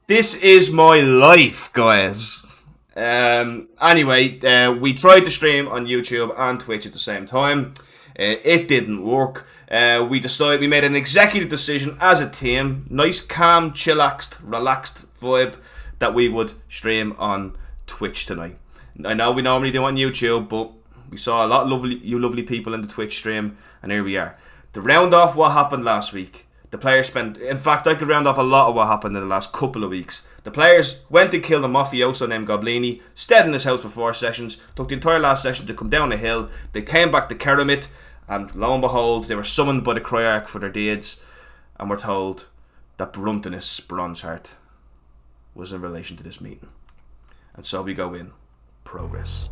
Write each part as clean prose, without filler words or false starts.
This is my life, guys. Anyway, we tried to stream on YouTube and Twitch at the same time. It didn't work. We made an executive decision as a team, nice, calm, chillaxed, relaxed vibe, that we would stream on Twitch tonight. I know we normally do on YouTube, but we saw a lot of lovely people in the Twitch stream, and here we are. To round off what happened last week, the players spent... In fact, I could round off a lot of what happened in the last couple of weeks. The players went to kill the mafioso named Goblini, stayed in his house for 4 sessions, took the entire last session to come down a hill. They came back to Keramit, and lo and behold, they were summoned by the Cryarch for their deeds, and were told that Bruntonus Bronzeheart was in relation to this meeting. And so we go in. Progress.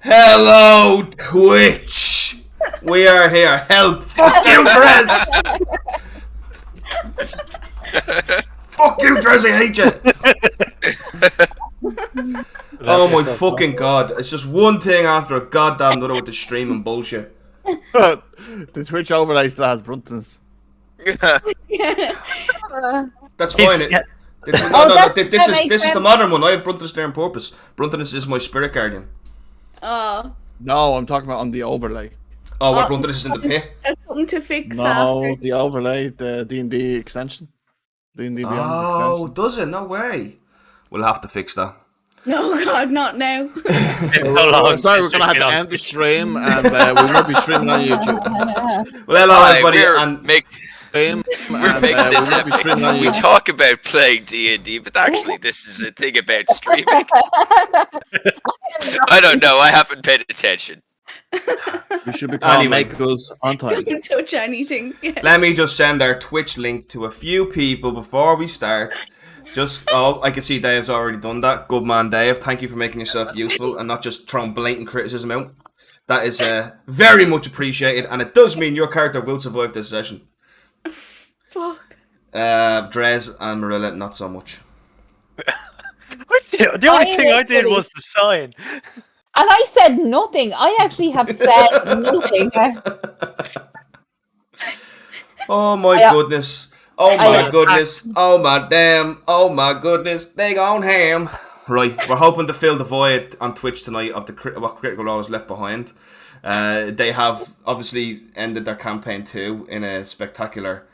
Hello, Twitch! We are here. Help! Fuck you, Drez! Fuck you, Drez, I hate you! Oh my fucking god. It's just one thing after a goddamn another with the streaming bullshit. The Twitch overlay still has Brunton's. That's fine. This is the modern one. I have Brunton's there on purpose. Brunton's is my spirit guardian. Oh. No, I'm talking about on the overlay. Oh, what Brunton's is in the pit? That's something to fix No, after. the overlay, the D&D extension. D&D Beyond extension. Does it? No way. We'll have to fix that. No, God, not now. Sorry, we're going to have to end the stream, and we will be streaming on YouTube. Well, hello, everybody. And We're making this epic. We talk about playing D&D, but actually this is a thing about streaming. I don't know, I haven't paid attention. We should be calling Makers on time. Don't touch anything. Yeah. let me just send our Twitch link to a few people before we start. I can see Dave's already done that. Good man, Dave. Thank you for making yourself useful and not just throwing blatant criticism out. That is very much appreciated, and it does mean your character will survive this session. Fuck. Drez and Marilla, not so much. The only thing I did was the sign. And I said nothing. I actually have said nothing. Oh my goodness. Oh my goodness. Oh my damn. Oh my goodness. They gone ham. Right, we're hoping to fill the void on Twitch tonight of what Critical Role is left behind. They have obviously ended their campaign 2 in a spectacular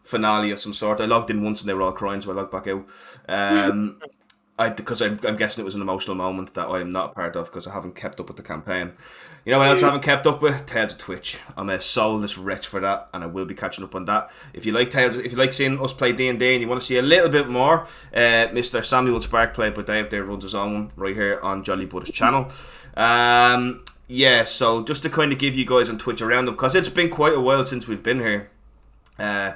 finale of some sort. I logged in once and they were all crying, so I logged back out. Because I'm guessing it was an emotional moment that I am not a part of because I haven't kept up with the campaign. You know what else I haven't kept up with? Tales of Twitch. I'm a soulless wretch for that, and I will be catching up on that. If you like Tales, if you like seeing us play D&D and you want to see a little bit more, Mr. Samuel Spark played by Dave there runs his own right here on Jolly Buddha's channel. Yeah, so just to kind of give you guys on Twitch a roundup, because it's been quite a while since we've been here. The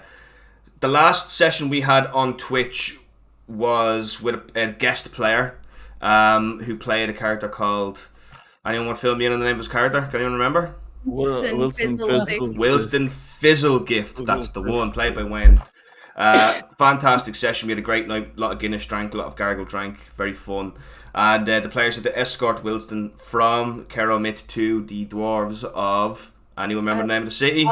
last session we had on Twitch was with a guest player who played a character called... Anyone want to fill me in on the name of his character? Can anyone remember? Wilson Fizzlegift. That's the one, played by Wayne. Fantastic session. We had a great night. A lot of Guinness drank, a lot of Gargle drank. Very fun. And the players had to escort Wilson from Keramit to the dwarves of... Anyone remember the name of the city?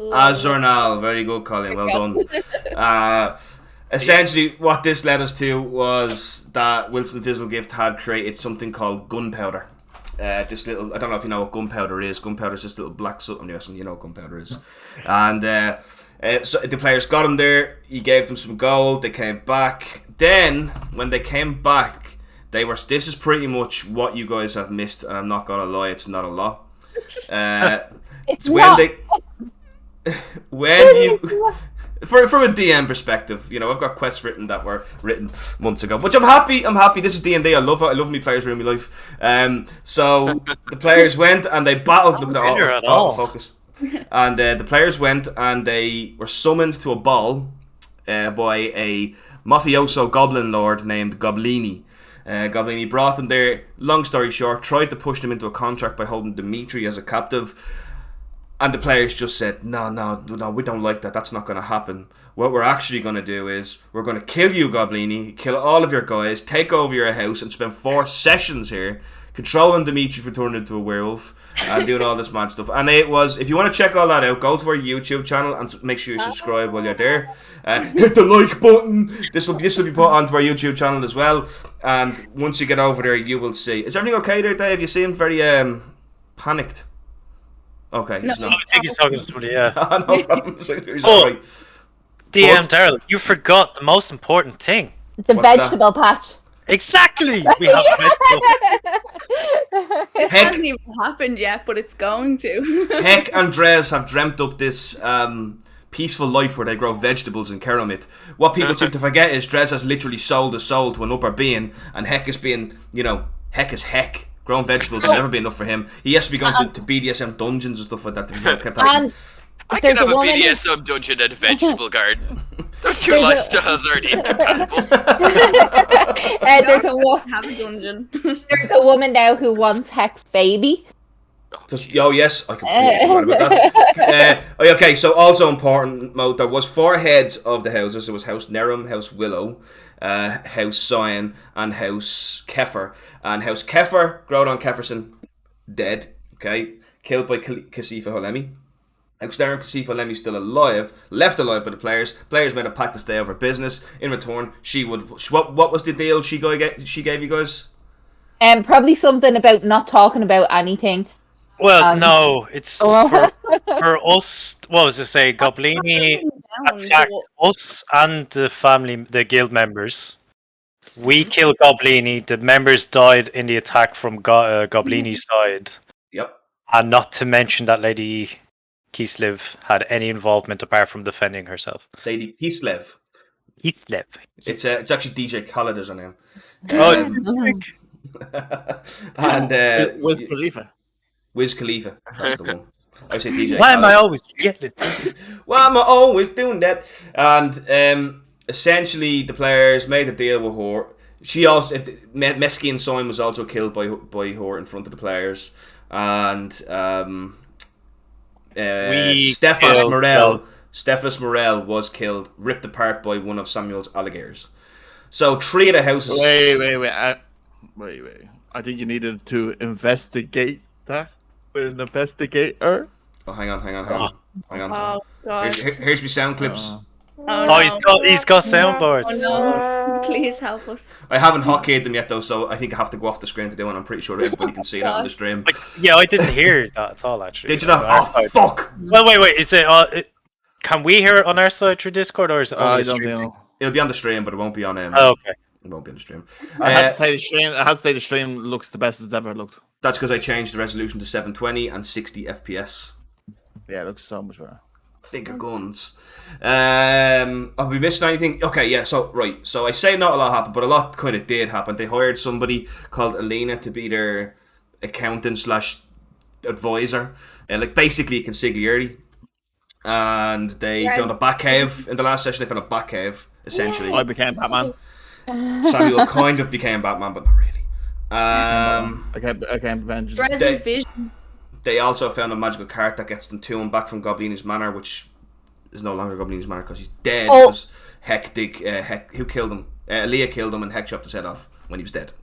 Azurnal. Very good, Colin. Well done. Essentially, what this led us to was that Wilson Fizzlegift had created something called gunpowder. This little... I don't know if you know what gunpowder is. Gunpowder is this little black substance. I'm guessing you know what gunpowder is. And so the players got him there. He gave them some gold. They came back. Then, when they came back, they were... This is pretty much what you guys have missed, and I'm not going to lie, it's not a lot. It's when not... when you from a DM perspective, you know, I've got quests written that were written months ago, which I'm happy. This is D&D. I love it. I love me players ruin my life. So the players went and they battled. Look at that autofocus. And the players went and they were summoned to a ball by a mafioso goblin lord named Goblini. Goblini brought them there. Long story short, tried to push them into a contract by holding Dimitri as a captive. And the players just said, no, we don't like that. That's not going to happen. What we're actually going to do is we're going to kill you, Goblini, kill all of your guys, take over your house, and spend 4 sessions here controlling Dimitri for turning into a werewolf and doing all this mad stuff. And it was, if you want to check all that out, go to our YouTube channel and make sure you subscribe while you're there. Hit the like button. This will be put onto our YouTube channel as well. And once you get over there, you will see. Is everything okay there, Dave? You seem very panicked. Okay, he's not. I think he's talking to somebody, yeah. No problem. He's alright. DM Daryl, you forgot the most important thing. The What's vegetable patch. Exactly! We have vegetable. It hasn't even happened yet, but it's going to. Heck and Drez have dreamt up this peaceful life where they grow vegetables in Keramit. What people seem to forget is Drez has literally sold his soul to an upper being, and Heck is being, you know, Heck is Heck. Growing vegetables will never be enough for him. He has to be going to BDSM dungeons and stuff like that. And I can have a BDSM dungeon and a vegetable garden. Those two lifestyles are incompatible. There's Have a dungeon. there's a woman now who wants Heck's baby. Oh yes, I completely forgot about that. Okay, so also important note, there was 4 heads of the houses. There was House Nerum, House Willow, House Cyan, and House Kefir. And House Kefir, Grodon Keferson, dead. Okay, killed by Kasifa Holemi. House Nerum, Kasifa Holemi still alive, left alive by the players. Players made a pact to stay over business. In return, she would. What was the deal she gave you guys? Probably something about not talking about anything. Well, no, it's for us. What was it say? Goblini attacked us and the family, the guild members. We killed Goblini. The members died in the attack from Goblini's side. Yep. And not to mention that Lady Kislev had any involvement apart from defending herself. Lady Kislev. Kislev. It's actually DJ Khaled is her name. And Wiz Khalifa. Wiz Khalifa, that's the one. I say DJ. Why am I always getting it? Why am I always doing that? And essentially, the players made a deal with her. She also, Mesky and Soin was also killed by her in front of the players, and Stephas Morel was killed, ripped apart by one of Samuel's alligators. So 3 of the houses. Wait. I think you needed to investigate that with an investigator. Oh, hang on. Oh, God. Here's my sound clips. He's got soundboards. Oh, no. Please help us. I haven't hotkeyed them yet though, so I think I have to go off the screen to do it. I'm pretty sure everybody can see that on the stream. Yeah, I didn't hear that at all, actually. Did you not? Oh, fuck! Well, wait. Is it? Can we hear it on our side through Discord, or is it on the stream? Know. It'll be on the stream, but it won't be on. Okay. It won't be on the stream. I have to say the stream looks the best it's ever looked. That's because I changed the resolution to 720 and 60 FPS. Yeah, it looks so much better. Finger guns. Have we missed anything? Okay, yeah, so I say not a lot happened, but a lot kind of did happen. They hired somebody called Alina to be their accountant / advisor. Like basically a consigliere. And they found a bat cave. In the last session, they found a bat cave, essentially. I became Batman. Samuel kind of became Batman, but not really. I can't vengeance. Dresden's vision. They also found a magical cart that gets them to and back from Goblini's Manor, which is no longer Goblini's Manor because he's dead. Because Heck who killed him? Leah killed him and Heck chopped his head off when he was dead.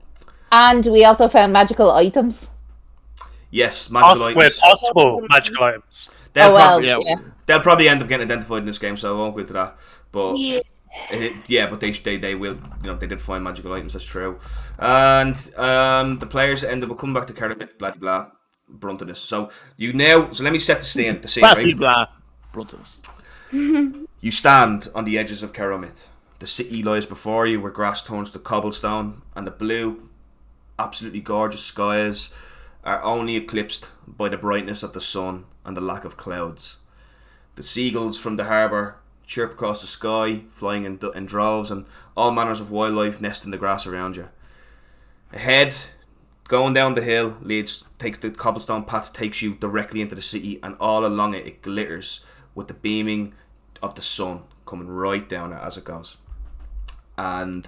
And we also found magical items. Yes, magical items. Possible magical items. They'll probably end up getting identified in this game, so I won't go into that. But but they will. You know, they did find magical items. That's true. And the players ended up coming back to Keramit, blah blah, Bruntonus. So let me set the scene. Right? Blah Bruntonus. You stand on the edges of Keramit. The city lies before you, where grass turns to cobblestone, and the blue, absolutely gorgeous skies are only eclipsed by the brightness of the sun and the lack of clouds. The seagulls from the harbour chirp across the sky, flying in droves, and all manners of wildlife nest in the grass around you. Ahead, going down the hill, takes the cobblestone path, takes you directly into the city, and all along it, it glitters with the beaming of the sun coming right down it as it goes. And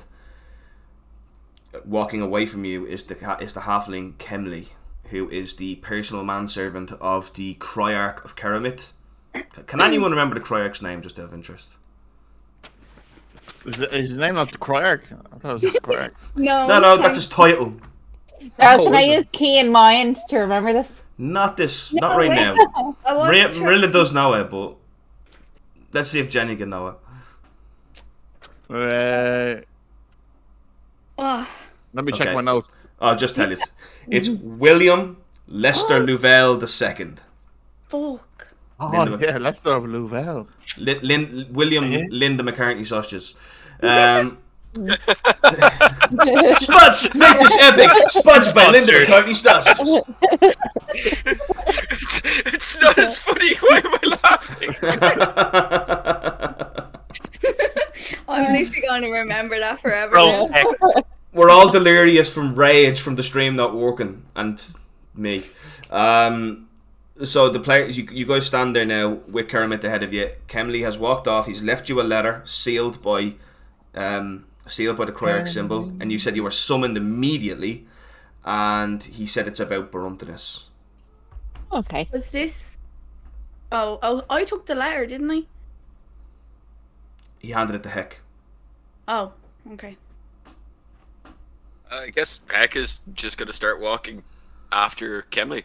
walking away from you is the halfling Kemley, who is the personal manservant of the Cryarch of Keramit. Can anyone remember the Cryarch's name, just out of interest? Is his name not the Cryarch? I thought it was Cryarch. No, that's his title. Can I use key in mind to remember this? Not right now. Marilla does know it, but let's see if Jenny can know it. Let me check my notes. I'll just tell you. It's William Lester Louvel II. Fuck. Oh, yeah, Lester of Louvel. William Linda McCartney sausages. Spuds! Make this epic! Spuds by Linda McCartney sausages. It's not as funny. Why am I laughing? I'm literally going to remember that forever. Bro, We're all delirious from rage from the stream not working, and me. So the players, you guys stand there now with Kermit ahead of you. Kemley has walked off. He's left you a letter sealed by the Cryarch symbol, and you said you were summoned immediately. And he said it's about Baruntinus. Okay. Was this? Oh, I took the letter, didn't I? He handed it to Heck. Oh, okay. I guess Heck is just gonna start walking after Kemley.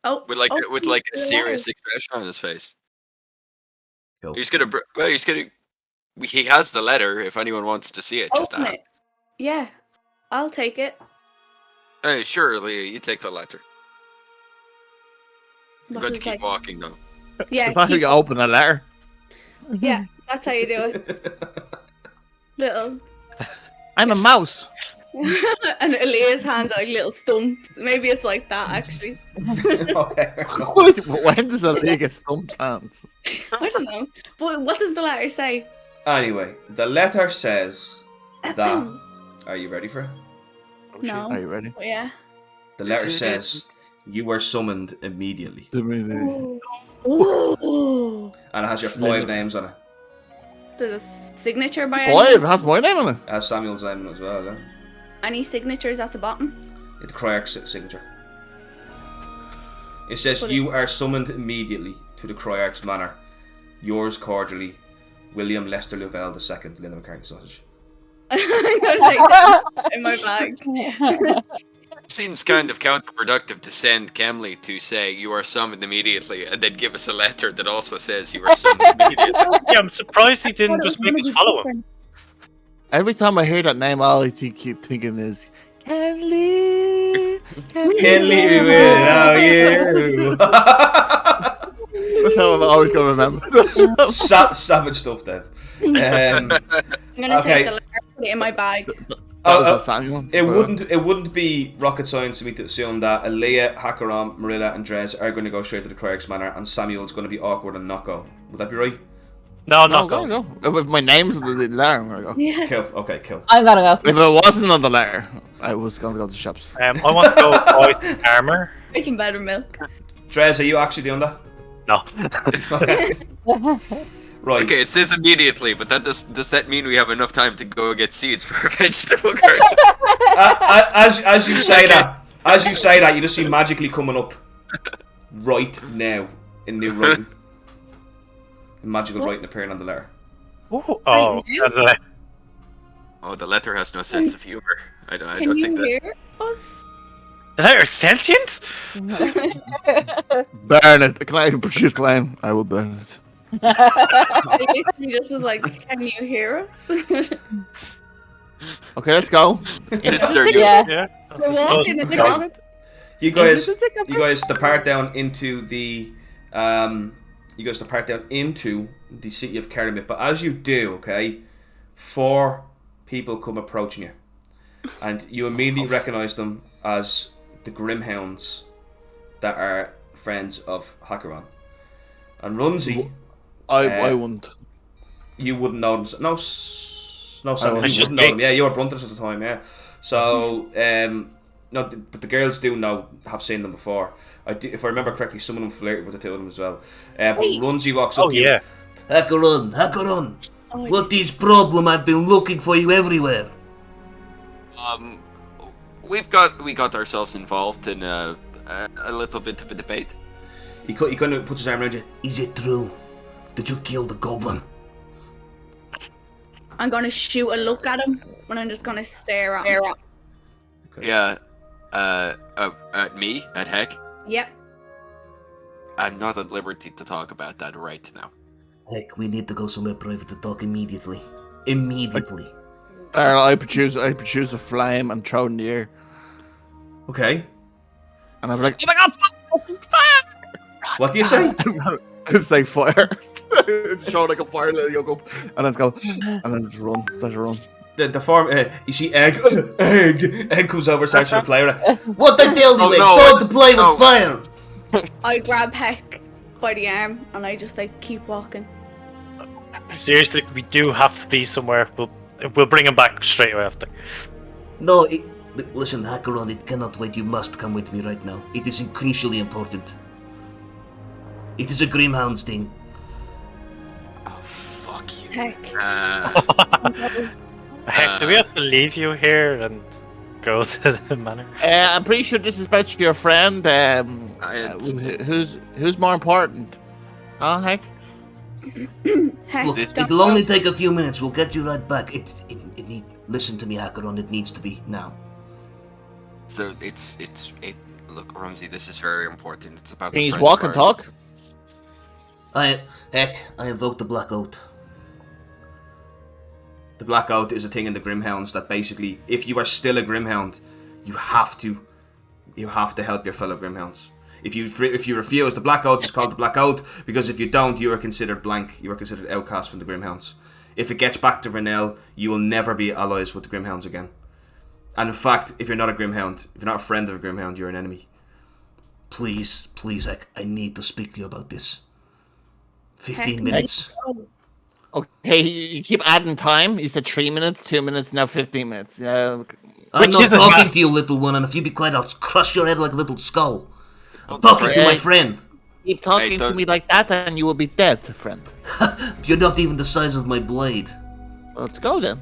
Oh, with a serious expression on his face. Cool. He has the letter. If anyone wants to see it, just Open ask. it. Yeah, I'll take it. Hey, sure, Leah, you take the letter. I'm What going to is keep like- walking though. Yeah, It's not how you open a letter. yeah, that's how you do it. Little. I'm a mouse. And Aaliyah's hands are like little stumped. Maybe it's like that actually. Okay. When does a league get stumped hands? I don't know. But what does the letter say? Anyway, the letter says that. Are you ready for it? No. Are you ready? Oh, yeah. The letter says you were summoned immediately, Ooh. and it has your 5 names on it. There's a signature by any? 5 has my name on it. It has Samuel's name on it as well. Yeah? Any signatures at the bottom? It's the Cryarch's signature. It says you are summoned immediately to the Cryarch's manor. Yours cordially, William Lester Louvel II, Linda McCartney sausage. I'm gonna take that in my bag. Seems kind of counterproductive to send Kemley to say you are summoned immediately and then give us a letter that also says you are summoned immediately. yeah, I'm surprised he didn't just make us follow him. Every time I hear that name, all I keep thinking is Kenley. Kenley, we will love you. That's how I'm always going to remember. Savage stuff, Dave. I'm gonna take the letter, put it in my bag. It wouldn't be rocket science to me to assume that Aaliyah, Hakaram, Marilla, and Drez are going to go straight to the Cryarch's manor, and Samuel's going to be awkward and not go. Would that be right? No, No, not go. go. If my name's on the letter, I'm going to go. Yeah. Kill. Okay, kill. I'm gonna go. If it wasn't on the letter, I was going to go to the shops. I want to go boys armor. Make some better milk. Drez, are you actually doing that? No. Okay. Right. Okay, it says immediately, but does that mean we have enough time to go get seeds for a vegetable garden? As you say that, you just see magically coming up right now in new writing. Magical writing appearing on the letter. Ooh, oh, Oh, the letter has no sense of humor. I don't Can you think that. hear us? the letter's sentient? Burn it. Can I produce claim? I will burn it. He just was like, "Can you hear us?" Okay, let's go. This is our Yeah. Yeah. We're walking in the Go. garden. You guys depart down into the city of Keramit. But as you do, okay, 4 people come approaching you, and you immediately recognize them as the Grimhounds that are friends of Hakaron. And Runzi, I wouldn't. you wouldn't know them. No, Sam, you wouldn't. wouldn't know them. Yeah, you were Brunters at the time. Yeah, so no, but the girls have seen them before. If I remember correctly, some of them flirted with the two of them as well. But Runzi walks up to you. Hakaron, what is problem? I've been looking for you everywhere. We got ourselves involved in a little bit of a debate. He kind of puts his arm around you. Is it true? Did you kill the goblin? I'm gonna shoot a look at him, and I'm just gonna stare at him. Okay. Yeah. At me? At Heck? Yep. I'm not at liberty to talk about that right now. Heck, we need to go somewhere private to talk immediately. Immediately. I produce a flame and throw it in the air. Okay. And I'm like, oh my god, fire! What do you say? It's like fire. It's showing like a fire little yoke up. And then go, and then just run. Just run. The farm, you see Egg comes over, starts to play with it. What the hell do you Don't to play with fire! I grab Heck by the arm, and I just like keep walking. Seriously, we do have to be somewhere. We'll bring him back straight away after. No, listen, Hackeron, it cannot wait. You must come with me right now. It is crucially important. It is a Grimhounds thing. Oh, fuck you. Heck. Heck, do we have to leave you here and go to the manor? I'm pretty sure this is about your friend. Who's more important? Oh, Heck? Heck, Look, it'll only take a few minutes. We'll get you right back. Listen to me, Hackeron. It needs to be now. So look, Rumsey, this is very important. It's about. Can you walk and talk? I invoke the Black Oath. The Black Oath is a thing in the Grimhounds that basically, if you are still a Grimhound, you have to help your fellow Grimhounds. If you refuse, the Black Oath is called the Black Oath because if you don't, you are considered blank. You are considered outcast from the Grimhounds. If it gets back to Vernell, you will never be allies with the Grimhounds again. And in fact, if you're not a Grimhound, if you're not a friend of a Grimhound, you're an enemy. Please, I need to speak to you about this. 15 minutes. Okay, you keep adding time. You said 3 minutes, 2 minutes, now 15 minutes. I'm not talking to you, little one, and if you be quiet, I'll crush your head like a little skull. I'm talking to my friend. Keep talking to me like that, and you will be dead, friend. You're not even the size of my blade. Let's go then.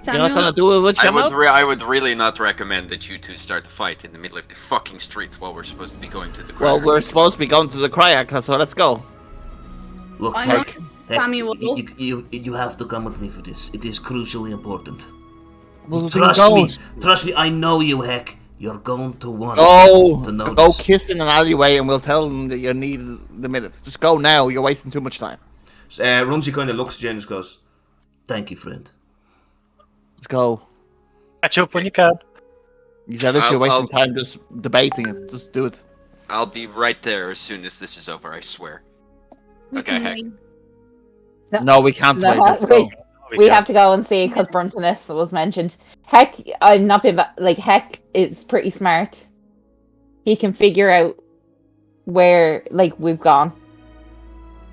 Samuel, You're not gonna do it with your mouth? I would really not recommend that you two start the fight in the middle of the fucking street while we're supposed to be going to the. Well, we're supposed to be going to the Cryak, so let's go. Look, Heck, Samuel, you have to come with me for this. It is crucially important. Well, Trust me. I know you, Heck. You're going to want to know go this. kiss in an alleyway, and we'll tell them that you need the minute. Just go now. You're wasting too much time. Rumsey kind of looks at you and just goes, "Thank you, friend." Let's go. Catch up when you can. You said that you're wasting time just debating it. Just do it. I'll be right there as soon as this is over. I swear. Okay, Heck. No, we can't wait. Let's go. We have to go and see because Bruntoness was mentioned. Heck, I'm not being Heck is pretty smart. He can figure out where we've gone.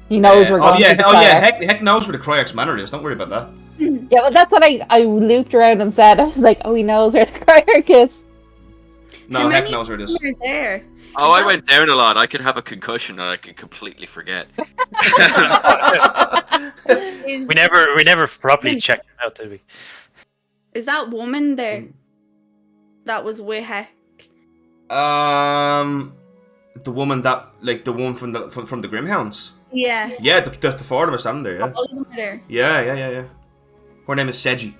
He knows we're going. To the Cryak. Heck knows where the Cryak's manor is. Don't worry about that. Yeah, well, that's what I looped around and said. I was like, oh, he knows where the Cryak is. No, Heck knows where it is. There. Oh, I went down a lot. I could have a concussion and I could completely forget. We never properly checked it out, did we? Is that woman there? That was with Heck. The woman that the one from the Grimhounds. Yeah. Yeah, the four of them are standing there. Yeah. All of them are there. Yeah. Her name is Seji.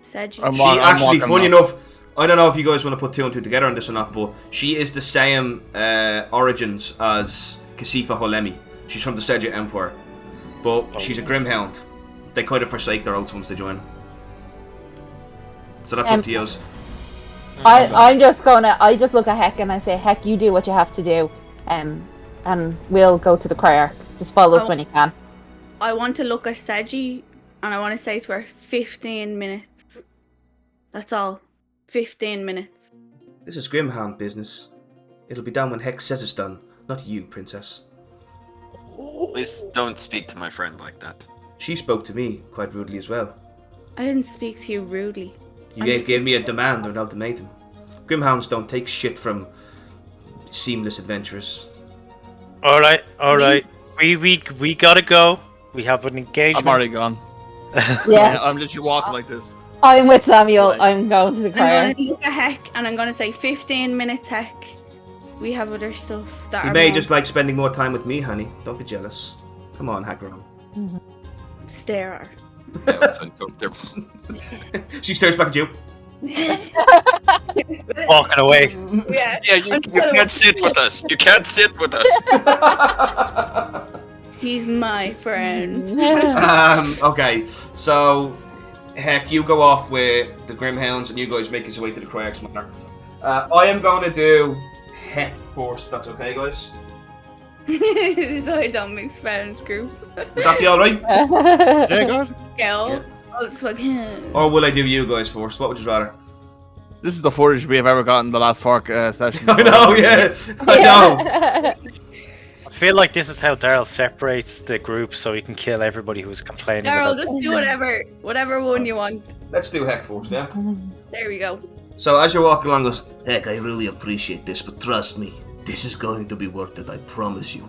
Seji. She actually, funny enough, I don't know if you guys want to put two and two together on this or not, but she is the same origins as Kasifa Holemi. She's from the Seji Empire, but she's a Grimhound. They kind of forsake their oaths once they join. So that's up to you. I just look at Heck and I say, Heck, you do what you have to do, and we'll go to the Cryak. Just follow us when you can. I want to look at Seji and I want to say to her, 15 minutes. That's all. 15 minutes. This is Grimhound business. It'll be done when Heck says it's done, not you, princess. Please don't speak to my friend like that. She spoke to me quite rudely as well. I didn't speak to you rudely. You gave me a demand or an ultimatum. Grimhounds don't take shit from seamless adventurers. All right. We gotta go. We have an engagement. I'm already gone. Yeah, I'm literally walking like this. I'm with Samuel. Right. I'm going to the choir. I'm going to look at Heck and I'm going to say 15 minutes, Heck. We have other stuff that You are may more- just like spending more time with me, honey. Don't be jealous. Come on, hacker on. Stare. Yeah, it's uncomfortable. She stares back at you. Walking away. Yeah. Yeah, you can't sit with us. You can't sit with us. He's my friend. Okay, so Heck, you go off with the Grimhounds and you guys make your way to the Cryax Manor. I am going to do Heck first, that's okay, guys? So I don't mix friends group. Would that be alright? Yeah, God. Girl. Yeah. I'll just like, Or will I do you guys first? What would you rather? This is the footage we have ever gotten the last 4 sessions. I know, yeah. I know. I feel like this is how Daryl separates the group so he can kill everybody who's complaining Daryl, about just do whatever one you want. Let's do Heck first, yeah? There we go. So as you're walking along, goes, Heck, I really appreciate this, but trust me, this is going to be worth it, I promise you.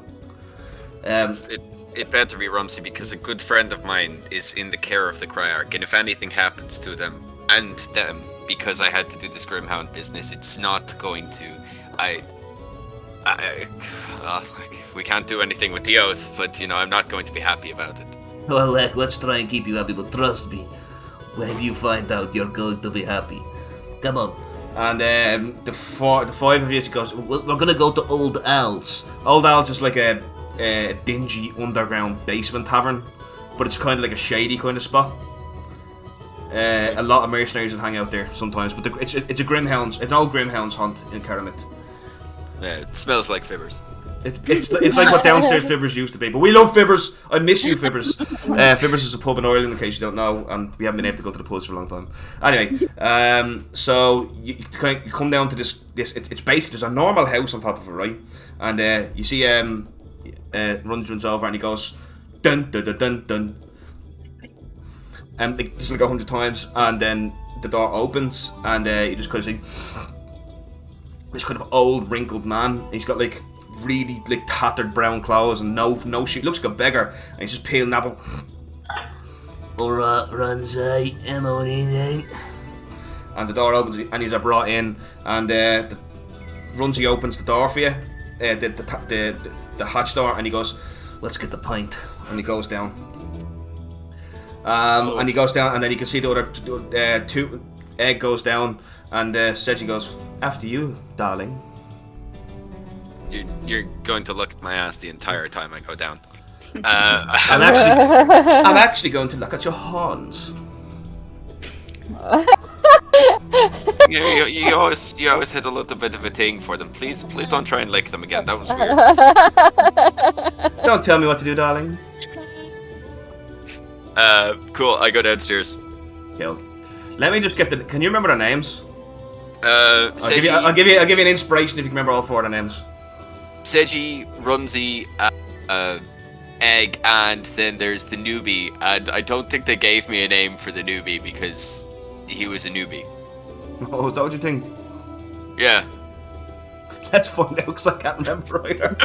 It better be Rumsey because a good friend of mine is in the care of the Cryarch, and if anything happens to them and them because I had to do this Grimhound business, it's not going to. We can't do anything with the oath, but I'm not going to be happy about it. Well, Heck, let's try and keep you happy, but trust me, when you find out, you're going to be happy. Come on. And the five of you goes, we're going to go to Old Al's. Old Al's is like a dingy underground basement tavern, but it's kind of like a shady kind of spot. A lot of mercenaries will hang out there sometimes, but it's a Grimhounds, it's an old Grimhounds hunt in Caramit. Yeah, it smells like fibbers. It's like what downstairs Fibbers used to be, but we love Fibbers. I miss you, Fibbers. Fibbers is a pub in Ireland, in case you don't know, and we haven't been able to go to the pubs for a long time. Anyway, so you come down to this. It's basically there's a normal house on top of it, right? And you see runs over and he goes dun dun dun dun dun. It's like 100 times, and then the door opens, and you just kind of see this kind of old wrinkled man. He's got like really like tattered brown clothes and no shoe. Looks like a beggar, and he's just peeling apple. Alright, Runzai, M-O-N-E. And the door opens and he's brought in, and Runzi opens the door for you, the hatch door, and he goes, let's get the pint, and he goes down. And he goes down, and then you can see the other two egg goes down, and Seji goes, after you, darling. You're going to look at my ass the entire time I go down. I'm actually going to look at your horns. You always had a little bit of a thing for them. Please don't try and lick them again. That was weird. Don't tell me what to do, darling. Cool. I go downstairs. Yo, let me just get the. Can you remember their names? Seji, I'll give you an inspiration if you can remember all 4 of their names. Seji, Rumsey, Egg, and then there's the newbie. And I don't think they gave me a name for the newbie because he was a newbie. Oh, is that what you think? Yeah. Let's find out because I can't remember either.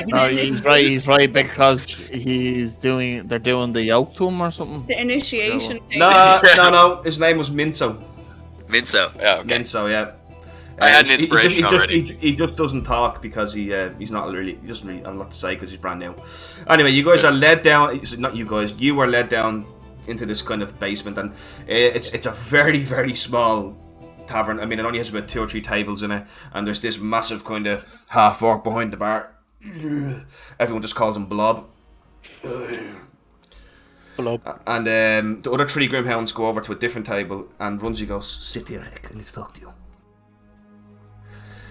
No, he's right because they're doing the yoke to him or something. The initiation thing. No. His name was Minso. Minso. Yeah. Okay. Minso, yeah. I had an inspiration already. He just doesn't talk because he's not really. He doesn't really have a lot to say because he's brand new. Anyway, you guys are led down. Not you guys. You were led down into this kind of basement, and it's a very, very small tavern. I mean, it only has about 2 or 3 tables in it, and there's this massive kind of half orc behind the bar. Everyone just calls him Blob. Blob. And the other 3 Grimhounds go over to a different table, and Runzi goes, sit here, Heck, I need to talk to you.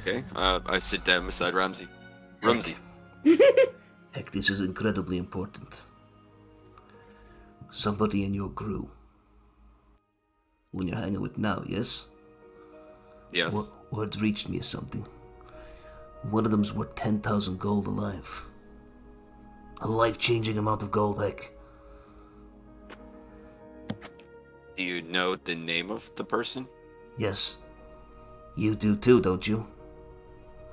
Okay. I sit down beside Rumsey. Heck, this is incredibly important. Somebody in your crew, when you're hanging with now, yes? Yes. Words reached me as something. One of them's worth 10,000 gold alive. A life-changing amount of gold, heck. Do you know the name of the person? Yes. You do too, don't you?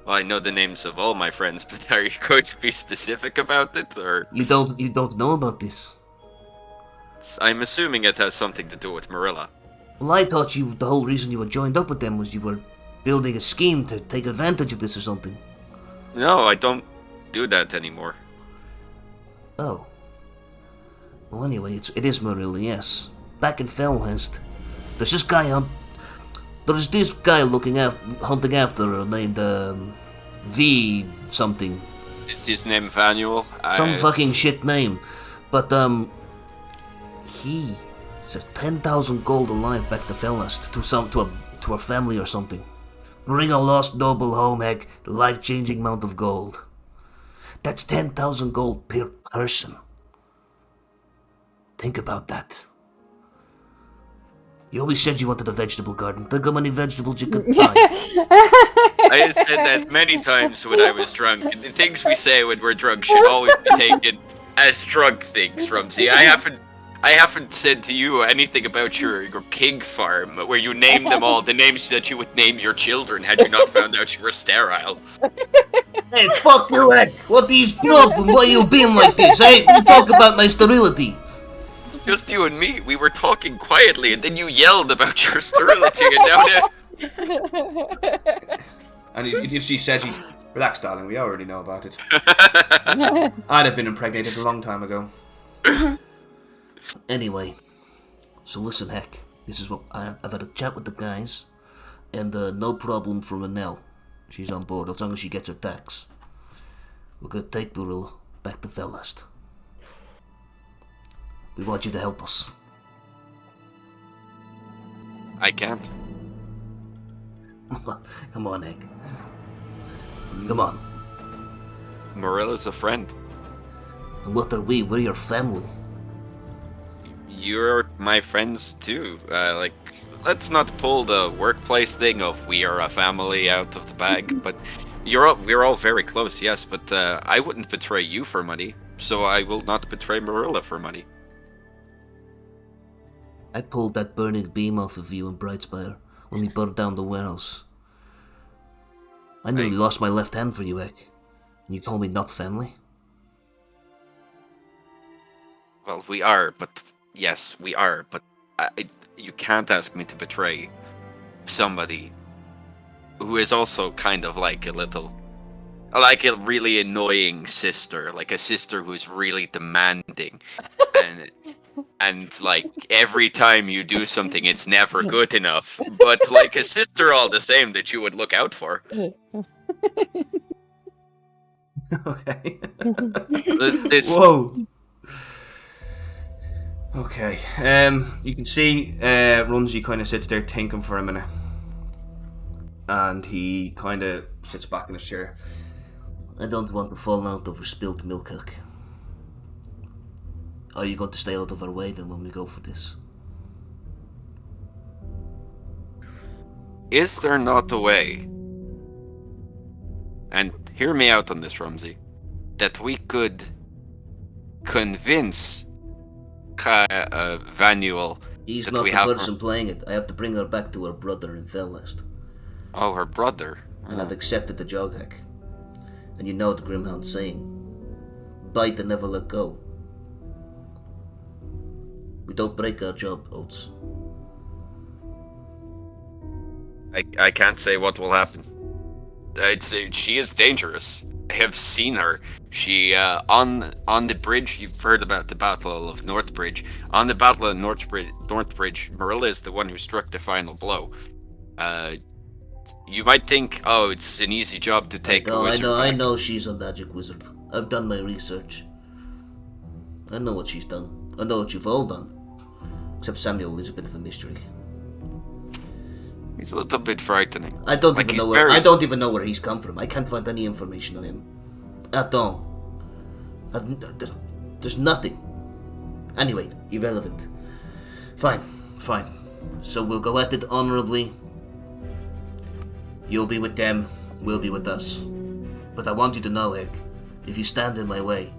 Well, I know the names of all my friends, but are you going to be specific about it, or? You don't know about this. I'm assuming it has something to do with Marilla. Well, I thought the whole reason you were joined up with them was you were building a scheme to take advantage of this or something. No, I don't do that anymore. Oh. Well, anyway, it is Marilla, yes. Back in Felhurst, there's this guy hunting after her named V something. Is his name Vanuel? Some fucking shit name. But he says 10,000 gold alive back to Felhurst to a family or something. Bring a lost noble home, heck. The life-changing amount of gold. That's 10,000 gold per person. Think about that. You always said you wanted a vegetable garden. Think how many vegetables you could buy. I said that many times when I was drunk. And the things we say when we're drunk should always be taken as drunk things, Rumsey. I haven't said to you anything about your pig farm where you named them all the names that you would name your children had you not found out you were sterile. Hey, fuck you, heck. What is problem? Why you being like this, hey? You talk about my sterility. Just you and me. We were talking quietly, and then you yelled about your sterility, and now And if she said, relax, darling, we already know about it. I'd have been impregnated a long time ago. Anyway, so listen, heck, this is what I've had a chat with the guys, and no problem from Annelle. She's on board as long as she gets her tax. We're gonna take Marilla back to Felhurst. We want you to help us. I can't. Come on, Hank. Come on. Marilla's a friend. And what are we? We're your family. You're my friends too. Let's not pull the workplace thing of we are a family out of the bag. But we're all very close, yes. But I wouldn't betray you for money, so I will not betray Marilla for money. I pulled that burning beam off of you in Brightspire when we burned down the warehouse. I nearly lost my left hand for you, Ek. And you told me not family? Well, we are, but... Yes, we are, but you can't ask me to betray somebody who is also kind of like a really annoying sister, like a sister who's really demanding. And like every time you do something, it's never good enough. But like a sister, all the same, that you would look out for. Okay. Whoa. Okay. You can see Runzi kind of sits there thinking for a minute, and he kind of sits back in his chair. I don't want to fall out over spilt milk, Elk. Are you going to stay out of our way then when we go for this? Is there not a way, and hear me out on this, Rumsey, that we could convince Vanuel He's that not we the have person playing it. I have to bring her back to her brother in Felhurst. Oh, her brother. And I've accepted the job, Heck. And you know the Grimhound's saying, bite and never let go. We don't break our job, Oates. I can't say what will happen. I'd say she is dangerous. I have seen her. She on the bridge. You've heard about the Battle of Northbridge. On the Battle of Northbridge, Marilla is the one who struck the final blow. You might think, oh, it's an easy job to take a wizard back. I know she's a magic wizard. I've done my research. I know what she's done. I know what you've all done. Except Samuel is a bit of a mystery. He's a little bit frightening. I don't even know where he's come from. I can't find any information on him. At all. There's nothing. Anyway, irrelevant. Fine. So we'll go at it honorably. You'll be with them, we'll be with us. But I want you to know, Egg, if you stand in my way,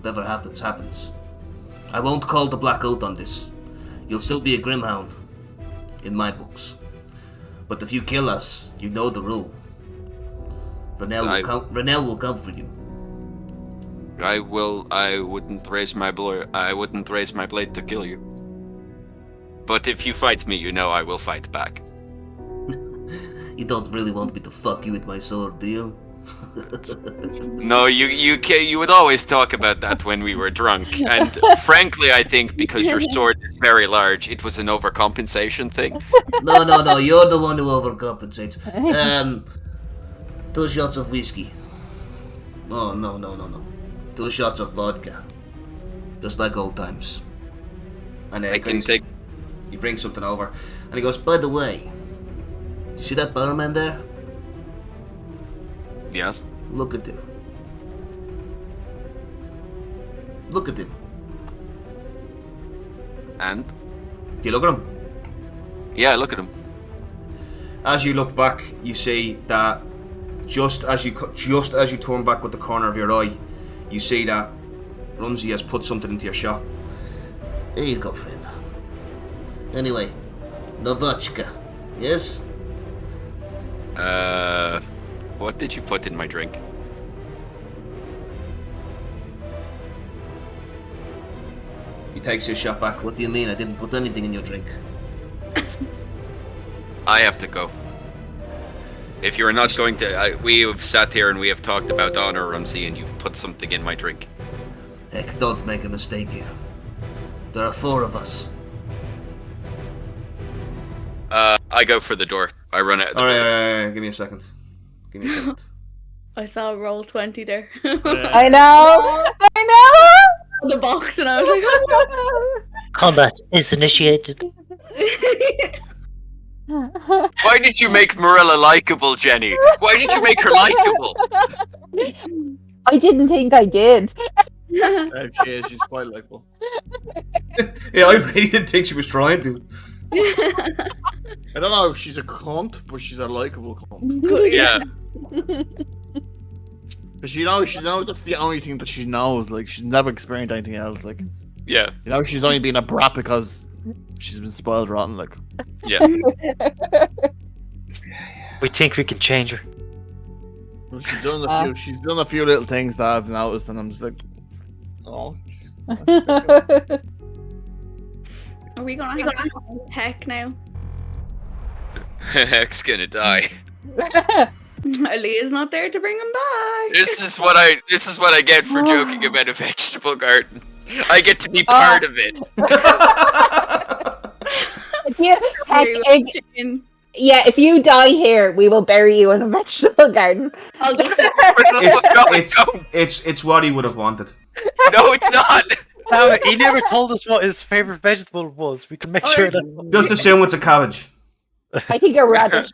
Whatever happens, happens. I won't call the Black Oath on this. You'll still be a Grimhound. In my books. But if you kill us, you know the rule. Renell will come for you. I wouldn't raise my blade to kill you. But if you fight me, you know I will fight back. You don't really want me to fuck you with my sword, do you? No, you would always talk about that when we were drunk, and frankly, I think because your sword is very large, it was an overcompensation thing. No, you're the one who overcompensates. 2 shots of whiskey. Oh, no. 2 shots of vodka. Just like old times. And I can take. He brings something over, and he goes, by the way, you see that barman there? Yes. Look at him. Look at him. And? Do you look at him? Yeah, look at him. As you look back, you see that just as you turn back with the corner of your eye, you see that Runzi has put something into your shop. There you go, friend. Anyway, Novochka, yes? What did you put in my drink? He takes his shot back. What do you mean? I didn't put anything in your drink. I have to go. If you're not going to... we have sat here and we have talked about honor, Rumsey, and you've put something in my drink. Heck, don't make a mistake here. There are 4 of us. I go for the door. I run out of the door. Alright, give me a second. I saw a roll 20 there. I know. The box, and I was like, oh, Combat is initiated. Why did you make Marilla likable, Jenny? Why did you make her likable? I didn't think I did. She's quite likable. Yeah, I really didn't think she was trying to. I don't know if she's a cunt, but she's a likable cunt. Yeah. But she knows that's the only thing that she knows. Like, she's never experienced anything else. Like, Yeah. you know, she's only been a brat because she's been spoiled rotten. Like, Yeah. We think we can change her. well, she's done a few little things that I've noticed, and I'm just like, oh. Are we gonna have to find Heck now? Heck's gonna die. Aaliyah's not there to bring him back. This is what I get for joking about a vegetable garden. I get to be part of it. Yeah, if you die here, we will bury you in a vegetable garden. I'll go. It's what he would have wanted. No, it's not. He never told us what his favorite vegetable was. We can make sure that. Just assume it's a cabbage. I think a radish.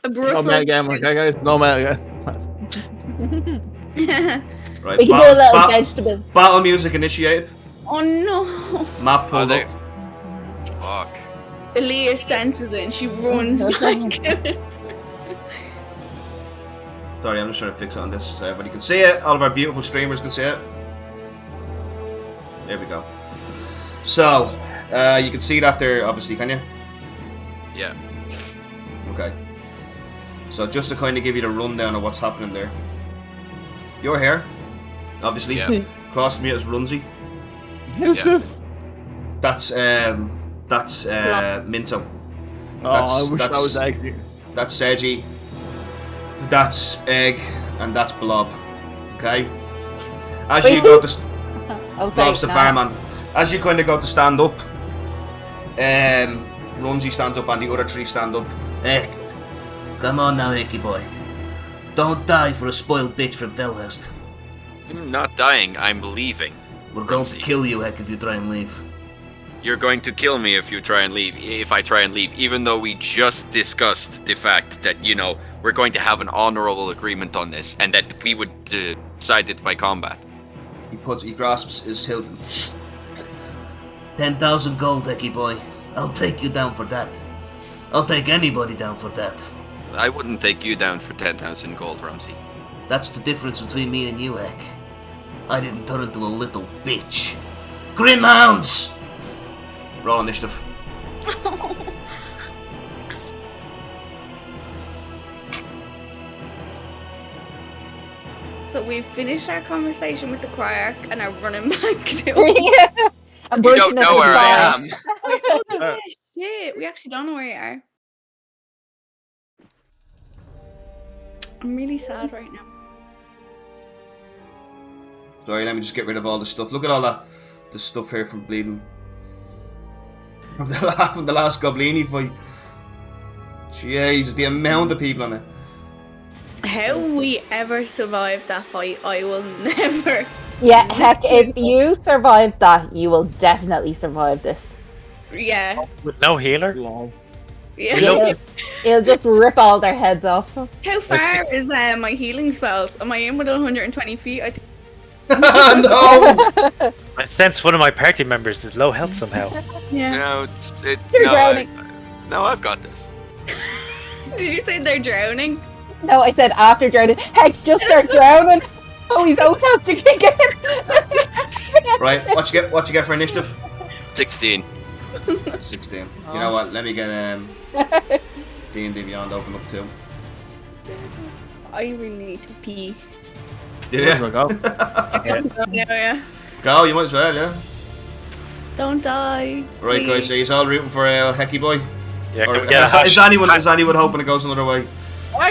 A Brussels. No man again, guys. No man again. Right. We can do a little vegetable. Battle music initiated. Oh no. Map pulled up. Fuck. Aaliyah senses it and she runs back. Sorry, I'm just trying to fix it on this so everybody can see it. All of our beautiful streamers can see it. There we go. So, you can see that there, obviously, can you? Yeah. Okay. So, just to kind of give you the rundown of what's happening there. You're here, obviously. Yeah. Across from you is Runzi. Who's Yeah. this? That's Minto. Oh, I wish that was actually. That's Seiji. That's Egg, and that's Blob. Okay. As Wait, you go to Blob's the barman. As you kind of go to stand up, Runzi stands up and the other 3 stand up. Hey, come on now, Hickey boy. Don't die for a spoiled bitch from Felhurst. I'm not dying. I'm leaving. We're going to Rumsey. kill you, Heck, if you try and leave. You're going to kill me if you try and leave. If I try and leave, even though we just discussed the fact that we're going to have an honorable agreement on this, and that we would decide it by combat. He grasps his hilt. 10,000 gold, Hecky boy. I'll take you down for that. I'll take anybody down for that. I wouldn't take you down for 10,000 gold, Rumsey. That's the difference between me and you, Heck. I didn't turn into a little bitch. Grimhounds! Roll initiative. So we've finished our conversation with the Quark and are running back to Yeah. I'm You bursting don't at know the where I fall. am. Oh, yeah, shit. We actually don't know where you are. I'm really sad right now. Sorry, let me just get rid of all the stuff. Look at all the stuff here from bleeding. From the last Goblini fight. Jeez, the amount of people on it. How we ever survived that fight, I will never. Yeah, heck, if you survive that, you will definitely survive this. Yeah. With no healer? Yeah. It'll just rip all their heads off. How far is my healing spells? Am I in with 120 feet? I think. No! I sense one of my party members is low health somehow. Yeah. No, You're no, drowning. no, I've got this. Did you say they're drowning? No, I said after drowning. Heck, just start drowning. Oh, he's autistic again. Right, what you get for initiative? 16. 16. You know what? Let me get D&D Beyond open up too. I really need to pee. Yeah. Go. Yeah. Go, you might as well, yeah. Don't die. Right, please. guys, so he's all rooting for Hecky Boy. Yeah, can Or we get a is hash? anyone hoping it goes another way? I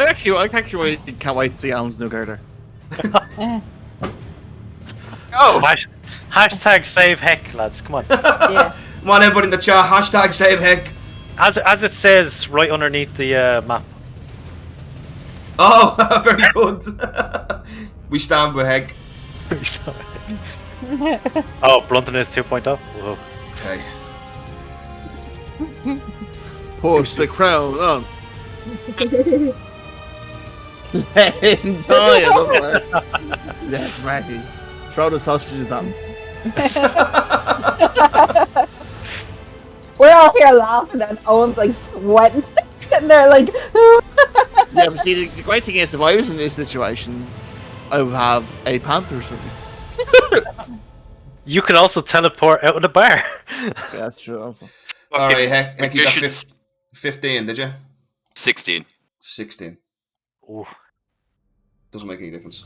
actually can't wait to see Alan's new garter. Oh! Hashtag save heck, lads. Come on. Yeah. Come on, everybody in the chat, hashtag save Heck. As it says right underneath the map. Oh, very good. We stand with Heck. Oh, bluntness 2.0. Whoa. Okay. Push the crown on. Let him die, Yes, Maggie. Throw the sausages on. We're all here laughing and Owen's like sweating. Sitting there like Yeah, but see, the great thing is, if I was in this situation, I would have a Panthers with me. You can also teleport out of the bar. Yeah, that's true. Also. Alright, Heck, you got You should- 15, did you? 16. 16. Ooh. Doesn't make any difference.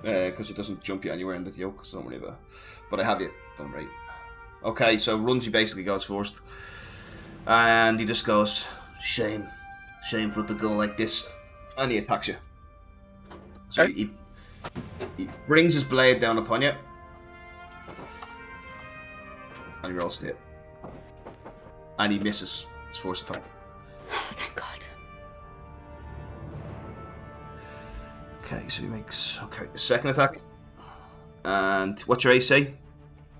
Because it doesn't jump you anywhere in the yoke, so don't worry about it. But I have you done right. Okay, so Runji basically goes first. And he just goes, shame for it to go like this. And he attacks you. So he brings his blade down upon you. And he rolls to hit. And he misses his first attack. Oh, thank God. Okay, so he makes the second attack. And what's your AC?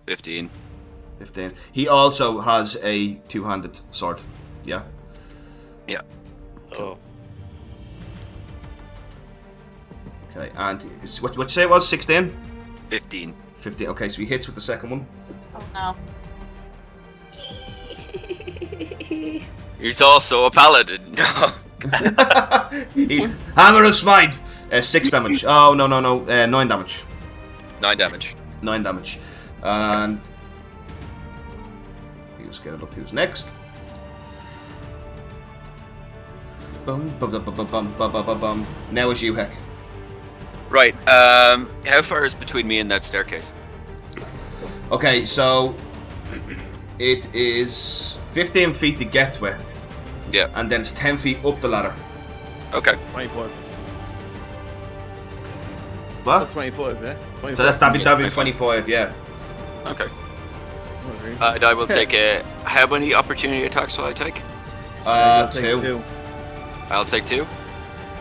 15. 15. He also has a two-handed sword. Yeah. Yeah. Oh. Okay, and what you say it was? 16? 15. 15. Okay, so he hits with the second one. oh no. He's also a paladin. No. Hammer of Smite! 6 damage. Oh, no. 9 damage. 9 damage. 9 damage. And... He's get it up. Who's next? Bum, bum, bum, bum, bum, bum, bum, bum. Now it's you, Heck. Right. How far is between me and that staircase? Okay, so... It is 15 feet to get to it. Yeah. And then it's 10 feet up the ladder. Okay. 24. What? That's 25, yeah? 25. So that'd be 25, yeah. Okay. And I will take a. How many opportunity attacks will I take? I'll take 2. I'll take 2.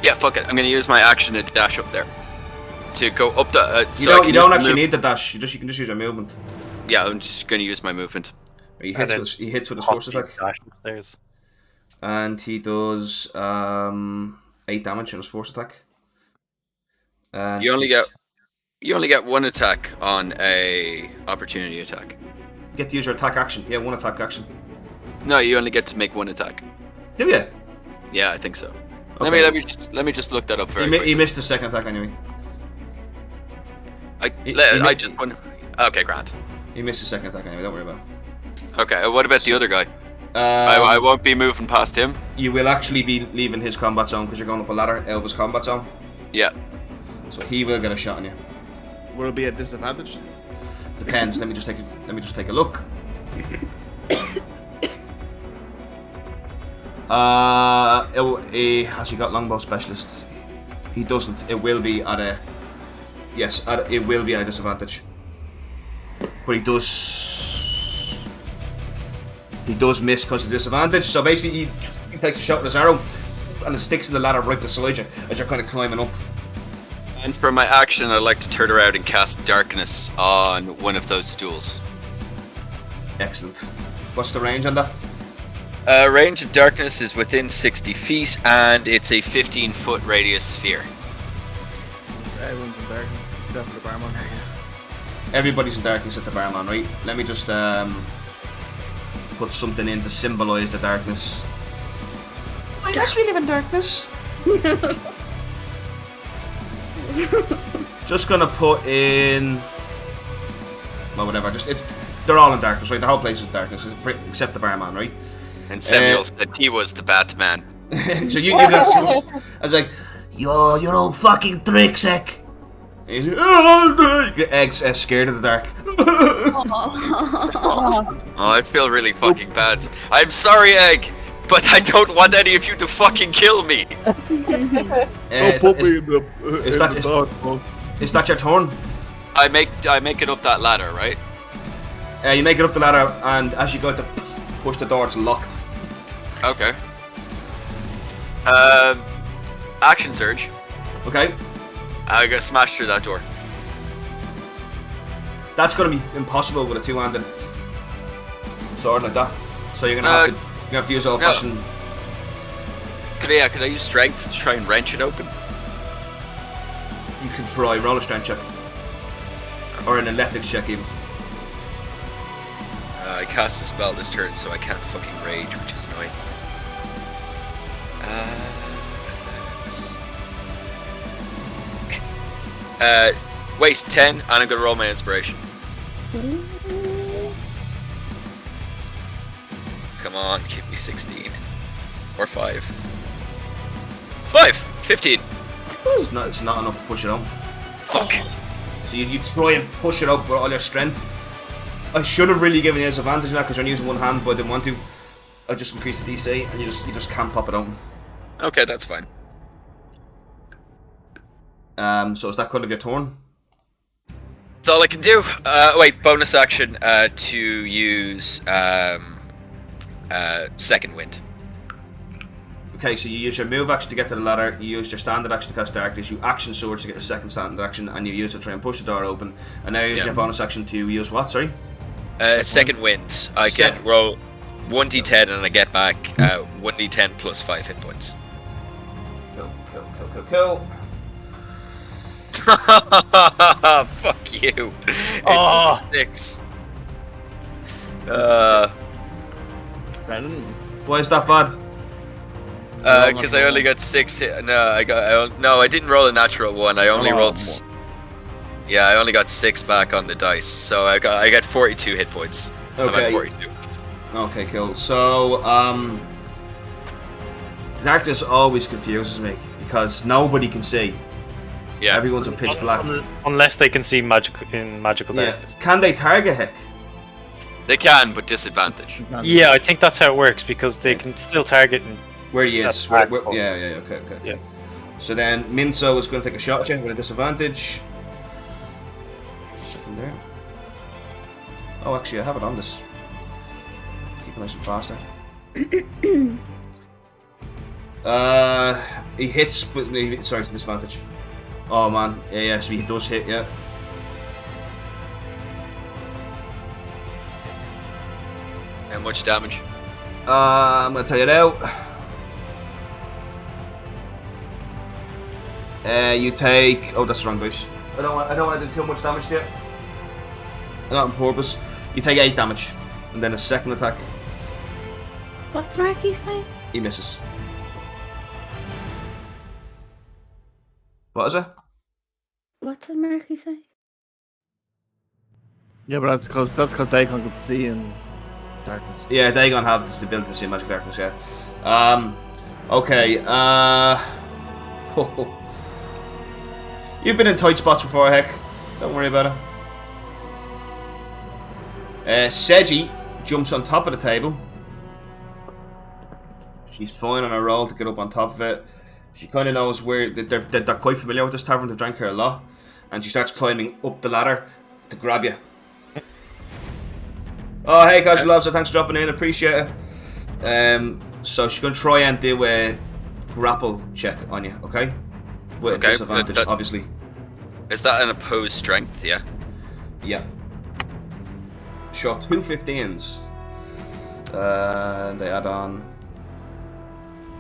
Yeah, fuck it. I'm gonna use my action to dash up there. To go up the. You don't actually need the dash. You can just use your movement. Yeah, I'm just gonna use my movement. He hits with his first attack, Upstairs. and he does 8 damage on his first attack. And You only get 1 attack on a opportunity attack. you get to use your attack action. Yeah, 1 attack action. No, you only get to make 1 attack. Do you? Yeah, I think so. Okay. Let me just look that up very quickly. He missed the second attack anyway. I just want. Okay, Grant. He missed his second attack anyway. Don't worry about it. Okay, what about the other guy? I won't be moving past him. You will actually be leaving his combat zone because you're going up a ladder out of his combat zone. Yeah. So he will get a shot on you. Will it be at disadvantage? Depends. Let me just take a look. Has he got longbow specialist? He doesn't. It will be at a. Yes, it will be at a disadvantage. But he does miss because of disadvantage. So basically, he takes a shot with his arrow, and it sticks in the ladder right beside you as you're kind of climbing up. And for my action, I'd like to turn around and cast darkness on one of those stools. Excellent. What's the range on that? Range of darkness is within 60 feet, and it's a 15-foot radius sphere. Everyone's in darkness, except for the barman. Everybody's in darkness at the barman, right? Let me just put something in to symbolise the darkness. I guess we live in darkness. Just gonna put in. Well, whatever. They're all in darkness, right? The whole place is darkness, except the barman, right? And Samuel said he was the Batman. So you give that. I was like, yo, you old fucking tricksack. He's like, Egg's scared of the dark. Oh, I feel really fucking bad. I'm sorry, Egg, but I don't want any of you to fucking kill me. Is that your turn? I make it up that ladder, right? You make it up the ladder, and as you go to push the door, it's locked. Okay. Action surge. Okay. I gotta smash through that door. That's gonna be impossible with a two-handed sword like that. So you're gonna have to use old fashioned. Could I use strength to try and wrench it open? You can try. Roll a strength check. Or an athletics check even. I cast a spell this turn, so I can't fucking rage, which is annoying. Athletics. Wait, 10, and I'm gonna roll my inspiration. Come on, give me 16. Or 5. 15! It's not enough to push it on. Fuck. So you try and push it up with all your strength. I should have really given you an advantage on that because you're using one hand, but I didn't want to. I just increased the DC, and you just can't pop it on. Okay, that's fine. So is that kind of your turn? That's all I can do. Wait, bonus action to use second wind. Okay, so you use your move action to get to the ladder, you use your standard action to cast darkness, you action surge to get the second standard action, and you use it to try and push the door open. And now you're using your bonus action to use what, sorry? Second wind. I can roll 1d10 and I get back 1d10 plus 5 hit points. Cool. Fuck you. It's 6. Brennan? Why is that bad? Because I only got 6 hit. No, I didn't roll a natural one. I only rolled. Yeah, I only got 6 back on the dice, so I got 42 hit points. Okay. I'm at 42. Okay, cool. So, darkness always confuses me because nobody can see. Yeah. Everyone's in pitch black. Unless they can see magical Yeah. darkness. Can they target Hick? They can, but disadvantage. Yeah, I think that's how it works because they can still target. Where he is. That's Where, hard. okay. Yeah. So then Minso is going to take a shot at you with a disadvantage. Second there. Oh, actually, I have it on this. Keep it nice and faster. He hits, but sorry, it's disadvantage. Oh man, yeah, so he does hit, yeah. How much damage? I'm gonna tell you now. You take. Oh, that's the wrong dice. I don't want to do too much damage to you. Not on purpose. You take 8 damage, and then a second attack. What's Marky saying? He misses. What is it? What did Marky say? Yeah, but that's because they can't see in darkness. Yeah, Dagon have the ability to see magic darkness. Yeah. Okay. You've been in tight spots before, heck. Don't worry about it. Seji jumps on top of the table. She's fine on her roll to get up on top of it. She kind of knows where they're quite familiar with this tavern. They've drank here a lot, and she starts climbing up the ladder to grab you. Oh, hey, Casual Lobster, thanks for dropping in. Appreciate it. So she's gonna try and do a grapple check on you, okay? With a disadvantage, obviously. Is that an opposed strength? Yeah. Yeah. Shot 2 15s. And they add on.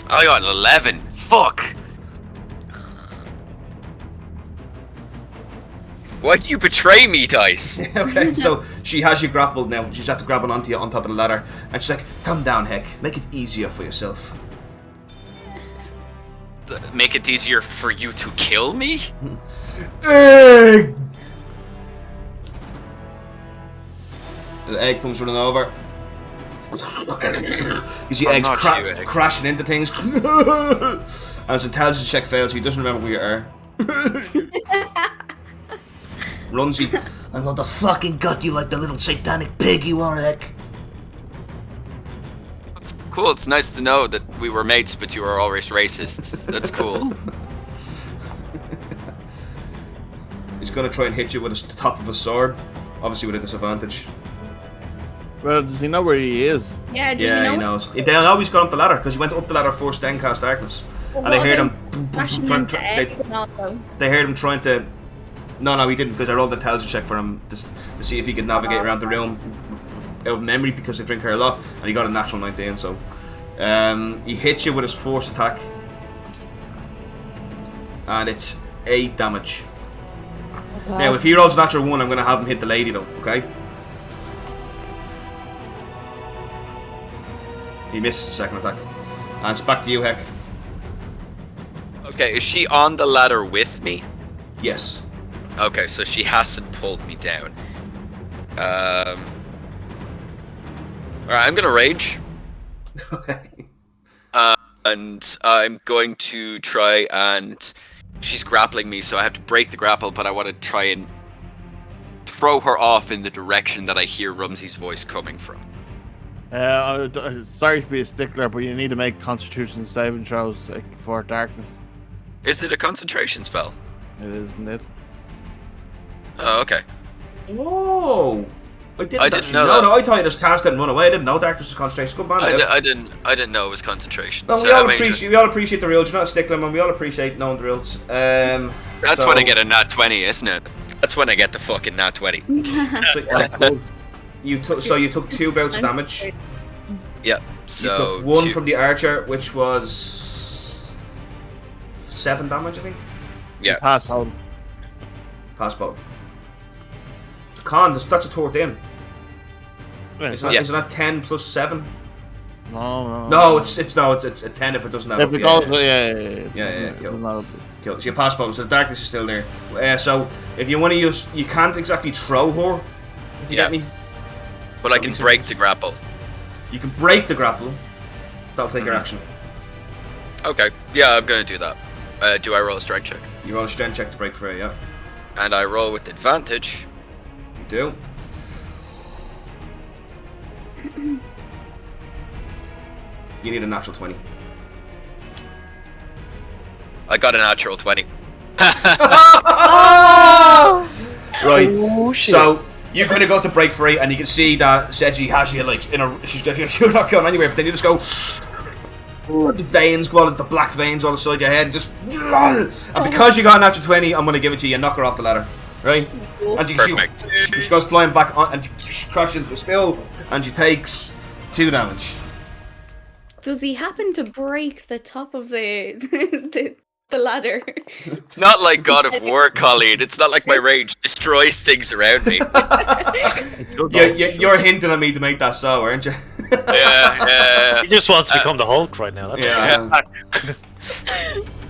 I got an 11. Fuck. Why do you betray me, Dice? Okay, so she has you grappled now. She's had to grab onto you on top of the ladder. And she's like, calm down, Heck. Make it easier for yourself. Make it easier for you to kill me? Egg! The egg comes running over. You see eggs crashing into things. And his intelligence check fails, so he doesn't remember where you are. Rumsey, I'm going to fucking gut you like the little satanic pig you are, Heck. That's cool. It's nice to know that we were mates, but you were always racist. That's cool. He's going to try and hit you with the top of his sword, obviously with a disadvantage. Well, does he know where he is? Yeah, does Yeah, he knows. They know he's gone up the ladder because he went up the ladder first, then cast darkness, and they heard him. They heard him trying to. No, he didn't because I rolled an intelligence check for him to see if he could navigate around the room out of memory because they drink her a lot, and he got a natural 19. So he hits you with his force attack, and it's 8 damage. Okay. Now, if he rolls a natural 1, I'm going to have him hit the lady though. Okay. He missed the second attack. And it's back to you, Heck. Okay, is she on the ladder with me? Yes. Okay, so she hasn't pulled me down. Alright, I'm gonna rage. Okay. And I'm going to try and... She's grappling me, so I have to break the grapple, but I want to try and throw her off in the direction that I hear Rumsey's voice coming from. Sorry to be a stickler, but you need to make Constitution saving throws for darkness. Is it a concentration spell? It is, isn't it? Oh, okay. Oh, I didn't know. No, I thought you just cast it and run away. I didn't know darkness was concentration. Good man. I didn't know it was concentration. No, so we all appreciate the rules. You're not a stickler, man. We all appreciate knowing the rules. That's when I get a nat 20, isn't it? That's when I get the fucking nat 20. You took 2 bouts of damage. Yep. So you took 1 from the archer, which was 7 damage, I think. Yeah. Pass hold. Pass both. Con, that's a 13. Isn't that 10 plus 7? No, it's a 10 if it doesn't have. If it goes, yeah. Cool. So you pass both, so the darkness is still there. So if you want to use, you can't exactly throw her. If you get me. But I can break the grapple. You can break the grapple. That'll take your action. Okay. Yeah, I'm gonna do that. Do I roll a strength check? You roll a strength check to break free, yeah. And I roll with advantage. You do. You need a natural 20. I got a natural 20. Right. Oh, shit. So you kind of got to break free, and you can see that Seji has you like in a. She's like, you're not going anywhere, but then you just go. The veins go on, the black veins on the side of your head, and just. And because you got a natural 20, I'm going to give it to you. Knock her off the ladder, right? And you can see she goes flying back on, and she crashes into the spill, and she takes 2 damage. Does he happen to break the top of the ladder? It's not like God of War, Colleen. It's not like my rage destroys things around me. You're hinting at me to make that so, aren't you? Yeah. He just wants to become the Hulk right now. That's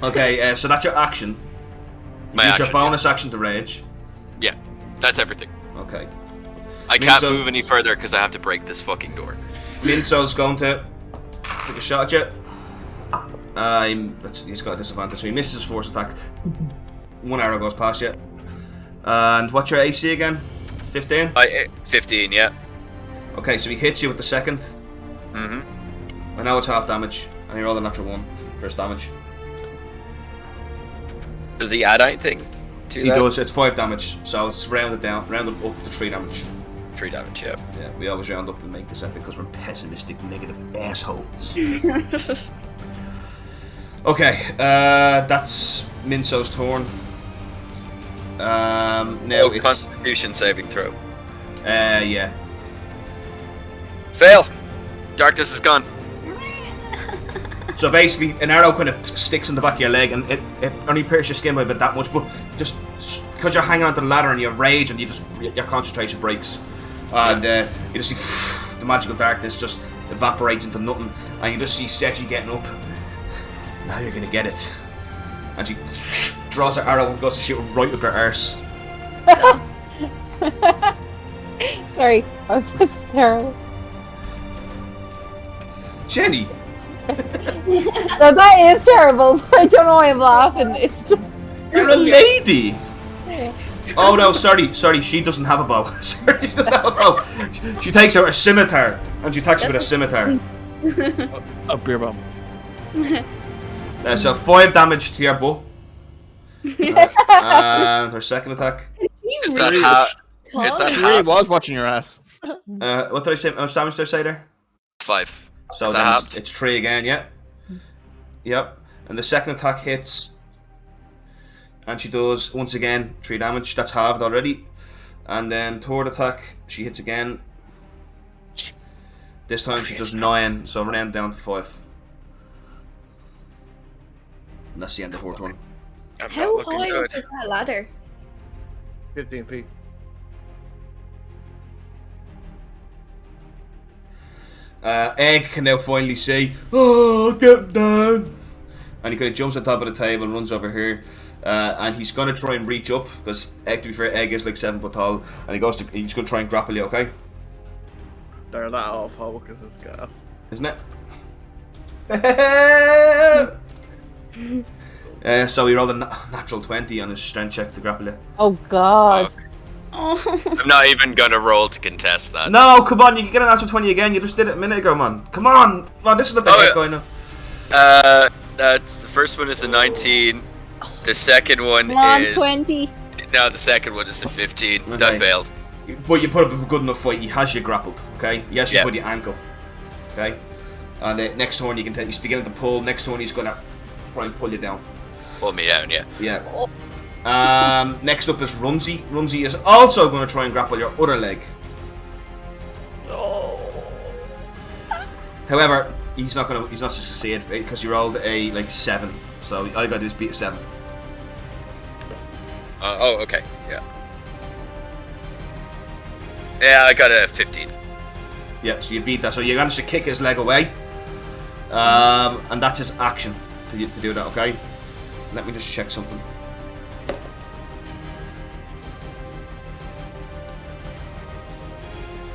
Okay, so that's your action. Use your bonus action to rage. Yeah, that's everything. Okay. I can't move any further because I have to break this fucking door. Minso's going to take a shot at you. He's got a disadvantage, so he misses his force attack. One arrow goes past you. And what's your AC again? 15? 15, yeah. Okay, so he hits you with the second. Mm-hmm. And now it's half damage. And you roll a natural 1 first damage. Does he add anything to He that? does, it's 5 damage. So it's rounded up to 3 damage. 3 damage, yeah. Yeah, we always round up and make this epic because we're pessimistic, negative assholes. Okay, that's Minso's turn. Now it's Constitution saving throw. yeah. Fail. Darkness is gone. So basically, an arrow kind of sticks in the back of your leg, and it only pierces your skin by about that much. But just because you're hanging onto the ladder and you have rage, and your concentration breaks, and you just see the magical darkness just evaporates into nothing, and you just see Sechi getting up. Now you're gonna get it, and she draws her arrow and goes to shoot right up her arse. Sorry, that's terrible. Jenny. No, that is terrible. I don't know why I'm laughing. It's just. You're a lady! Oh no, sorry, she doesn't have a bow. Sorry, she doesn't have a bow. She takes out a scimitar, and she attacks you with a scimitar. A beer bomb. So 5 damage to your bow. And her second attack. Is that how? Is that I how? really was watching your ass. What did I say? How much damage did I say there? 5. So Is that then halved? it's 3 again, yeah. Yep. And the second attack hits. And she does, once again, 3 damage. That's halved already. And then third attack, she hits again. This time she does 9, so we're now down to 5. And that's the end of her turn. I'm How not looking high good. is that ladder? 15 feet. Egg can now finally see, oh, get down. And he kind of jumps on top of the table and runs over here. And he's going to try and reach up, because to be fair, Egg is like 7 foot tall. And he's going to try and grapple you, okay? They're that off, because it's gas. Isn't it? So he rolled a natural 20 on his strength check to grapple you. Oh God. Oh. I'm not even gonna roll to contest that. No, come on, you can get a natural 20 again. You just did it a minute ago, man. Come on. Man, this is not the heck I know. That's the first one is a 19. The second one Come on, is 20. no. The second one is a 15. Okay. That failed. But you put up a good enough fight. He has you grappled, okay? He has you Yeah. by the ankle, okay? And next turn you can tell he's beginning to pull. Next turn he's gonna try and pull you down. Pull me down, yeah. Yeah. Next up is Rumsey. Rumsey is also going to try and grapple your other leg. However, he's not to succeed because you rolled a 7. So all you got to do is beat a 7. Oh, okay. Yeah. Yeah, I got a 15. Yeah, so you beat that. So you managed to kick his leg away. And that's his action to do that, okay? Let me just check something.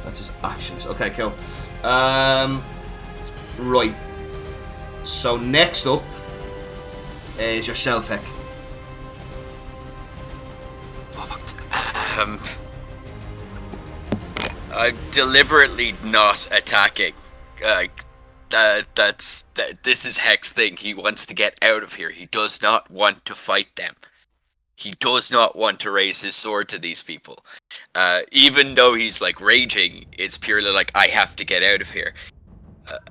That's his actions. Okay, cool. Right. So next up is yourself, Heck. I'm deliberately not attacking. This is Heck's thing. He wants to get out of here. He does not want to fight them. He does not want to raise his sword to these people. Even though he's like raging, it's purely like, I have to get out of here.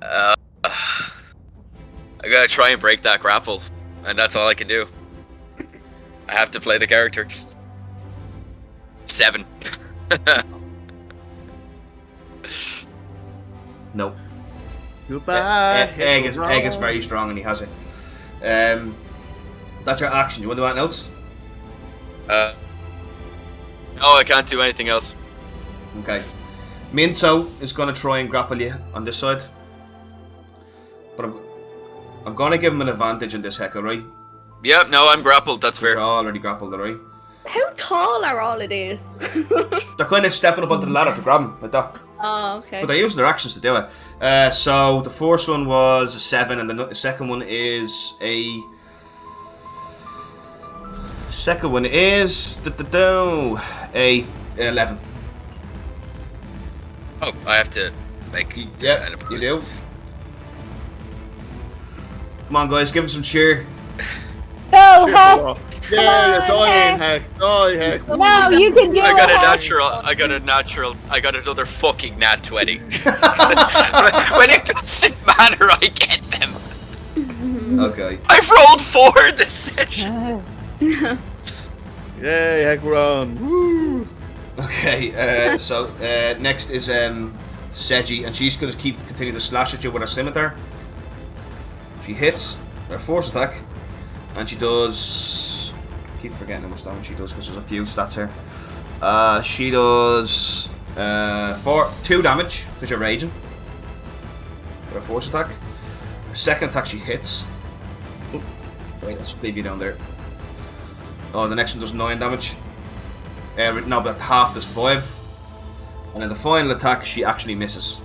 I gotta try and break that grapple, and that's all I can do. I have to play the character. 7. No. Goodbye. Egg is very strong and he has it. That's your action. You want to do anything else? No, I can't do anything else. Okay. Minso is going to try and grapple you on this side. But I'm going to give him an advantage in this heckle, right? Yep, no, I'm grappled. That's fair. You're already grappled, right? How tall are all of these? They're kind of stepping up onto the ladder to grab him like that. Oh, okay. But they're using their actions to do it. So the first one was a 7, and the second one is a. Second one is a 11. Oh, I have to make Yeah, an you opposed. do. Come on, guys, give him some cheer. Go, Heck! Yeah, you're on, dying, Heck. Die, Heck. No, you can do I got it, a Heck. natural. I got another fucking nat 20. When it doesn't matter, I get them. Okay. I've rolled 4 this session. Yay, Heck, we're on. Woo! Okay, so next is Seji, and she's going to continue to slash at you with her scimitar. She hits her force attack, and she does. I keep forgetting how much damage she does because there's a few stats here. She does 2 damage because you're raging with her force attack. Her second attack she hits. Oh, wait, let's leave you down there. Oh, the next one does 9 damage. No, but half does 5. And then the final attack, she actually misses.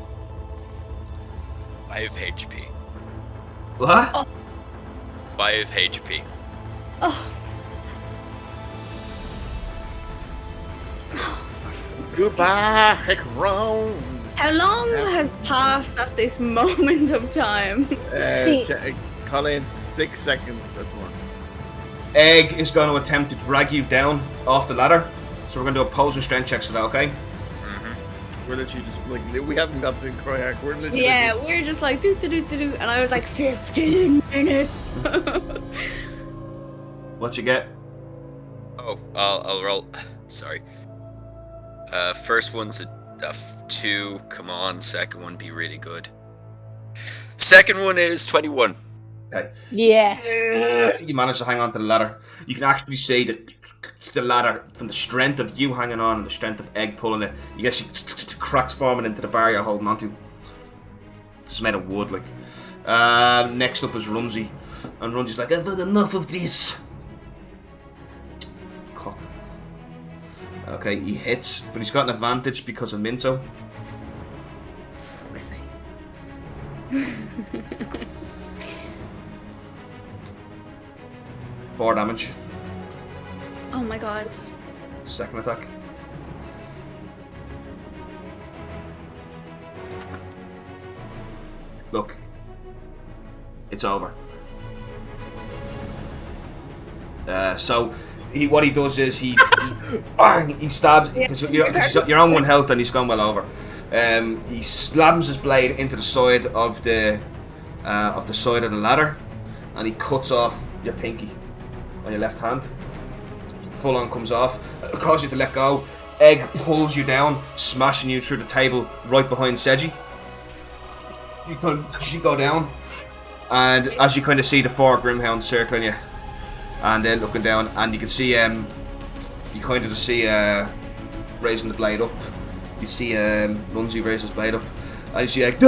5 HP. What? 5 HP. Goodbye, Heck, wrong. How long has passed at this moment of time? Colin, 6 seconds at one. Egg is going to attempt to drag you down off the ladder. So we're going to do opposing strength checks for that, okay? We're literally just like, we haven't got to cry Heck. We're literally. Yeah, we're just like do do do do do, and I was like 15 minutes. What you get? Oh, I'll roll. Sorry. First one's a 2. Come on. Second one be really good. Second one is 21. Okay. Yeah. You manage to hang on to the ladder. You can actually see that the ladder, from the strength of you hanging on and the strength of Egg pulling it, you get cracks forming into the bar you're holding onto. It's made of wood, like. Next up is Rumsey. And Rumsey's like, I've had enough of this. Cock. Okay, he hits, but he's got an advantage because of Minto. 4 damage. Oh my god. Second attack. Look, it's over. So what he does is he stabs because you're on 1 health and he's gone well over. He slams his blade into the side of the side of the ladder, and he cuts off your pinky on your left hand. Full on comes off. It causes you to let go. Egg pulls you down, smashing you through the table right behind Seji. You go down, and as you kind of see the 4 Grimhounds circling you, and then looking down, and you can see you kind of just see raising the blade up. You see Lunzi raise his blade up, and you see Egg.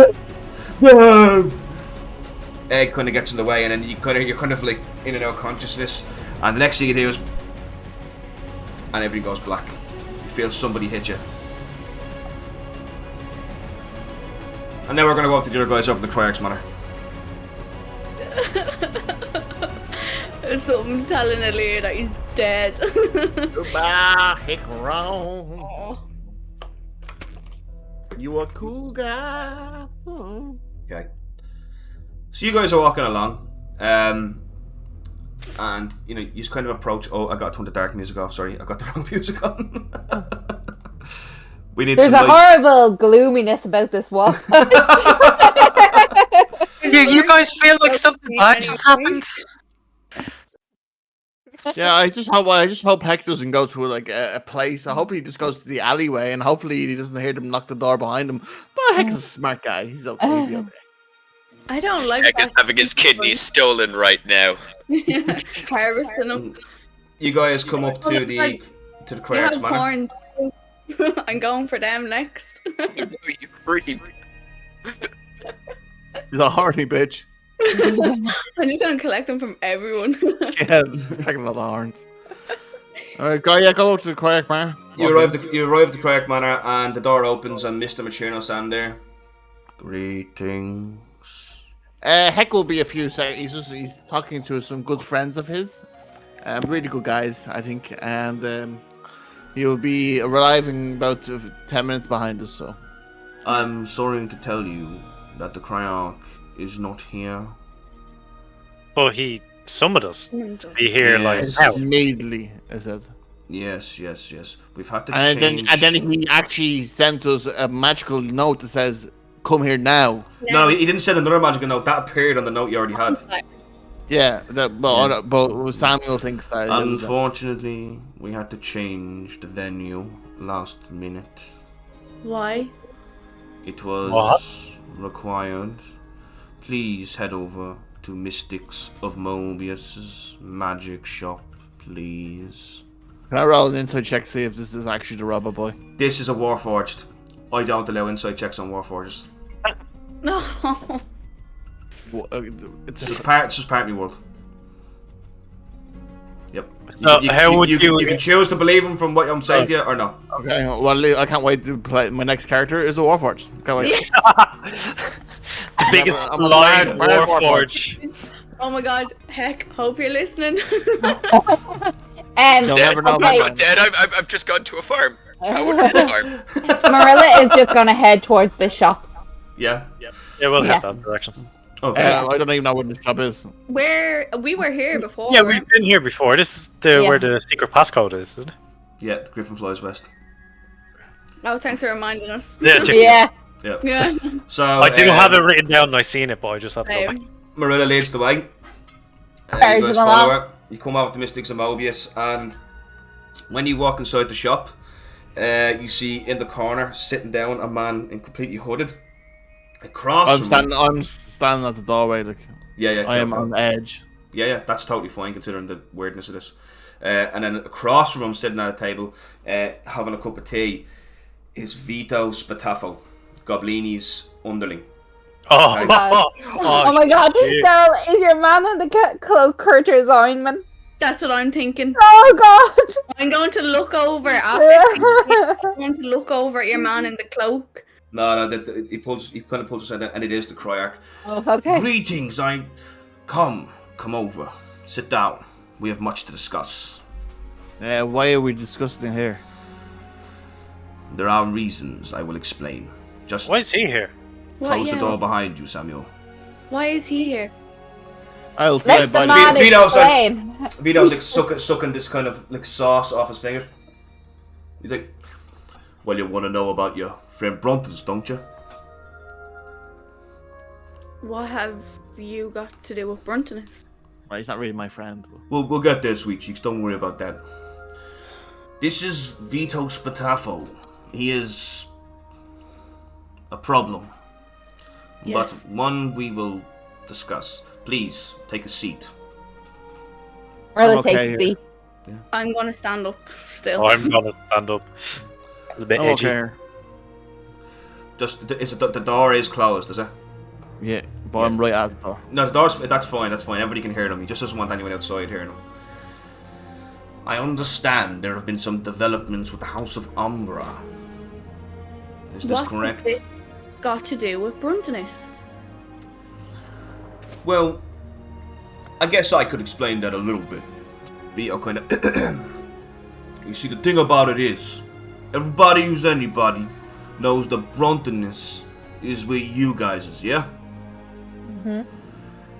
Egg kind of gets in the way, and then you're kind of like in and out consciousness, and the next thing you do is, and everything goes black. You feel somebody hit you. And now we're going to go up to the other guys over the Cryox Manor. Something's telling Aaliyah that he's dead. Goodbye, Heck, wrong. Oh. You a cool guy. Oh. Okay. So you guys are walking along, and you just kind of approach. Oh, I got to turn the dark music off. Sorry, I got the wrong music on. We need There's some a light. horrible gloominess about this walk. You guys feel like something bad just happened? Yeah, I just hope Heck doesn't go to like a place. I hope he just goes to the alleyway, and hopefully he doesn't hear them knock the door behind him. But Heck is a smart guy. He's okay. He'll be okay. I don't like Heck is having his kidneys stolen right now. harvesting them. You guys come up to the You Cryox have Manor. corn. I'm going for them next. You freaking. He's a horny bitch. I'm just gonna collect them from everyone. Yeah, taking a lot of horns. Alright, go up to the Kayak Bar. You arrive at the Craig Manor, and the door opens, and Mr. Machino stand there. Greetings. Heck will be a few seconds. He's talking to some good friends of his. Really good guys, I think. And he'll be arriving about 10 minutes behind us, so. I'm sorry to tell you that the Cryarch is not here. But he summoned us to be here Yes. like now. Immediately, I said. Yes. We've had to And change. then he actually sent us a magical note that says, "Come here now." No, he didn't send another magical note. That appeared on the note you already had. Yeah, but Samuel thinks that. Unfortunately, we had to change the venue last minute. Why? It was required. Please head over to Mystics of Mobius's magic shop, please. Can I roll an inside check to see if this is actually the robber boy? This is a Warforged. I don't allow inside checks on Warforged. No. It's It's just part of my world. Yep. So how would you can choose to believe him from what I'm saying to you or not. okay. Well, I can't wait to play. My next character is a Warforged. Can't wait. The biggest I'm a blind mad Warforged. Oh my god, heck, hope you're listening. You'll Dad, never know. okay. man. Dad, I've just gone to a farm. I wouldn't have a farm. Marilla is just gonna head towards the shop. Yeah. Yeah, we'll Yeah. head that direction. Okay. I don't even know what the shop is. We were here before. Yeah, we've been here before. This is where the secret passcode is, isn't it? Yeah, the Griffin flies west. Oh, thanks for reminding us. Yeah, Yeah. Yeah. Yeah. So I do have it written down and I've seen it, but I just have to go back. Marilla leads the way. You Carriage guys them follow along. her. You come out with the Mystics of Mobius, and when you walk inside the shop, you see in the corner, sitting down, a man in completely hooded. Across I'm from him- standing at the doorway. Like Yeah, I am okay. on edge. Yeah, that's totally fine considering the weirdness of this. And then across from him, sitting at a table, having a cup of tea, is Vito Spatafo, Goblini's underling. Oh, God. Oh my god, shit. girl, is your man in the cloak Curter Zeinman? That's what I'm thinking. Oh god! I'm going to look over after. I'm going to look over at your man in the cloak. No, he kind of pulls us in, and it is the Cryarch. Oh, okay. Greetings, come over, sit down. We have much to discuss. Why are we discussing here? There are reasons I will explain. Just Why is he here? close the door behind you, Samuel. Why is he here? I'll say Let the by man Vito's explain. Vito's like sucking this kind of like sauce off his fingers. He's like, well, you want to know about your friend Bruntons, don't you? What have you got to do with Bruntonus? Well, he's not really my friend. We'll get there, sweet cheeks. Don't worry about that. This is Vito Spatafo. He is a problem, Yes. but one we will discuss. Please take a seat. Marilla okay takes the seat. I'm going to stand up still. I'm gonna stand up. A bit I'm edgy. okay. Just the door is closed, is it? Yeah, but I'm right at the door. No, the door's that's fine. Everybody can hear them. He just doesn't want anyone outside hearing them. I understand there have been some developments with the House of Umbra. Is this What correct? has it got to do with Bruntonus? Well, I guess I could explain that a little bit. Vito kind of. You see, the thing about it is, everybody who's anybody knows the Bruntonus is with you guys, yeah? Mm-hmm.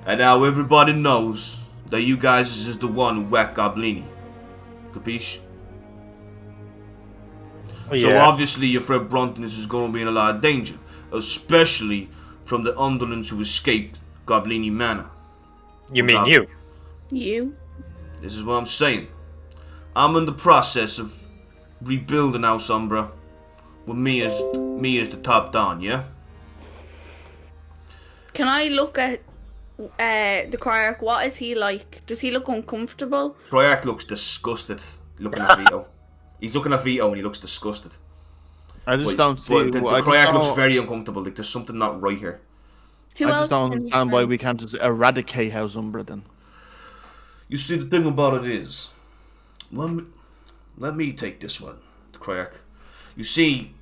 And now everybody knows that you guys is the one who whacked Goblini. Capiche? Oh, So yeah. obviously your friend Bruntonus is going to be in a lot of danger, especially from the underlings who escaped Goblini Manor. You mean you? You? This is what I'm saying. I'm in the process of rebuilding House Umbra with me as the top don, yeah? Can I look at the Cryarch? What is he like? Does he look uncomfortable? Cryarch looks disgusted looking at Vito. He's looking at Vito and he looks disgusted. I just But- don't see. but the I just Cryarch looks don't- very uncomfortable. Like there's something not right here. Who I else just don't can understand why we can't just eradicate House Umbra then. You see, the thing about it is, let me take this one, the Cryak. You see,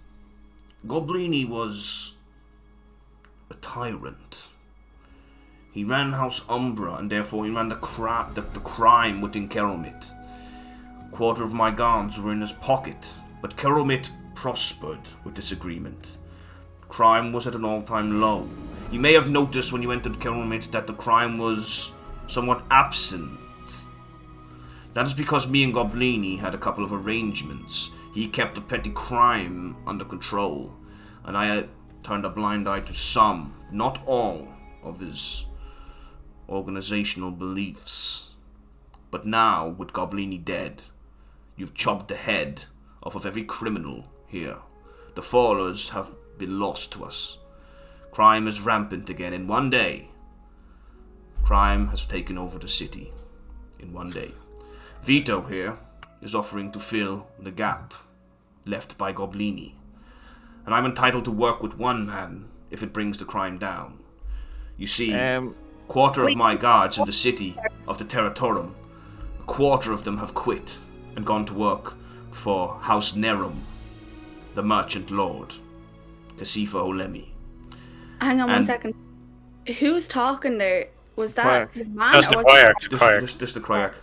Goblini was a tyrant. He ran House Umbra, and therefore he ran the crime within Keromit. A quarter of my guards were in his pocket, but Keromit prospered with this agreement. Crime was at an all-time low. You may have noticed when you entered Keromit that the crime was somewhat absent. That is because me and Goblini had a couple of arrangements. He kept the petty crime under control, and I turned a blind eye to some, not all, of his organizational beliefs. But now, with Goblini dead, you've chopped the head off of every criminal here. The Fallers have been lost to us. Crime is rampant again in one day. Crime has taken over the city in one day. Vito here is offering to fill the gap left by Goblini. And I'm entitled to work with one man if it brings the crime down. You see, quarter of my guards in the city of the Territorum, a quarter of them have quit and gone to work for House Nerum, the Merchant Lord, Kasifa Olemi. Hang on 1 second. Who's talking there? Was that the man? Just the Cryak. Just the Cryak.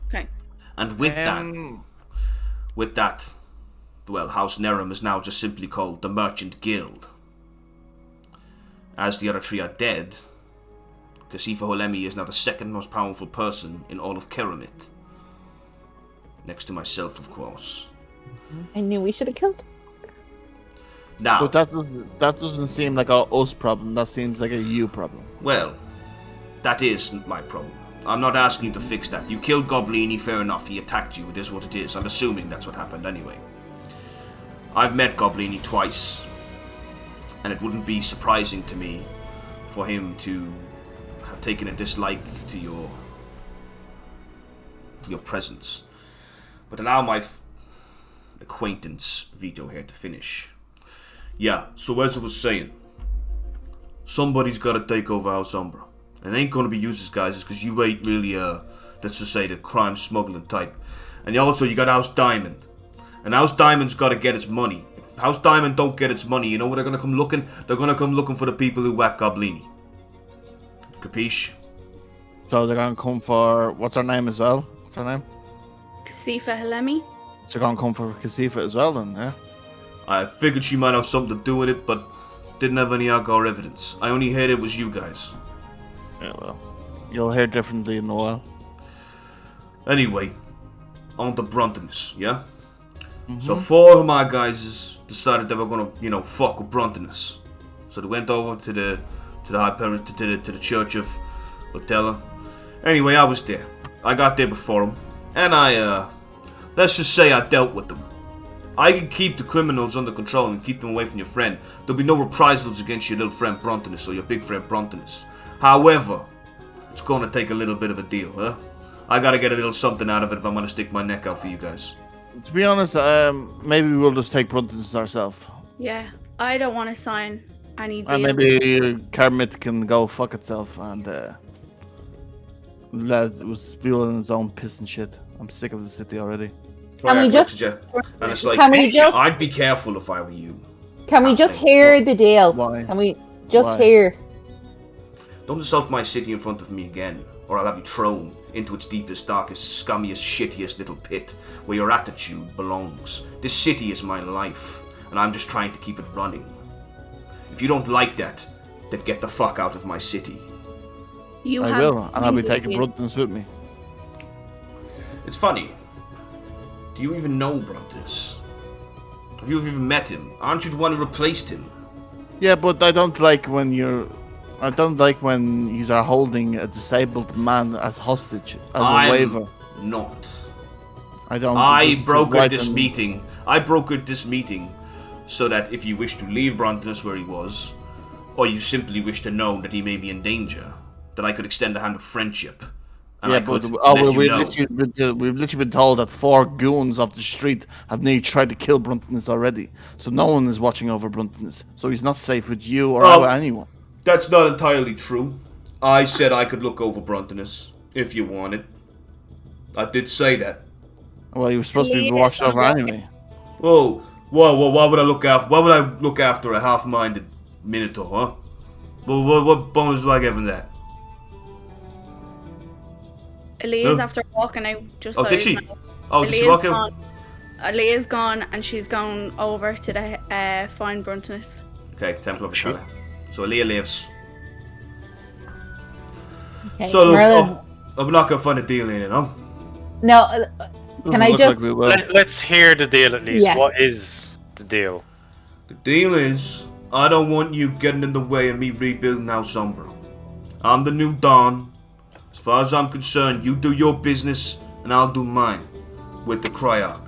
Okay. And with that, well, House Nerum is now just simply called the Merchant Guild. As the other three are dead, Kasifa Olemi is now the second most powerful person in all of Keromit. Next to myself, of course. I knew we should have killed him. Now, But that doesn't seem like a us problem. That seems like a you problem. well, that is my problem. I'm not asking you to fix that. You killed Goblini, fair enough. He attacked you. It is what it is. I'm assuming that's what happened anyway. I've met Goblini twice, and it wouldn't be surprising to me for him to have taken a dislike to your presence. But allow my acquaintance Vito here to finish. Yeah, so as I was saying, somebody's got to take over House Umbra. And it ain't going to be you guys, because you ain't really, let's just say, the crime smuggling type. And also, you got House Diamond. And House Diamond's got to get its money. If House Diamond don't get its money, you know where they're going to come looking? They're going to come looking for the people who whack Goblini. Capiche? So they're gonna come for what's her name as well? What's her name? Kasifa Halemi. So they're gonna come for Kasifa as well, then, yeah. I figured she might have something to do with it, but didn't have any alcohol evidence. I only heard it was you guys. Yeah, well, you'll hear differently in a while. Anyway, on to Bruntonus, yeah? So 4 of my guys decided they were gonna, fuck with Bruntonus. So they went over to the to the church of Otella. Anyway, I was there. I got there before them, and let's just say I dealt with them. I can keep the criminals under control and keep them away from your friend. There'll be no reprisals against your little friend Bruntonus or your big friend Bruntonus. However, it's gonna take a little bit of a deal, huh? I gotta get a little something out of it if I'm gonna stick my neck out for you guys. To be honest, maybe we'll just take Brunton's ourselves. Yeah, I don't want to sign any deal. And maybe Kermit can go fuck itself and let it spill in its own piss and shit. I'm sick of the city already. Can we just- And it's like, Can we just- I'd be careful if I were you. Can we just hear the deal? Why? Can we just Why? hear? Don't insult my city in front of me again, or I'll have you thrown into its deepest, darkest, scummiest, shittiest little pit where your attitude belongs. This city is my life, and I'm just trying to keep it running. If you don't like that, then get the fuck out of my city. You I have will, and I'll be things to taking do. Brunton's with me. It's funny. Do you even know Bruntonus? Have you even met him? Aren't you the one who replaced him? Yeah, but I don't like when you are holding a disabled man as hostage as a waiver. Not. I don't. I this is brokered right this and- meeting. I brokered this meeting so that if you wish to leave Bruntonus where he was, or you simply wish to know that he may be in danger, that I could extend a hand of friendship. And Yeah, I could but let you we've know. literally been told that 4 goons off the street have nearly tried to kill Bruntonus already. So no one is watching over Bruntonus. So he's not safe with you or Oh. anyone. That's not entirely true. I said I could look over Bruntonus if you wanted. I did say that. Well, he was supposed to be Leah watched is over on anyway. Whoa, why would I look after? Why would I look after a half-minded Minotaur, huh? What bonus do I get from that? Aaliyah's Huh? after walking out. Just Oh, so did you she? know. Oh, did she Aaliyah's walk out? gone. Aaliyah's gone, and she's gone over to the Fine Bruntoness. Okay, the Temple of Sure. Ashana. So Leah lives. Okay. So look, Merlin, I'm not gonna find a deal in it, no? no, Doesn't can I look just? like we will. Let's hear the deal at least. Yes. What is the deal? The deal is, I don't want you getting in the way of me rebuilding House Umbra. I'm the new Dawn. As far as I'm concerned, you do your business and I'll do mine. With the Cryarch.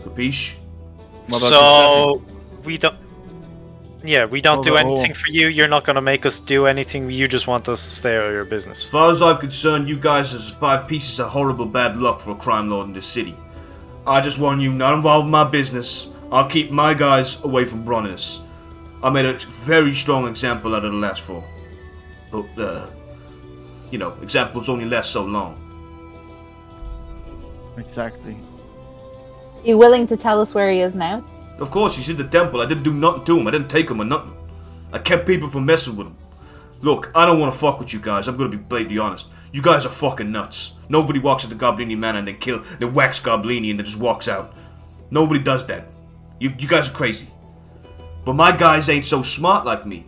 Capiche? What about So we don't. Yeah, we don't Hold do on, anything for you. You're not gonna make us do anything. You just want us to stay out of your As business. far as I'm concerned, you guys are 5 pieces of horrible bad luck for a crime lord in this city. I just want you not involved in my business. I'll keep my guys away from Brunnis. I made a very strong example out of the last 4. But, examples only last so long. Exactly. You willing to tell us where he is now? Of course, he's in the temple. I didn't do nothing to him. I didn't take him or nothing. I kept people from messing with him. Look, I don't want to fuck with you guys. I'm going to be blatantly honest. You guys are fucking nuts. Nobody walks into Goblini Manor and then whacks Goblini and then just walks out. Nobody does that. You guys are crazy. But my guys ain't so smart like me.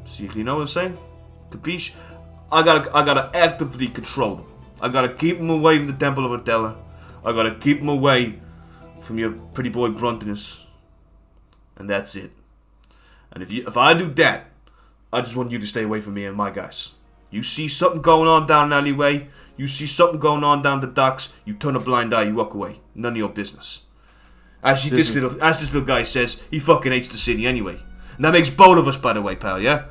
See, you know what I'm saying? Capiche? I gotta actively control them. I gotta keep them away from the Temple of Adela. I gotta keep them away from your pretty boy Bruntinus. And that's it. And if I do that, I just want you to stay away from me and my guys. You see something going on down an alleyway, you see something going on down the docks, you turn a blind eye, you walk away. None of your business. As this little guy says, he fucking hates the city anyway. And that makes both of us, by the way, pal, yeah?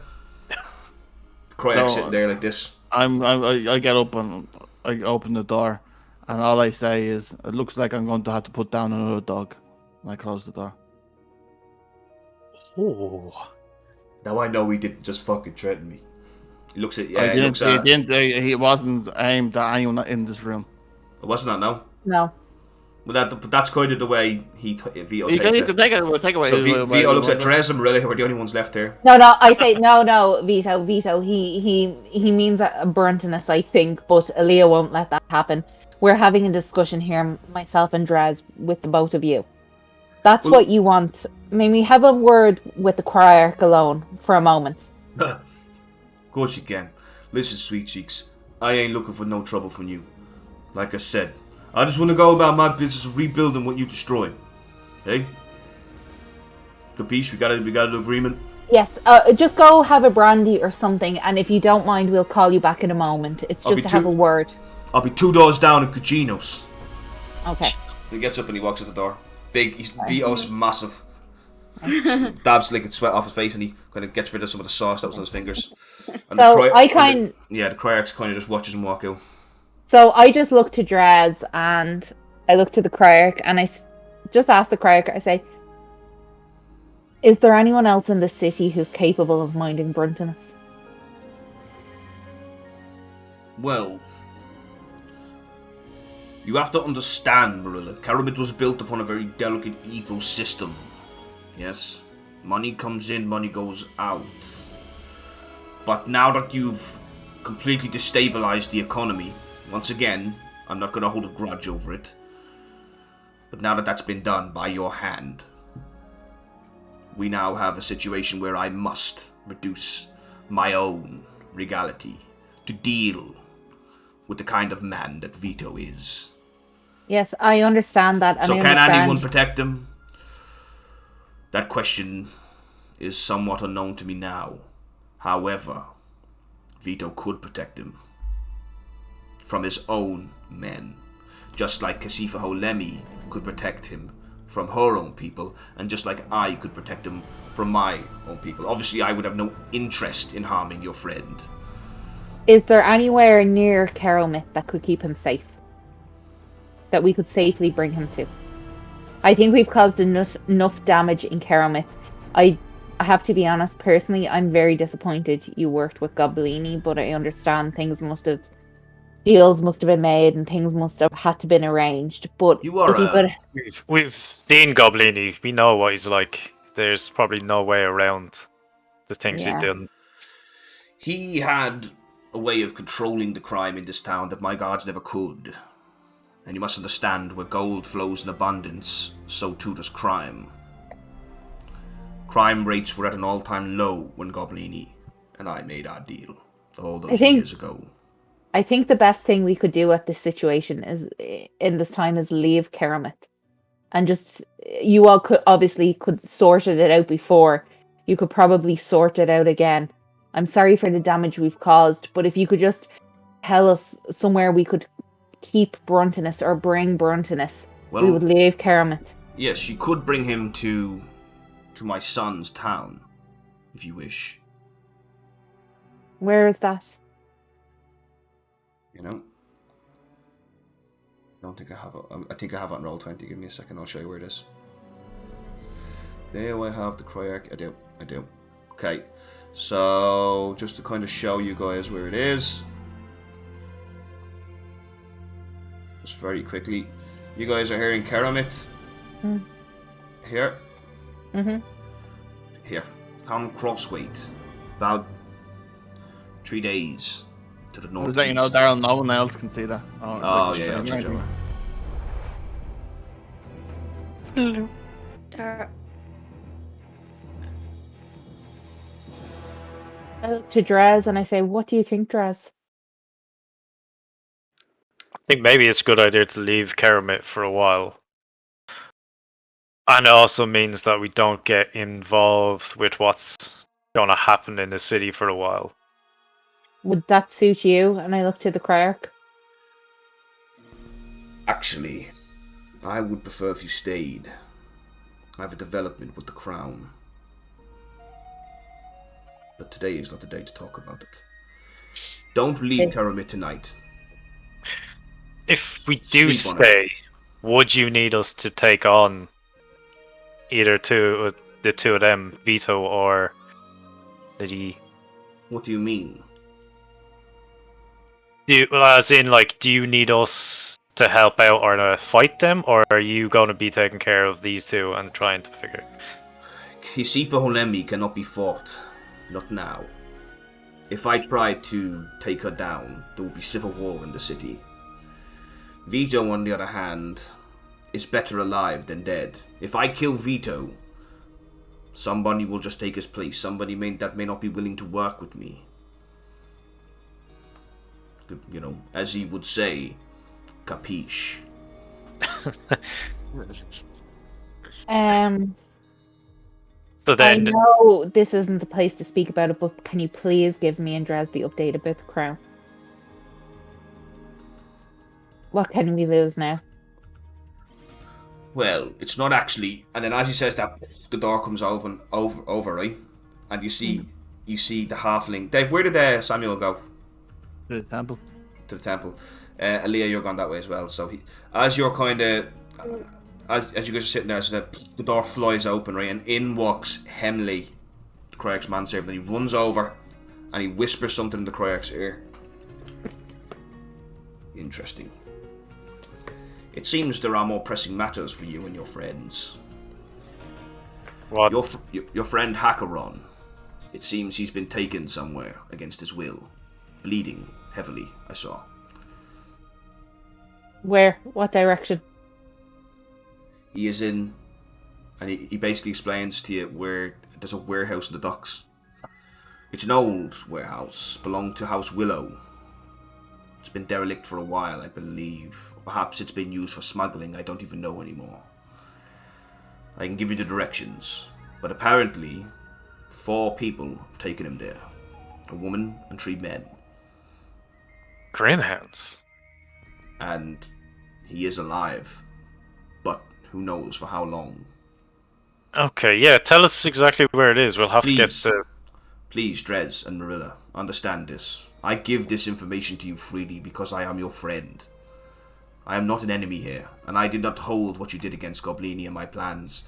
Cryak's sitting there like this. I get up and I open the door, and all I say is, "It looks like I'm going to have to put down another dog." And I close the door. Oh. Now I know he didn't just fucking threaten me. He looks at He wasn't aimed at anyone in this room. It wasn't that, no? No. Well, that's kind of the way Vito You takes can it. take it. Take away. So Vito looks at Drez and Morelli, who are the only ones left here. No, I say no, Vito. He means a Bruntinus, I think, but Aaliyah won't let that happen. We're having a discussion here, myself and Draz, with the both of you. That's what you want. May we have a word with the Cryarch alone for a moment? Of course you can. Listen, sweet cheeks, I ain't looking for no trouble from you. Like I said, I just want to go about my business of rebuilding what you destroyed. Hey? Capiche? We got an agreement? Yes, just go have a brandy or something, and if you don't mind, we'll call you back in a moment. It's just to have a word. I'll be 2 doors down at Cucino's. Okay. He gets up and he walks out the door. Vito's massive. Dabs licking sweat off his face and he kind of gets rid of some of the sauce that was on his fingers. And So the Cryarch kind of just watches him walk out. So I just look to Draz and I look to the Cryarch and I just ask the Cryarch, I say, is there anyone else in the city who's capable of minding Bruntinus? Well, you have to understand, Marilla. Caramid was built upon a very delicate ecosystem. Yes, money comes in, money goes out. But now that you've completely destabilized the economy, once again, I'm not going to hold a grudge over it. But now that that's been done by your hand, we now have a situation where I must reduce my own regality to deal with the kind of man that Vito is. Yes, I understand that. So can anyone protect him? That question is somewhat unknown to me now. However, Vito could protect him from his own men, just like Kasifa Holemi could protect him from her own people, and just like I could protect him from my own people. Obviously, I would have no interest in harming your friend. Is there anywhere near Keromith that could keep him safe? That we could safely bring him to? I think we've caused enough damage in Keromith. I have to be honest, personally, I'm very disappointed you worked with Goblini, but I understand things must have deals must have been made and things must have had to been arranged. But You are if you could, We've seen Goblini. We know what he's like. There's probably no way around the things he Yeah. did. He had a way of controlling the crime in this town that my gods never could. And you must understand, where gold flows in abundance, so too does crime. Crime rates were at an all-time low when Goblini and I made our deal all those years ago. I think the best thing we could do at this situation is, in this time, is leave Keramet. And just, you all could sorted it out before. You could probably sort it out again. I'm sorry for the damage we've caused, but if you could just tell us somewhere we could keep Bruntinus or bring Bruntinus, we would leave Keramet. Yes, you could bring him to my son's town, if you wish. Where is that? You know? I don't think I have it. I think I have it on Roll20. Give me a second, I'll show you where it is. There I have the Cryoarch. I do. Okay. So, just to kind of show you guys where it is. Just very quickly. You guys are here in Keramet. Here. Here. Town of Crossweight. About 3 days to the north. Just let you know, Daryl, no one else can see that. Oh, yeah, I'll change over. Hello. I look to Drez and I say, what do you think, Drez? I think maybe it's a good idea to leave Keramit for a while. And it also means that we don't get involved with what's going to happen in the city for a while. Would that suit you? And I look to the Cryoarch. Actually, I would prefer if you stayed. I have a development with the Crown. But today is not the day to talk about it. Don't leave Keramit tonight. If we do stay, would you need us to take on either the two of them, Vito or Liddy? What do you mean? As in, like, do you need us to help out or to fight them, or are you going to be taking care of these two and trying to figure? Hisifa Holemi cannot be fought. Not now. If I tried to take her down, there would be civil war in the city. Vito, on the other hand, is better alive than dead. If I kill Vito, somebody will just take his place. Somebody that may not be willing to work with me. You know, as he would say, capiche. So then, I know this isn't the place to speak about it, but can you please give me and Drez the update about the Crown? What can we lose now? Well, it's not actually. And then as he says that, the door comes open over, right? And you see the halfling. Dave, where did Samuel go? To the temple. To the temple. Aaliyah, you're gone that way as well. So as you're kind of, as you guys are sitting there, so the door flies open, right? And in walks Hemley, the Cryoarch's manservant, and he runs over and he whispers something in the Cryoarch's ear. Interesting. It seems there are more pressing matters for you and your friends. what? Your friend Hackeron. It seems he's been taken somewhere against his will. Bleeding heavily, I saw. Where? What direction? He is in, and he basically explains to you where there's a warehouse in the docks. It's an old warehouse, belonged to House Willow. It's been derelict for a while, I believe. Perhaps it's been used for smuggling, I don't even know anymore. I can give you the directions, but apparently 4 people have taken him there. A woman and 3 men. Grimhounds. And he is alive, but who knows for how long. Okay, yeah, tell us exactly where it is. We'll have to get the... Please, Drez and Marilla, understand this. I give this information to you freely because I am your friend. I am not an enemy here, and I did not hold what you did against Goblini and my plans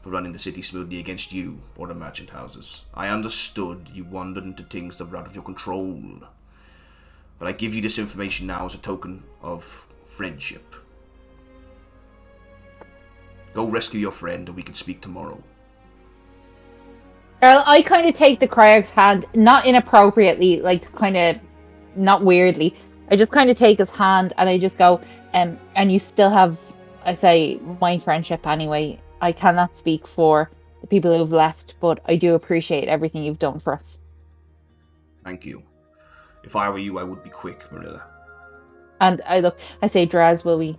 for running the city smoothly against you or the merchant houses. I understood you wandered into things that were out of your control. But I give you this information now as a token of friendship. Go rescue your friend and we can speak tomorrow. Earl, I kind of take the Cryarch's hand, not inappropriately, like kind of not weirdly. I just kind of take his hand and I just go, and you still have, I say, my friendship anyway. I cannot speak for the people who've left, but I do appreciate everything you've done for us. Thank you. If I were you, I would be quick, Marilla. And I say, Draz, will we?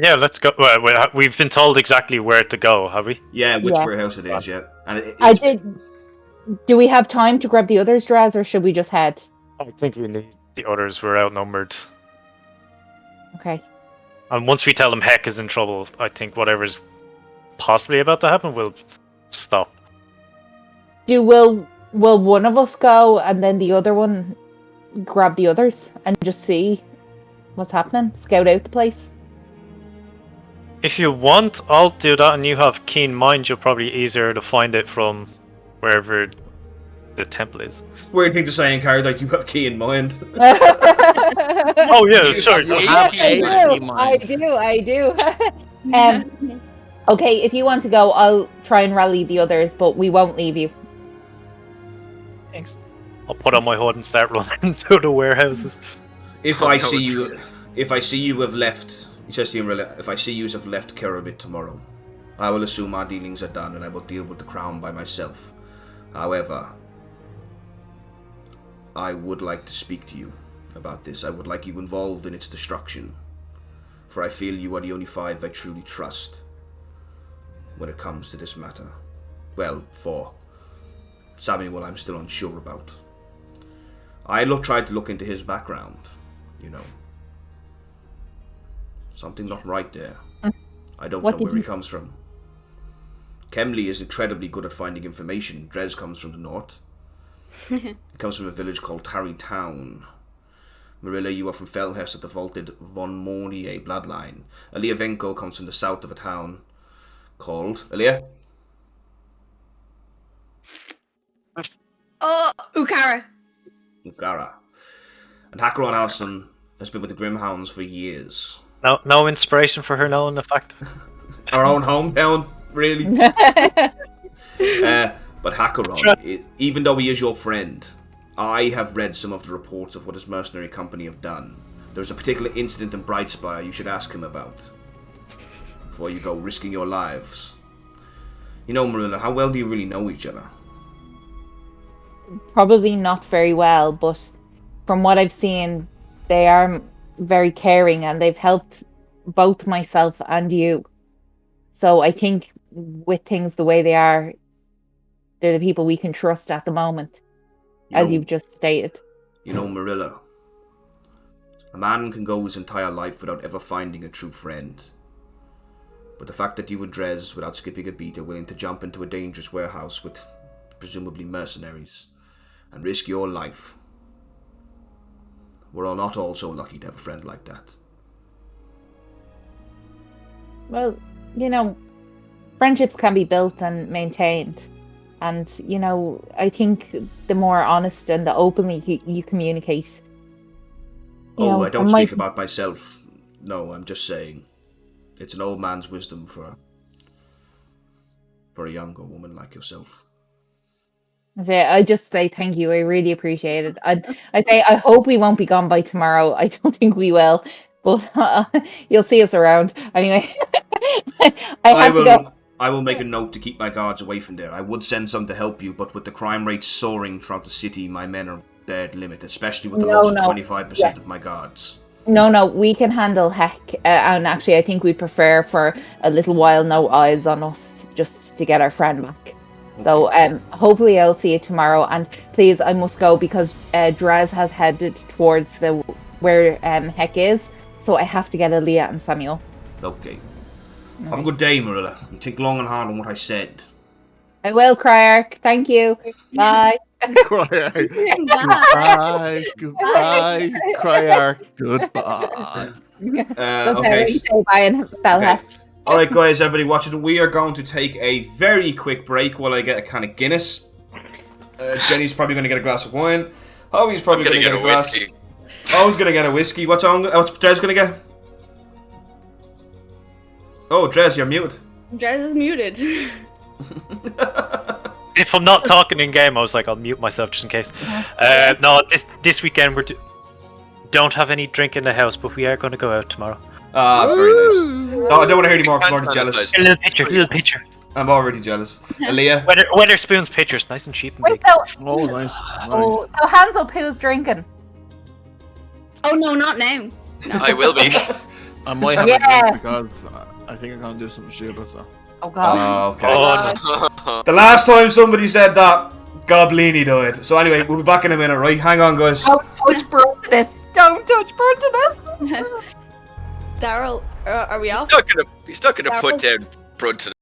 Yeah, let's go. Well, we've been told exactly where to go, have we? Yeah, which warehouse it is, yeah. And I did. Do we have time to grab the others, Draz, or should we just head? I think we need the others. We're outnumbered. Okay. And once we tell them Heck is in trouble, I think whatever's possibly about to happen will stop. Will one of us go and then the other one grab the others and just see what's happening? Scout out the place? If you want, I'll do that, and you have keen mind, you'll probably easier to find it from wherever the temple is. Weird thing to say in character, like you have key in mind. Oh yeah, sure. I do. Okay, if you want to go, I'll try and rally the others, but we won't leave you. Thanks. I'll put on my hood and start running through the warehouses. If I see you have left, he says to you, Marilla, if I see you have left Kerabit tomorrow, I will assume our dealings are done and I will deal with the crown by myself. However, I would like to speak to you about this. I would like you involved in its destruction. For I feel you are the only five I truly trust when it comes to this matter. Well, for Samuel, I'm still unsure about. I tried to look into his background, you know. Something not right there. I don't know where he comes from. Kemley is incredibly good at finding information. Drez comes from the north. He comes from a village called Tarry Town. Marilla, you are from Fellhurst of the vaulted Von Mornier bloodline. Eliavenko comes from the south of a town called... Elia? Oh, Ukara. Ugara. And Hakaron Allison has been with the Grimhounds for years. No inspiration for her knowing the fact. Our own hometown, really. But Hakaron, even though he is your friend, I have read some of the reports of what his mercenary company have done. There's a particular incident in Brightspire you should ask him about before you go risking your lives. You know, Marilla, how well do you really know each other? Probably not very well, but from what I've seen, they are very caring and they've helped both myself and you. So I think with things the way they are, they're the people we can trust at the moment, you've just stated. You know, Marilla, a man can go his entire life without ever finding a true friend. But the fact that you and Drez, without skipping a beat, are willing to jump into a dangerous warehouse with presumably mercenaries and risk your life, we're all not all so lucky to have a friend like that. Well, you know, friendships can be built and maintained. And, you know, I think the more honest and the openly you communicate. I don't speak about myself. No, I'm just saying. It's an old man's wisdom for a younger woman like yourself. Okay, I just say thank you. I really appreciate it. I say I hope we won't be gone by tomorrow. I don't think we will, but you'll see us around anyway. I will make a note to keep my guards away from there. I would send some to help you, but with the crime rate soaring throughout the city, my men are dead limit, especially with the loss of 25% of my guards. No, we can handle Heck, and actually I think we'd prefer for a little while no eyes on us, just to get our friend back. Okay. So hopefully I'll see you tomorrow, and please, I must go because Draz has headed towards where Heck is, so I have to get Aaliyah and Samuel. Okay. Have a good day, Marilla, and think long and hard on what I said. I will, Cryarch. Thank you. Bye. Cryarch. Goodbye. Cryarch. Goodbye. Okay. Bye and Belhest. Alright, guys, everybody watching, we are going to take a very quick break while I get a can of Guinness. Jenny's probably going to get a glass of wine. Hobie's probably going to get a glass. Whiskey. I was gonna get a whiskey. What's Drez gonna get? Oh, Drez, you're muted. Drez is muted. If I'm not talking in game, I was like, I'll mute myself just in case. No, this weekend don't have any drink in the house, but we are going to go out tomorrow. Ah, very nice. No, I don't want to hear any more. I'm already jealous. A little picture. I'm already jealous. Aaliyah? Weatherspoon's pictures, nice and cheap and Wait, big. so, Oh, nice. oh, so hands up, who's drinking? Oh no, not now. No. I will be. I might have Yeah. a drink because I think I'm gonna do something stupid. So. Oh god. Oh, okay. Oh, The last time somebody said that, Goblini died. So anyway, we'll be back in a minute, right? Hang on, guys. Don't touch Brontinus. Don't touch Brontinus. Daryl, are we off? He's not gonna put down Brunton.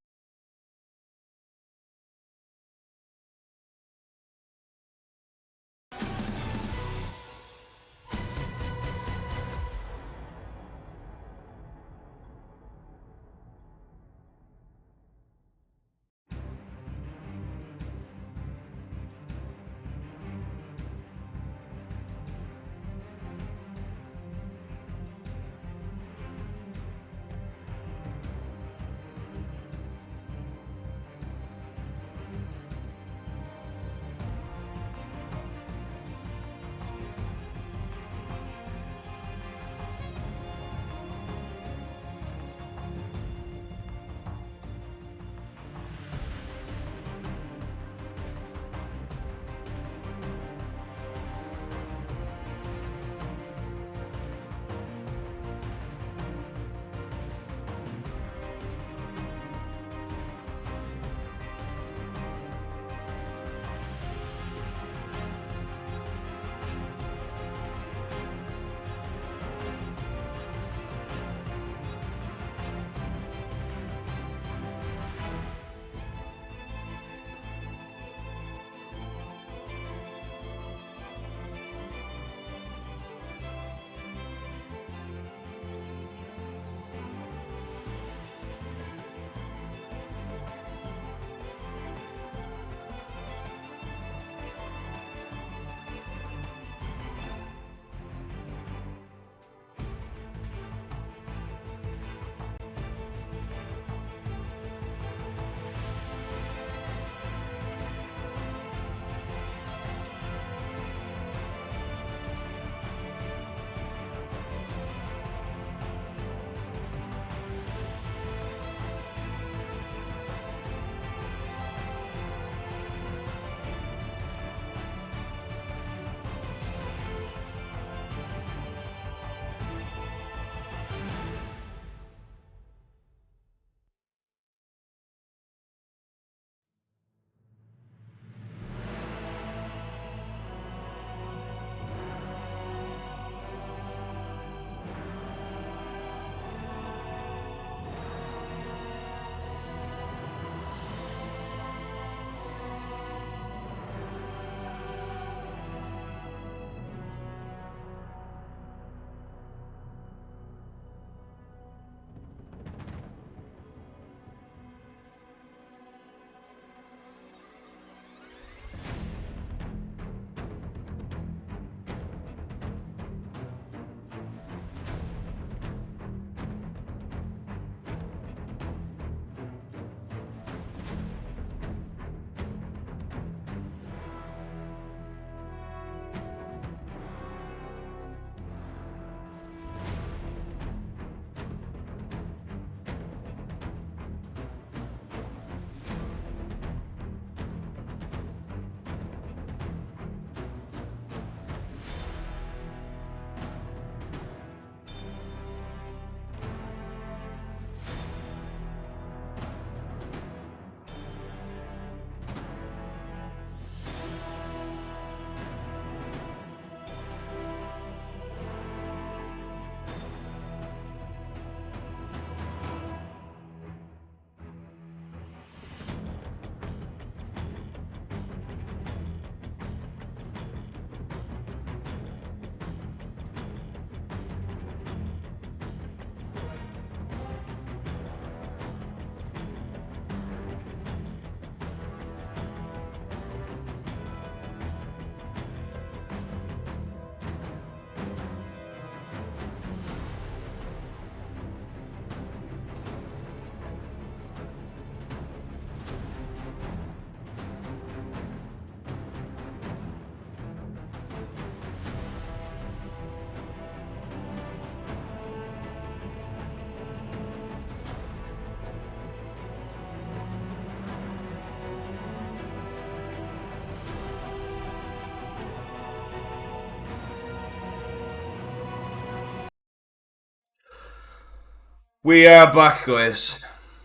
We are back, guys.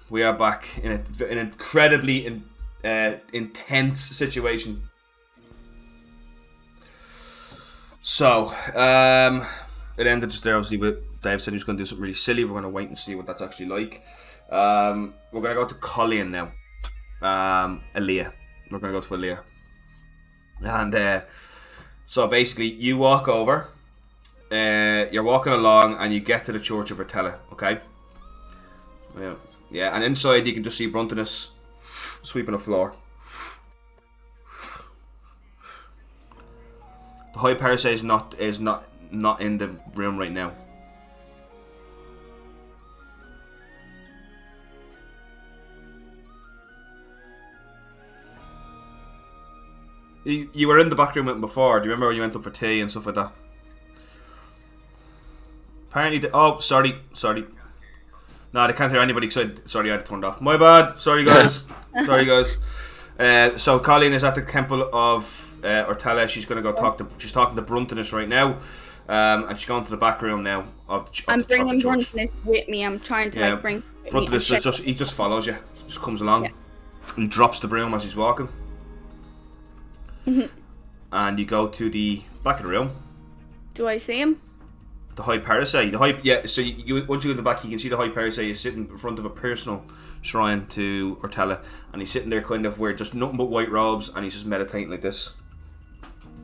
We are back in an incredibly intense situation. So, it ended just there, obviously, with Dave said he was going to do something really silly. We're going to wait and see what that's actually like. We're going to go to Colleen now. Aaliyah. We're going to go to Aaliyah. And so basically, you walk over, you're walking along, and you get to the Church of Ertella, okay? Yeah, and inside you can just see Bruntinus sweeping the floor. The High Parasite is not in the room right now. You were in the back room with him before. Do you remember when you went up for tea and stuff like that? Apparently, oh, sorry. No, they can't hear anybody because I had it turned off. My bad. Sorry, guys. So Colleen is at the Temple of Ertella. She's going to go she's talking to Bruntinus right now. And she's going to the back room now I'm bringing Bruntinus with me. I'm trying to bring Bruntinus he just follows you. Just comes along. Yeah. He drops the broom as he's walking. And you go to the back of the room. Do I see him? The High Parasite. So you once you go to the back, you can see the High Parasite is sitting in front of a personal shrine to Ertella, and he's sitting there kind of wearing just nothing but white robes, and he's just meditating like this.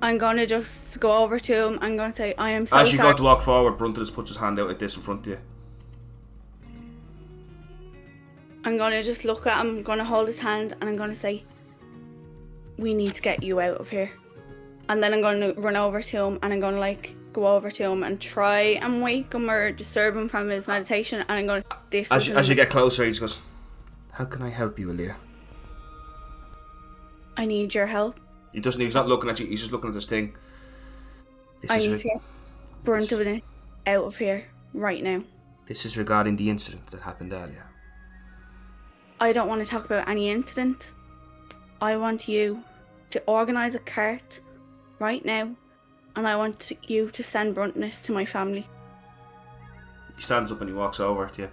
I'm gonna just go over to him. I'm gonna say, I am so sorry. As you go to walk forward, Bruntinus puts his hand out like this in front of you. I'm gonna just look at him, I'm gonna hold his hand, and I'm gonna say, we need to get you out of here. And then I'm gonna run over to him, and I'm gonna go over to him and try and wake him or disturb him from his meditation, and I'm gonna as you get closer, he just goes, how can I help you, Aaliyah? I need your help. He's not looking at you, he's just looking at this thing. I need to get Bruntinus out of here right now. This is regarding the incident that happened earlier. I don't want to talk about any incident. I want you to organise a cart right now, and I want you to send Bruntinus to my family. He stands up and he walks over to you.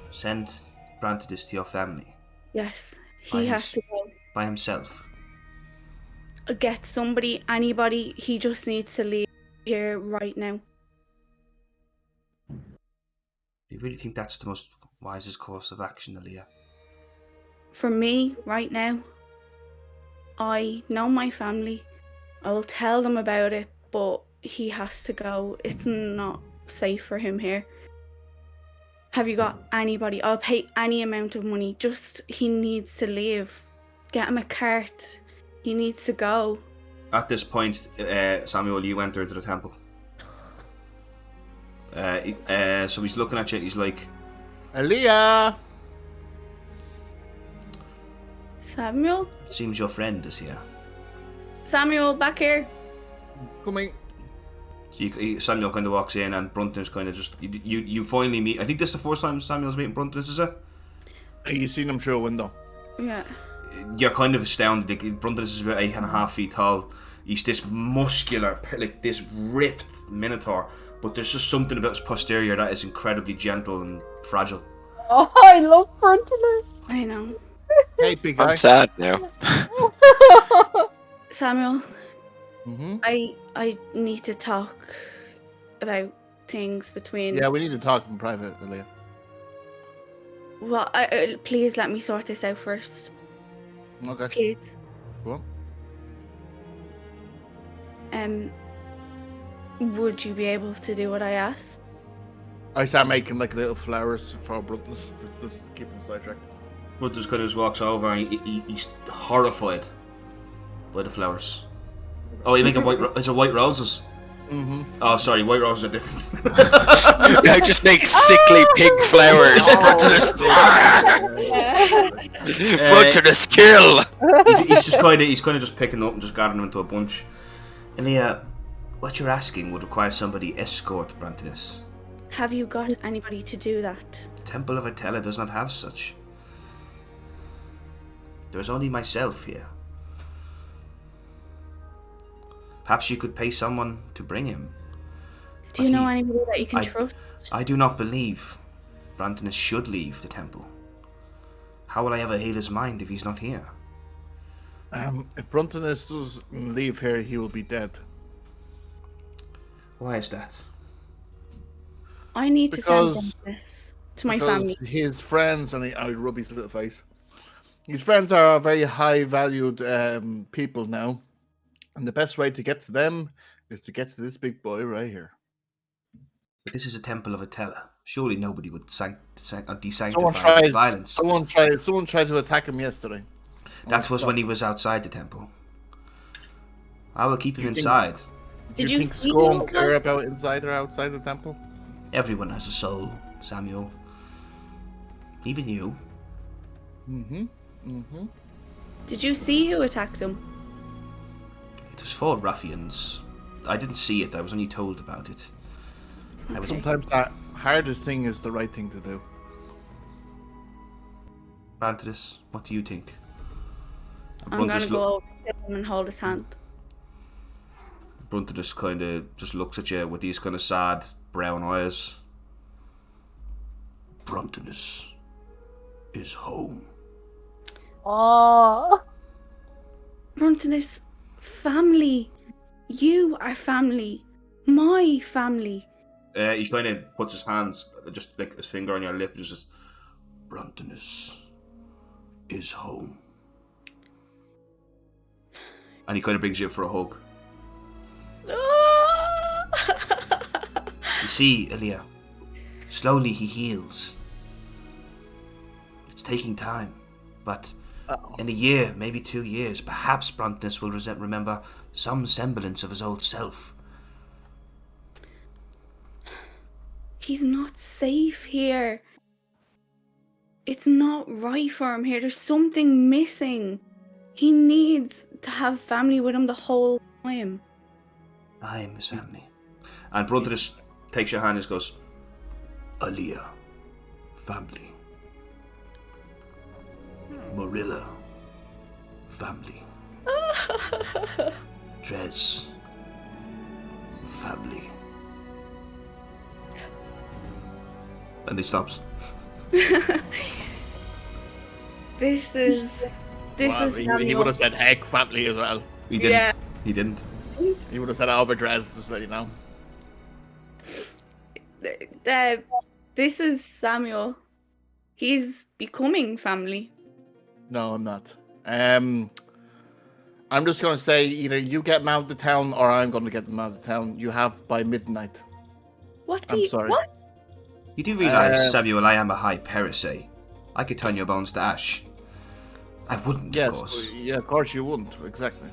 Send Bruntinus to your family? Yes, he has to go. By himself? Get somebody, anybody, he just needs to leave here right now. Do you really think that's the most wisest course of action, Aaliyah? For me, right now, I know my family. I will tell them about it, but he has to go. It's not safe for him here. Have you got anybody? I'll pay any amount of money. Just, he needs to leave. Get him a cart. He needs to go. At this point, Samuel, you enter into the temple. So he's looking at you and he's like, Aaliyah! Samuel? Seems your friend is here. Samuel, back here. Coming. So Samuel kind of walks in, and Bruntinus kind of just you finally meet. I think this is the first time Samuel's meeting Bruntinus, is it? You seen him through a window. Yeah. You're kind of astounded. Bruntinus is about 8.5 feet tall. He's this muscular, like this ripped minotaur, but there's just something about his posterior that is incredibly gentle and fragile. Oh, I love Bruntinus. I know. Hey, big guy. I'm sad now. Samuel, Mm-hmm. I need to talk about things between... Yeah, we need to talk in private, Aaliyah. Well, please let me sort this out first. Okay. Please. Go on. Would you be able to do what I asked? I start making like little flowers for Bruntinus to keep him sidetracked. Bruntinus kind of just walks over and he's horrified by the flowers. Oh, you making is it white roses? Mm-hmm. Oh, sorry, white roses are different. I just make sickly pink flowers. Bruntinus, kill! He's kind of just picking them up and just gathering them into a bunch. Aaliyah, what you're asking would require somebody escort Bruntinus. Have you got anybody to do that? The Temple of Ertella does not have such. There's only myself here. Perhaps you could pay someone to bring him. Do you know anybody that you can trust? I do not believe Brantonus should leave the temple. How will I ever heal his mind if he's not here? If Bruntonus does leave here, he will be dead. Why is that? I need to send this to my family. His friends, and I rub his little face. His friends are very high valued people now. And the best way to get to them is to get to this big boy right here. But this is a temple of Atella. Surely nobody would desanctify violence. Someone tried to attack him yesterday. That was when he was outside the temple. I will keep him inside. Did you think Scorn care about inside or outside the temple? Everyone has a soul, Samuel. Even you. Did you see who attacked him? It was 4 ruffians. I didn't see it. I was only told about it. Sometimes that hardest thing is the right thing to do. Brantonus, what do you think? I'm gonna go over to him and hold his hand. Brantonus kind of just looks at you with these kind of sad brown eyes. Brantonus is home. Oh. Bruntonus, family. You are family. My family. He kind of puts his hands, just like his finger on your lip, just says, Brantonus is home. And he kind of brings you up for a hug. You see, Elia, slowly he heals. It's taking time, but in a year, maybe 2 years, perhaps Brantonus will remember some semblance of his old self. He's not safe here. It's not right for him here. There's something missing. He needs to have family with him the whole time. I am his family. And Brantonus takes your hand and goes, Aaliyah, family. Morilla, family. Dres, family. And he stops. This is Samuel. He would have said heck family as well. He didn't. Yeah. He didn't. He would have said overdress, just let you know. This is Samuel. He's becoming family. No, I'm not. I'm just going to say either you get him out of the town or I'm going to get him out of the town. You have by midnight. Sorry. What? You do realise, Samuel, I am a high Perisei. I could turn your bones to ash. I wouldn't, Yes, of course. Yeah, of course you wouldn't. Exactly.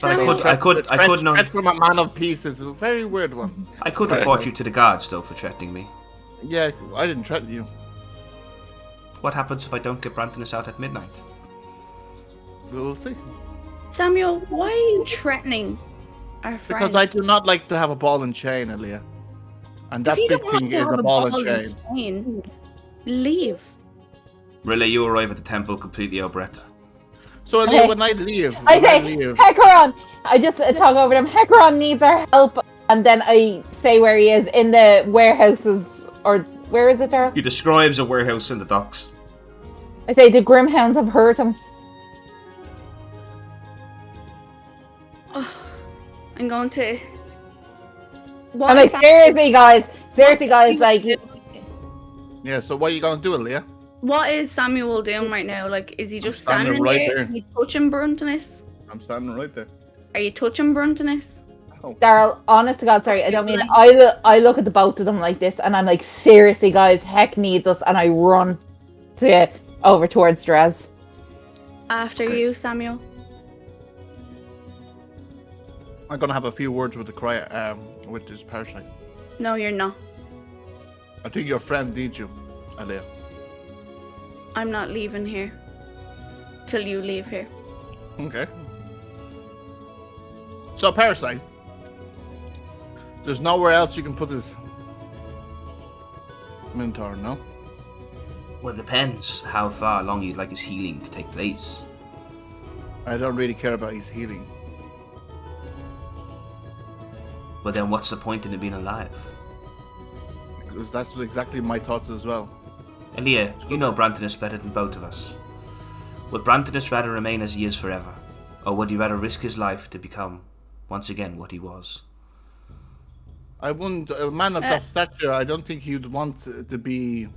But I could not. Threat from a man of peace is a very weird one. I could report you to the guards, though, for threatening me. Yeah, I didn't threaten you. What happens if I don't get Brantonus out at midnight? We'll see. Samuel, why are you threatening our friend? Because I do not like to have a ball and chain, Aaliyah. And that big thing is a ball and chain. Leave. Riley, you arrive at the temple completely out of breath. So Aaliyah, when I leave, I say, Hecaron! I just talk over them. Hecaron needs our help. And then I say where he is in the warehouses. Or where is it, Daryl? He describes a warehouse in the docks. I say the Grimhounds have hurt him. Oh, I'm going to... I'm like, seriously, guys, like... Yeah, so what are you going to do, Aaliyah? What is Samuel doing right now? Like, is he just standing right there? there. Are you touching Bruntonus? I'm standing right there. Are you touching Bruntonus? Daryl, honest to God, sorry, I don't mean... I look at the both of them like this, and I'm like, seriously, guys, Heck needs us, and I run to over towards Dres. After you, Samuel. I'm going to have a few words with the crier, with this parasite. No, you're not. I think your friend needs you, Aaliyah. I'm not leaving here. Till you leave here. Okay. So, parasite. There's nowhere else you can put this Minotaur, no? Well, it depends how far along you'd like his healing to take place. I don't really care about his healing. Well, then what's the point in it being alive? Because that's exactly my thoughts as well. Elia, you know Brantonus better than both of us. Would Brantonus rather remain as he is forever, or would he rather risk his life to become, once again, what he was? I wouldn't. A man of that stature, I don't think he'd want to be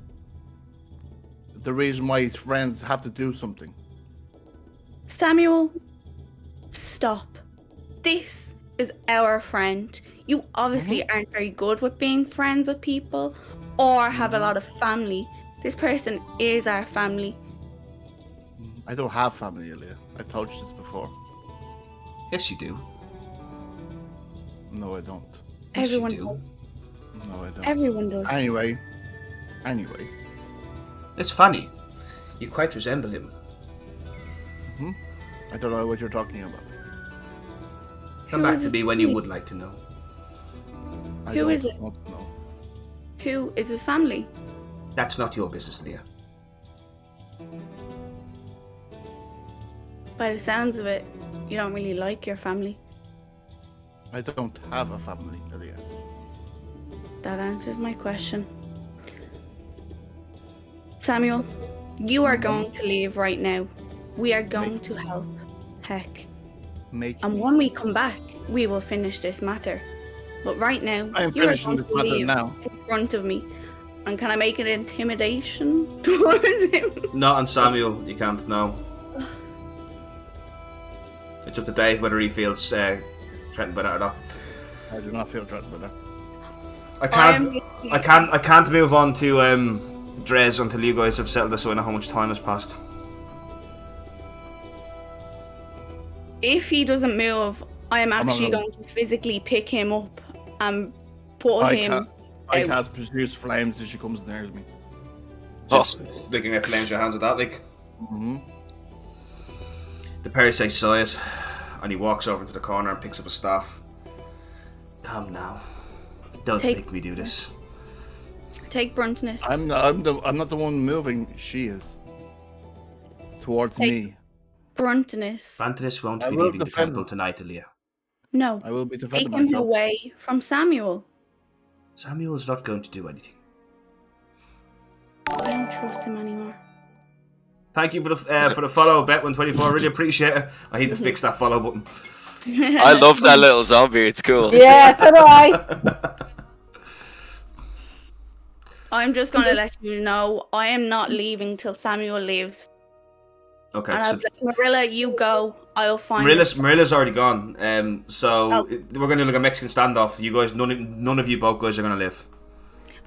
the reason why his friends have to do something. Samuel, stop. This is our friend. You obviously aren't very good with being friends with people or have a lot of family. This person is our family. I don't have family, Elia. I told you this before. Yes, you do. No, I don't. Yes, Everyone you do. does. No, I don't. Everyone does. Anyway. It's funny. You quite resemble him. I don't know what you're talking about. Come back to me when you would like to know. Who is it? want to know. Who is his family? That's not your business, Leah. By the sounds of it, you don't really like your family. I don't have a family, Elia. That answers my question. Samuel, you are going to leave right now. We are going to help Heck. And when we come back, we will finish this matter. But right now, I am you are finishing going this to matter leave now. in front of me. And can I make an intimidation towards him? Not on Samuel, you can't, no. It's up to Dave whether he feels threatened by that or not. I do not feel threatened by that. I can't move on to Drez until you guys have settled this, so I know how much time has passed. If he doesn't move, I am actually going to physically pick him up and put him I out. can't produce flames if she comes near me. Just looking at flames your hands at that, like. The parasite sighs, and he walks over into the corner and picks up a staff. Come now. Don't make me do this. Take Bruntonus. I'm not the one moving. She is. Towards me. Bruntonus. Brantonus won't be leaving the temple tonight, Aaliyah. No. I will be defending Take him myself. away from Samuel. Samuel is not going to do anything. I don't trust him anymore. Thank you for the follow, Bet124. Really appreciate it. I need to fix that follow button. I love that little zombie. It's cool. Yeah, so do I. I'm just going to let you know I am not leaving till Samuel leaves. Okay. And I'll be like, Marilla, you go. I'll find Marilla's already gone. So we're going to do like a Mexican standoff. You guys, none of you both guys are going to live.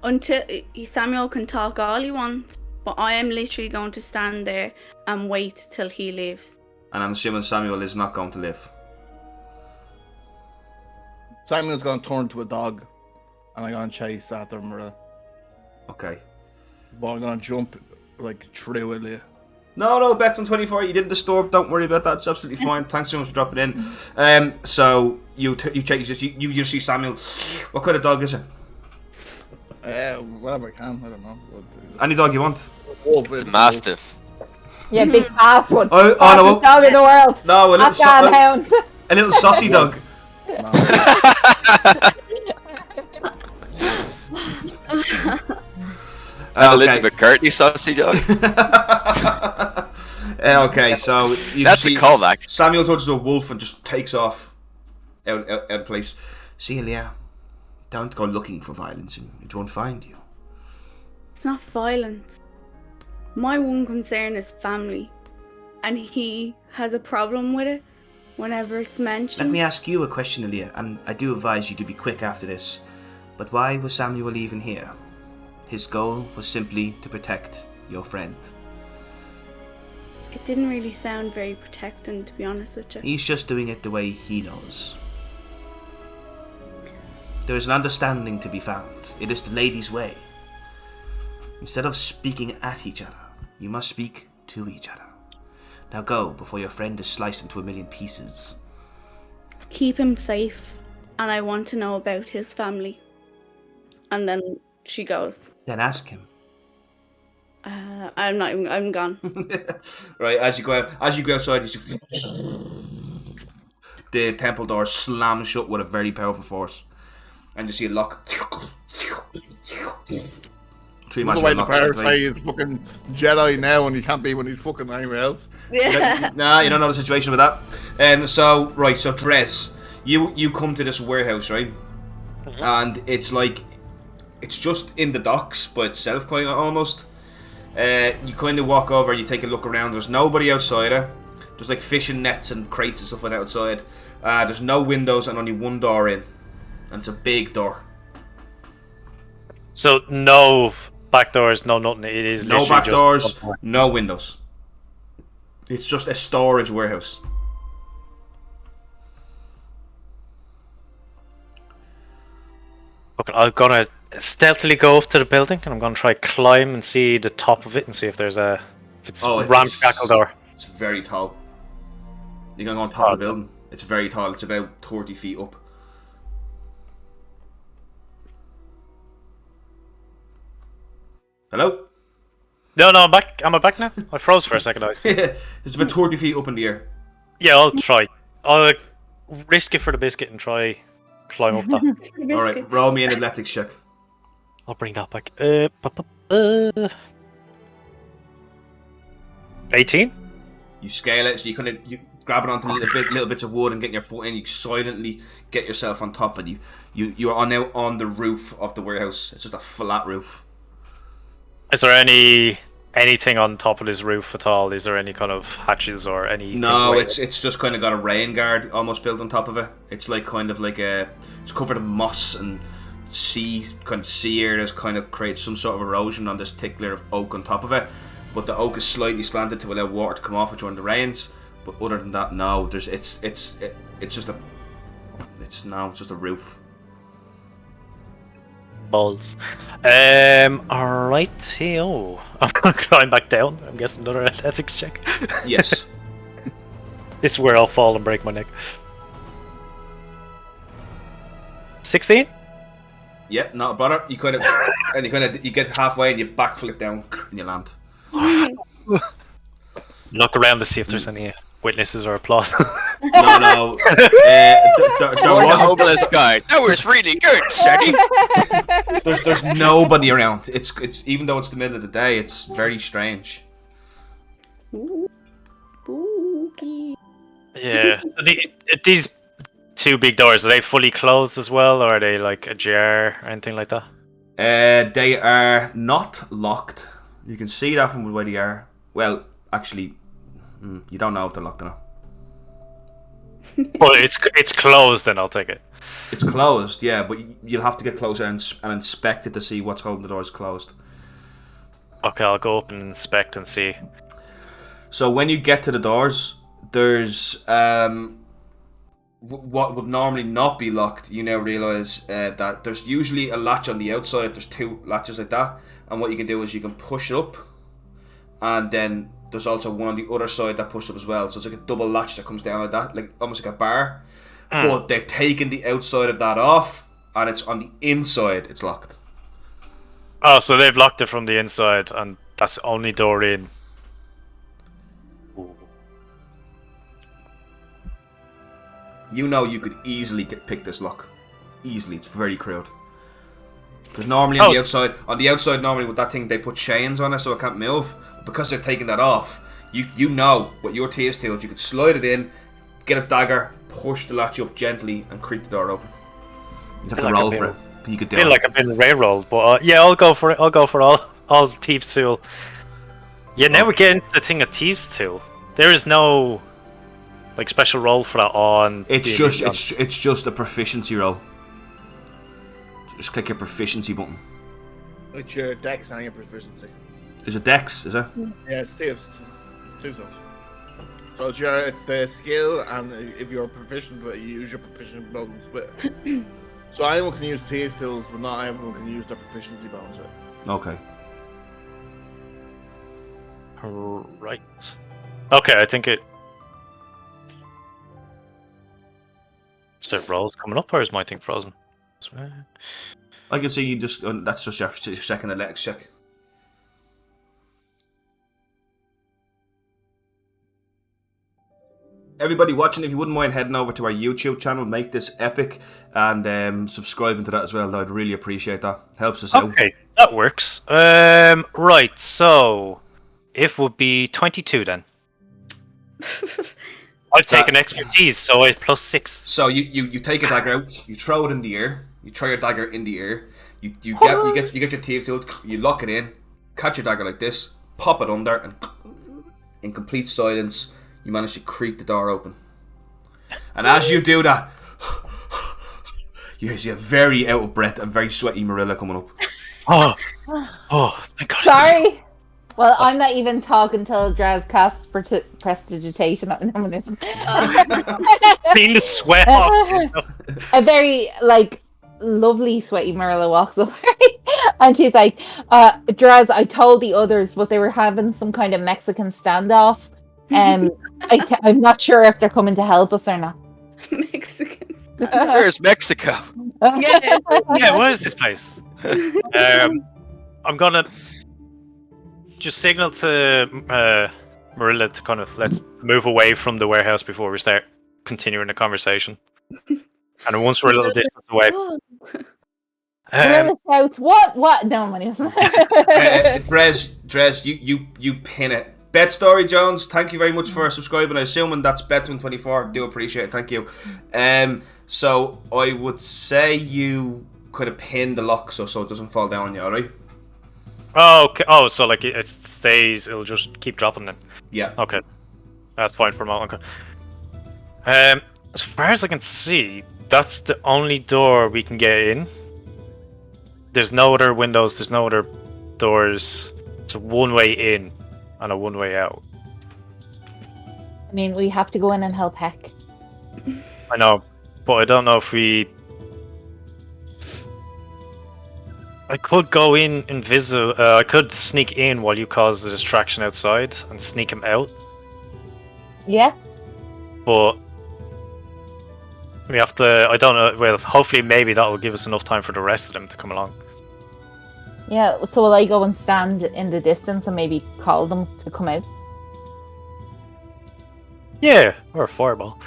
Until Samuel can talk all he wants, but I am literally going to stand there and wait till he leaves. And I'm assuming Samuel is not going to live. Simon's going to turn into a dog, and I'm going to chase after Marilla. Okay. But I'm going to jump like through Elia. No, Bet124, you didn't disturb. Don't worry about that. It's absolutely fine. Thanks so much for dropping in. So you see Samuel. What kind of dog is it? Whatever I can. I don't know. Any dog you want. It's a mastiff. Yeah, big fast one. Oh, Fastest no. dog in the world. No, Hound. a little saucy dog. A little McCartney saucy dog. Okay, so that's a callback. Samuel turns to a wolf and just takes off out of place. See, Elia, don't go looking for violence and it won't find you. It's not violence. My one concern is family. And he has a problem with it whenever it's mentioned. Let me ask you a question, Elia, and I do advise you to be quick after this. But why was Samuel even here? His goal was simply to protect your friend. It didn't really sound very protecting, to be honest with you. He's just doing it the way he knows. There is an understanding to be found. It is the lady's way. Instead of speaking at each other, you must speak to each other. Now go, before your friend is sliced into a million pieces. Keep him safe, and I want to know about his family. And then she goes. Then ask him. I'm gone. Right, as you go outside, the temple door slams shut with a very powerful force. and you see a lock. Three The magic way the locks pirates activate. say he's fucking Jedi now, and he can't be when he's fucking anywhere else. Yeah. Nah, you don't know the situation with that. So Dres, you come to this warehouse, right? And it's like, it's just in the docks by itself, kind of almost. You kind of walk over, you take a look around. There's nobody outside it. There's like fishing nets and crates and stuff like that outside. There's no windows and only one door in, and it's a big door. So no back doors, no nothing. It is No literally back just doors, one door. no windows. It's just a storage warehouse. Okay, I'm gonna stealthily go up to the building, and I'm gonna try climb and see the top of it and see if there's if it's ramshackled or. It's very tall. You're gonna go on top of the building. It's very tall. It's about 30 feet up. Hello? No, I'm back. Am I back now? I froze for a second. I see. It's about 30 feet up in the air. Yeah, I'll try. I'll risk it for the biscuit and try climb up that. Alright, roll me an athletics check. I'll bring that back. 18? You scale it, so you grab it onto little bits of wood and get your foot in. You silently get yourself on top, and you are now on the roof of the warehouse. It's just a flat roof. Is there anything on top of this roof at all? Is there any kind of hatches or anything? No, it's just kind of got a rain guard almost built on top of it. It's like kind of like it's covered in moss and sea areas, kind of creates some sort of erosion on this thick layer of oak on top of it. But the oak is slightly slanted to allow water to come off it during the rains. But other than that, no. It's just a roof. Balls. Alright, I'm gonna climb back down. I'm guessing another athletics check. Yes. This is where I'll fall and break my neck. 16? Yep, not a bother. You get halfway and you backflip down and you land. Look around to see if there's any witnesses or applause. No. There was homeless guy. That was really good, Shaggy. there's nobody around. It's even though it's the middle of the day, it's very strange. Spooky. Yeah. So these two big doors, are they fully closed as well, or are they like ajar or anything like that? They are not locked. You can see that from where they are. Well, actually, you don't know if they're locked or not. Well, it's closed, then I'll take it. It's closed, yeah, but you'll have to get closer and inspect it to see what's holding the doors closed. Okay, I'll go up and inspect and see. So when you get to the doors, there's what would normally not be locked. You now realise that there's usually a latch on the outside. There's two latches like that, and what you can do is you can push it up, and then there's also one on the other side that pushes up as well. So it's like a double latch that comes down like that, like almost like a bar. But they've taken the outside of that off, and it's on the inside. It's locked. Oh, so they've locked it from the inside, and that's the only door in. You know you could easily pick this lock. Easily, it's very crude. Because normally on the outside normally with that thing they put chains on it so it can't move. Because they're taking that off, you know with your TS tools you could slide it in, get a dagger, push the latch up gently, and creak the door open. You have to roll for it. But you could do it. I feel like I've been railrolled, but yeah, I'll go for it. I'll go for all thieves tool. Yeah, now we're getting to the thing of thieves tool. There is no like special roll for that on. It's just a proficiency roll. Just click your proficiency button. It's your dex and your proficiency. Is it Dex? Is it? Yeah, it's two stuff. So it's the skill, and if you're proficient with it, you use your proficient bonus with it. So anyone can use TS tools, but not everyone can use their proficiency bonus with it. Okay. Right. Okay, I think it. Is there rolls coming up, or is my thing frozen? I can see you just. That's just your second athletics check. everybody watching, if you wouldn't mind heading over to our YouTube channel, make this epic, and subscribing to that as well. I'd really appreciate that. Helps us out. Okay, that works. Right, so it would be 22 then. I've taken expertise, so I plus 6. So you take a dagger out, you throw it in the air, you throw your dagger in the air, you get your teeth sealed, you lock it in, catch your dagger like this, pop it under, and in complete silence, you manage to creak the door open. And as you do that, you see a very out of breath and very sweaty Marilla coming up. Oh, thank God. Sorry. Well, I'm not even talking till Draz casts prestidigitation on him. Clean the sweat off yourself. A very, lovely sweaty Marilla walks over and she's like, Draz, I told the others, but they were having some kind of Mexican standoff. I'm not sure if they're coming to help us or not. Mexicans. Where's Mexico? Yeah. Yeah, what is this place? I'm gonna just signal to Marilla to kind of let's move away from the warehouse before we start continuing the conversation. And once we're a little distance away, Marilla shouts, what? No, money isn't. Drez, you pin it. Bet Story Jones, thank you very much for subscribing. I'm assuming that's Betman24. Do appreciate it, thank you. So I would say you could have pinned the lock so it doesn't fall down on you, alright? Oh, okay. Oh, so it stays, it'll just keep dropping then. Yeah. Okay. That's fine for a moment. Okay. As far as I can see, that's the only door we can get in. There's no other windows, there's no other doors. It's a one-way in and a one-way out. I mean, we have to go in and help Heck. I know, but I don't know if we... I could go in invisible. I could sneak in while you cause the distraction outside and sneak him out. Yeah? But we have to... I don't know. Well, hopefully maybe that will give us enough time for the rest of them to come along. Yeah, so will I go and stand in the distance and maybe call them to come out? Yeah, or a fireball.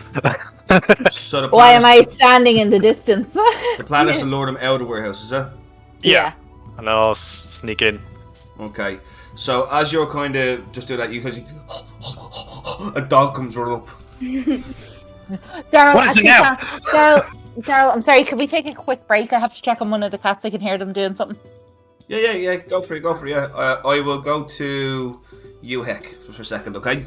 So the plan Why is, am I standing in the distance? The plan is to lure them out of the warehouse, is it? Yeah. And I'll sneak in. Okay. So as you're kind of just doing that, you guys, a dog comes running up. Daryl, What is it now? Daryl, I'm sorry, could we take a quick break? I have to check on one of the cats. I can hear them doing something. Yeah. Go for it. Yeah. I will go to you, Heck, for a second, okay?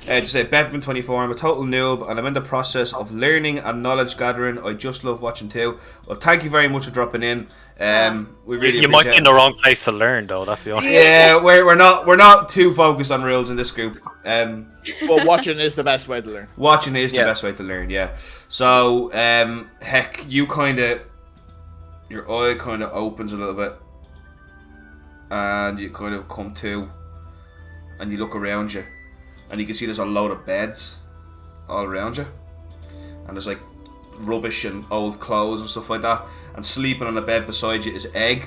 Just say Bedman24. I'm a total noob, and I'm in the process of learning and knowledge gathering. I just love watching too. Well, thank you very much for dropping in. We really You might appreciate be in the wrong place to learn, though. That's the only. Yeah, we're not too focused on rules in this group. But watching is the best way to learn. Watching is the best way to learn. Yeah. So, Heck, you your eye kind of opens a little bit, and you kind of come to, and you look around you, and you can see there's a load of beds all around you, and there's like rubbish and old clothes and stuff like that, and sleeping on the bed beside you is Egg.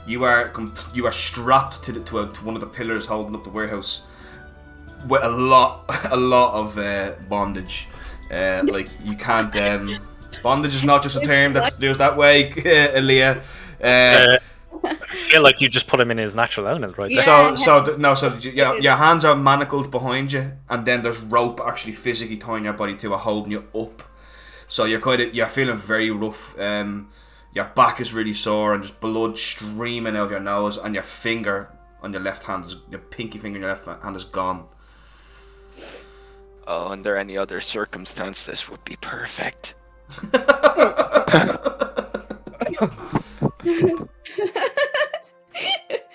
You are strapped to one of the pillars holding up the warehouse with a lot of bondage. Like you can't. Bondage is not just a term that's used that way, Aaliyah. I feel like you just put him in his natural element, right? So your hands are manacled behind you, and then there's rope actually physically tying your body to it, holding you up. So you're feeling very rough. Your back is really sore, and just blood streaming out of your nose, and your finger on your left hand, your pinky finger on your left hand is gone. Oh, under any other circumstance, this would be perfect.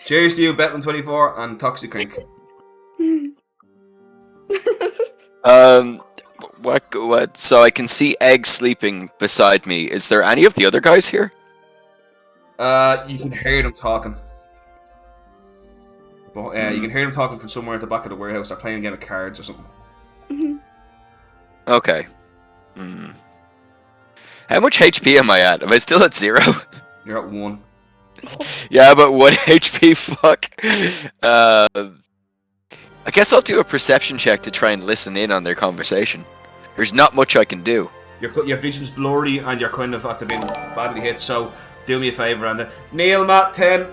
Cheers to you, Betman24 and Toxic Crink. What? So I can see Egg sleeping beside me. Is there any of the other guys here? You can hear them talking. But you can hear them talking from somewhere at the back of the warehouse. They're playing a game of cards or something. Okay. How much HP am I at? Am I still at 0? You're at 1. Yeah, but 1 HP. Fuck. I guess I'll do a perception check to try and listen in on their conversation. There's not much I can do. Your vision's blurry and you're kind of after being badly hit, so do me a favour and Neil Matt 10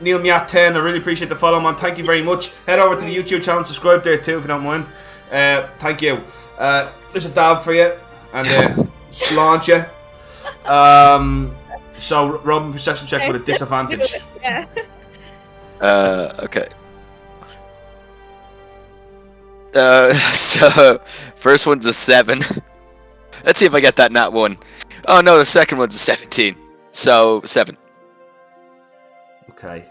Neil Matt 10, I really appreciate the follow, man. Thank you very much. Head over to the YouTube channel, subscribe there too if you don't mind. Thank you. There's a dab for you and launch you. So Robin, perception check with a disadvantage. Yeah. Okay. So first one's a 7. Let's see if I get that nat 1. Oh no, the second one's a 17. So 7. Okay.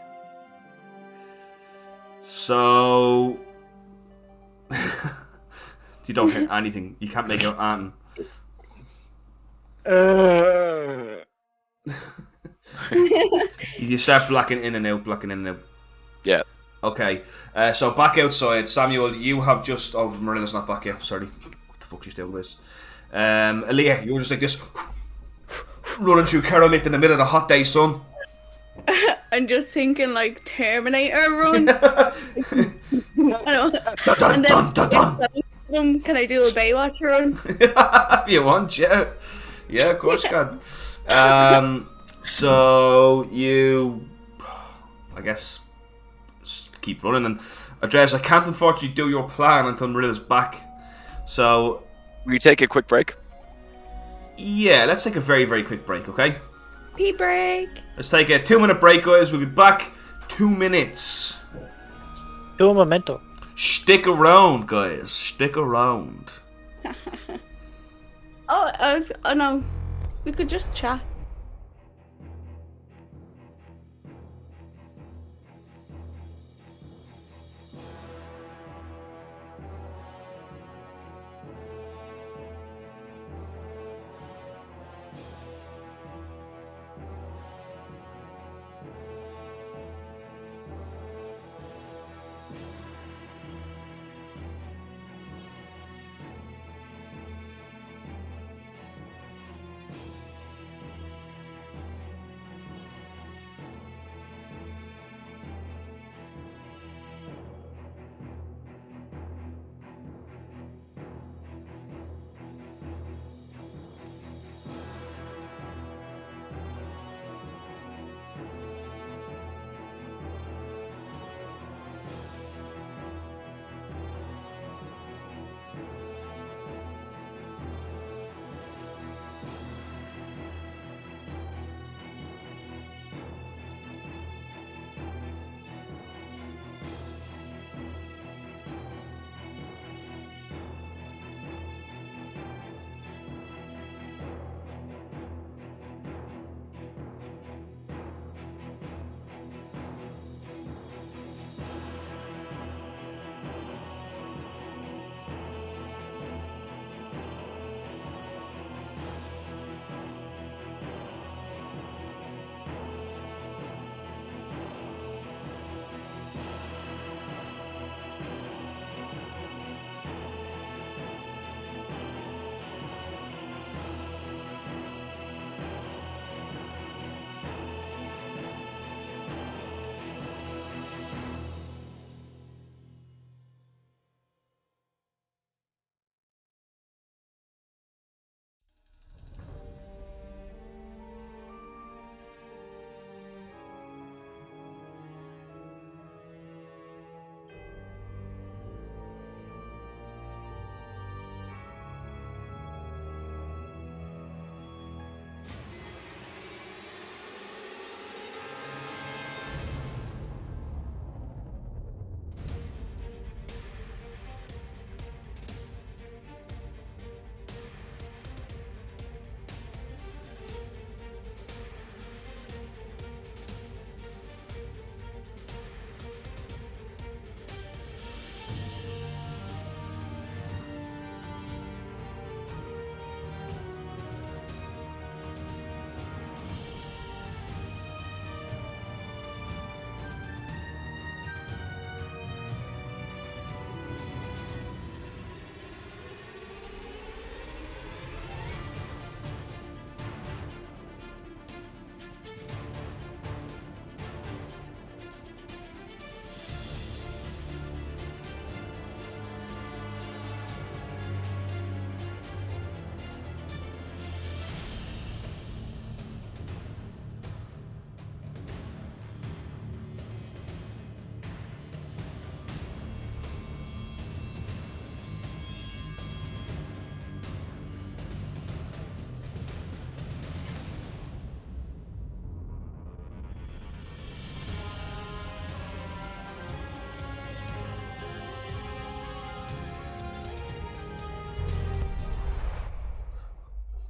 So you don't hear anything. You can't make out anything. You start blacking in and out. Yeah. Okay. So back outside, Samuel, you have just. Oh, Marilla's not back yet. Sorry. What the fuck she's doing with this? Aaliyah, you were just like this, running through Keramit in the middle of the hot day sun. I'm just thinking like Terminator run. I know. And then can I do a Baywatch run? If you want, yeah. Yeah, of course you can. So you, I guess, just keep running. And Andreas, I can't unfortunately do your plan until Marilla's back. So Will you take a quick break? yeah, let's take a very, very quick break, okay? Pee break. Let's take a 2-minute break, guys. We'll be back 2 minutes. Do a memento. Stick around, guys. Stick around. Oh no, we could just chat.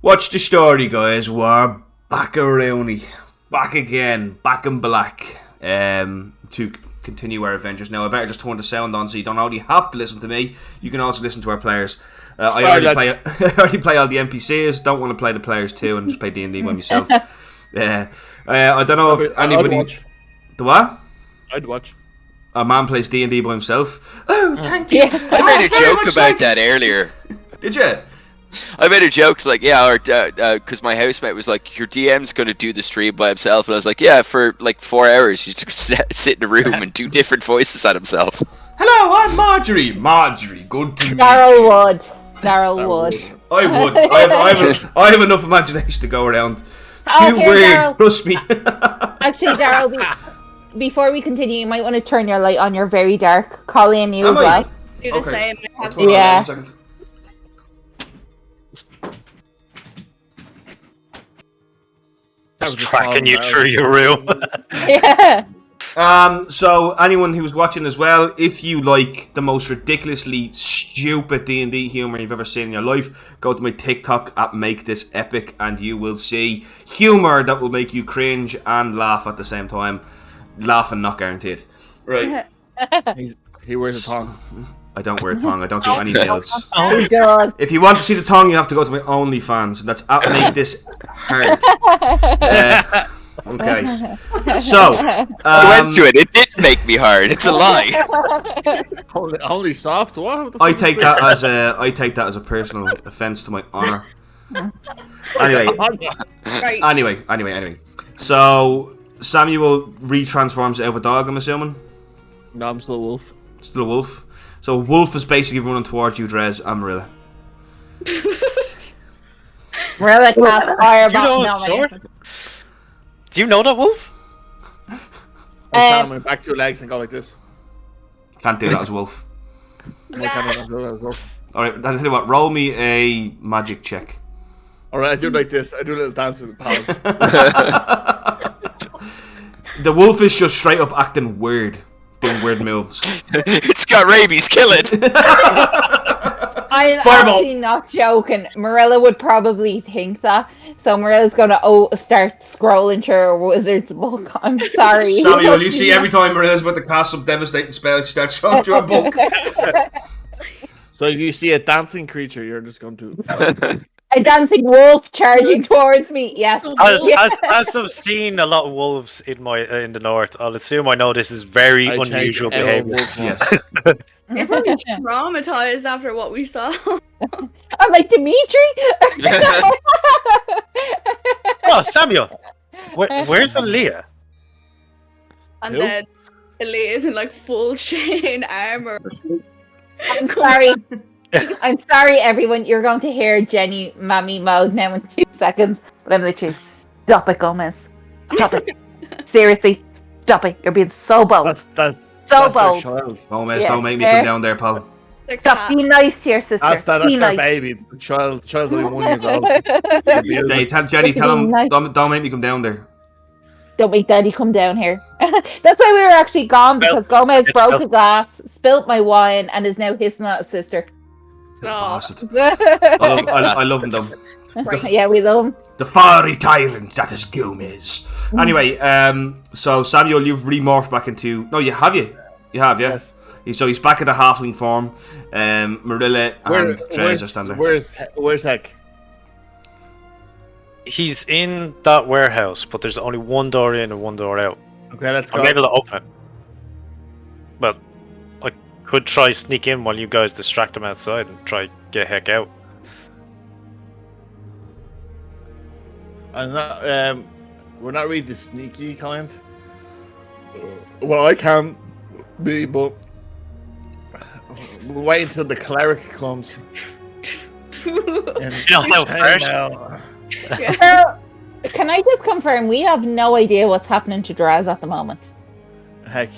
Watch the story, guys. We're back around, back again, back in black. To continue our adventures. Now, I better just turn the sound on so you don't only have to listen to me. You can also listen to our players. I already play all the NPCs. Don't want to play the players too, and just play D&D by myself. I don't know if anybody. The what? I'd watch. A man plays D&D by himself. Oh, thank you. I made a joke about that earlier. Did you? I made a joke, like, because my housemate was like, your DM's going to do the stream by himself. And I was like, yeah, for like 4 hours, you just sit in a room and do different voices at himself. Hello, I'm Marjorie. Marjorie, good to meet you. Daryl would. I would. I have enough imagination to go around. Oh, Too here, weird, Daryl. trust me. Actually, Daryl, before we continue, you might want to turn your light on. You're very dark. Colleen, you as Am I? well. Do the same. Yeah. Just tracking you through your room. Yeah. So anyone who's watching as well, if you like the most ridiculously stupid D&D humor you've ever seen in your life, go to my TikTok at Make This Epic, and you will see humor that will make you cringe and laugh at the same time. Laughing not guaranteed. Right. He wears a tongue. I don't wear a tongue. I don't do any nails. He does. If you want to see the tongue, you have to go to my OnlyFans, and that's at Make This Hard. Okay. So, I went to it. It didn't make me hard. It's a lie. Only soft. What? I take that as a personal offense to my honor. Anyway. Right. Anyway. So Samuel retransforms out of a dog, I'm assuming. No, I'm still a wolf. Still a wolf. So wolf is basically running towards you, Drez and Marilla. Marilla casts fireball. Do you know a sword? Do you know that, Wolf? I stand on my back 2 legs and go like this. Can't do that as a wolf. Why can't I do that as wolf? Alright, I'll tell you what, roll me a magic check. Alright, I do it like this. I do a little dance with the paws. The wolf is just straight up acting weird. Doing weird moves. It's got rabies. Kill it. I'm Fireball. actually not joking. Marilla would probably think that. So Marilla's going to start scrolling through her wizard's book. I'm sorry. Samuel, you see every time Marilla's about to cast some devastating spell, she starts showing through a book. So if you see a dancing creature, you're just going to... A dancing wolf charging towards me. Yes. As I've seen a lot of wolves in the north, I'll assume I know this is very unusual behavior. Yes. Everyone's traumatized after what we saw. I'm like, Dimitri? Oh, Samuel. Where's Aaliyah? And Who? then Aaliyah is in like full chain armor. I'm sorry. I'm sorry, everyone. You're going to hear Jenny Mammy mode now in 2 seconds. But I'm literally, stop it, Gomez. Stop it. Seriously, stop it. You're being so bold. That's So their bold. child. Gomez, Yeah. don't make me come down there, pal. Like Stop. Be nice to your sister. That's Be their nice. baby. The child's only 1 year old. Hey, tell Jenny, tell him, Nice. don't make me come down there. Don't make Daddy come down here. That's why we were actually gone, because Gomez broke a glass, spilt my wine, and is now hissing at his sister. Oh, Bastard. I love him, though. right. Yeah, we love him. The fiery tyrant that is Gomez. Anyway, so Samuel, you've remorphed back into... No, you have, yeah? Yes. So he's back at the halfling form. Marilla and Trez are standing there. Where's Heck? He's in that warehouse, but there's only one door in and one door out. Okay, let's go. I'm able to open it. But I could try sneak in while you guys distract him outside and try get Heck out. I'm not, we're not really the sneaky kind. Well, I can be, but we'll wait until the cleric comes. You know how fresh? Well, can I just confirm, we have no idea what's happening to Draz at the moment. Heck.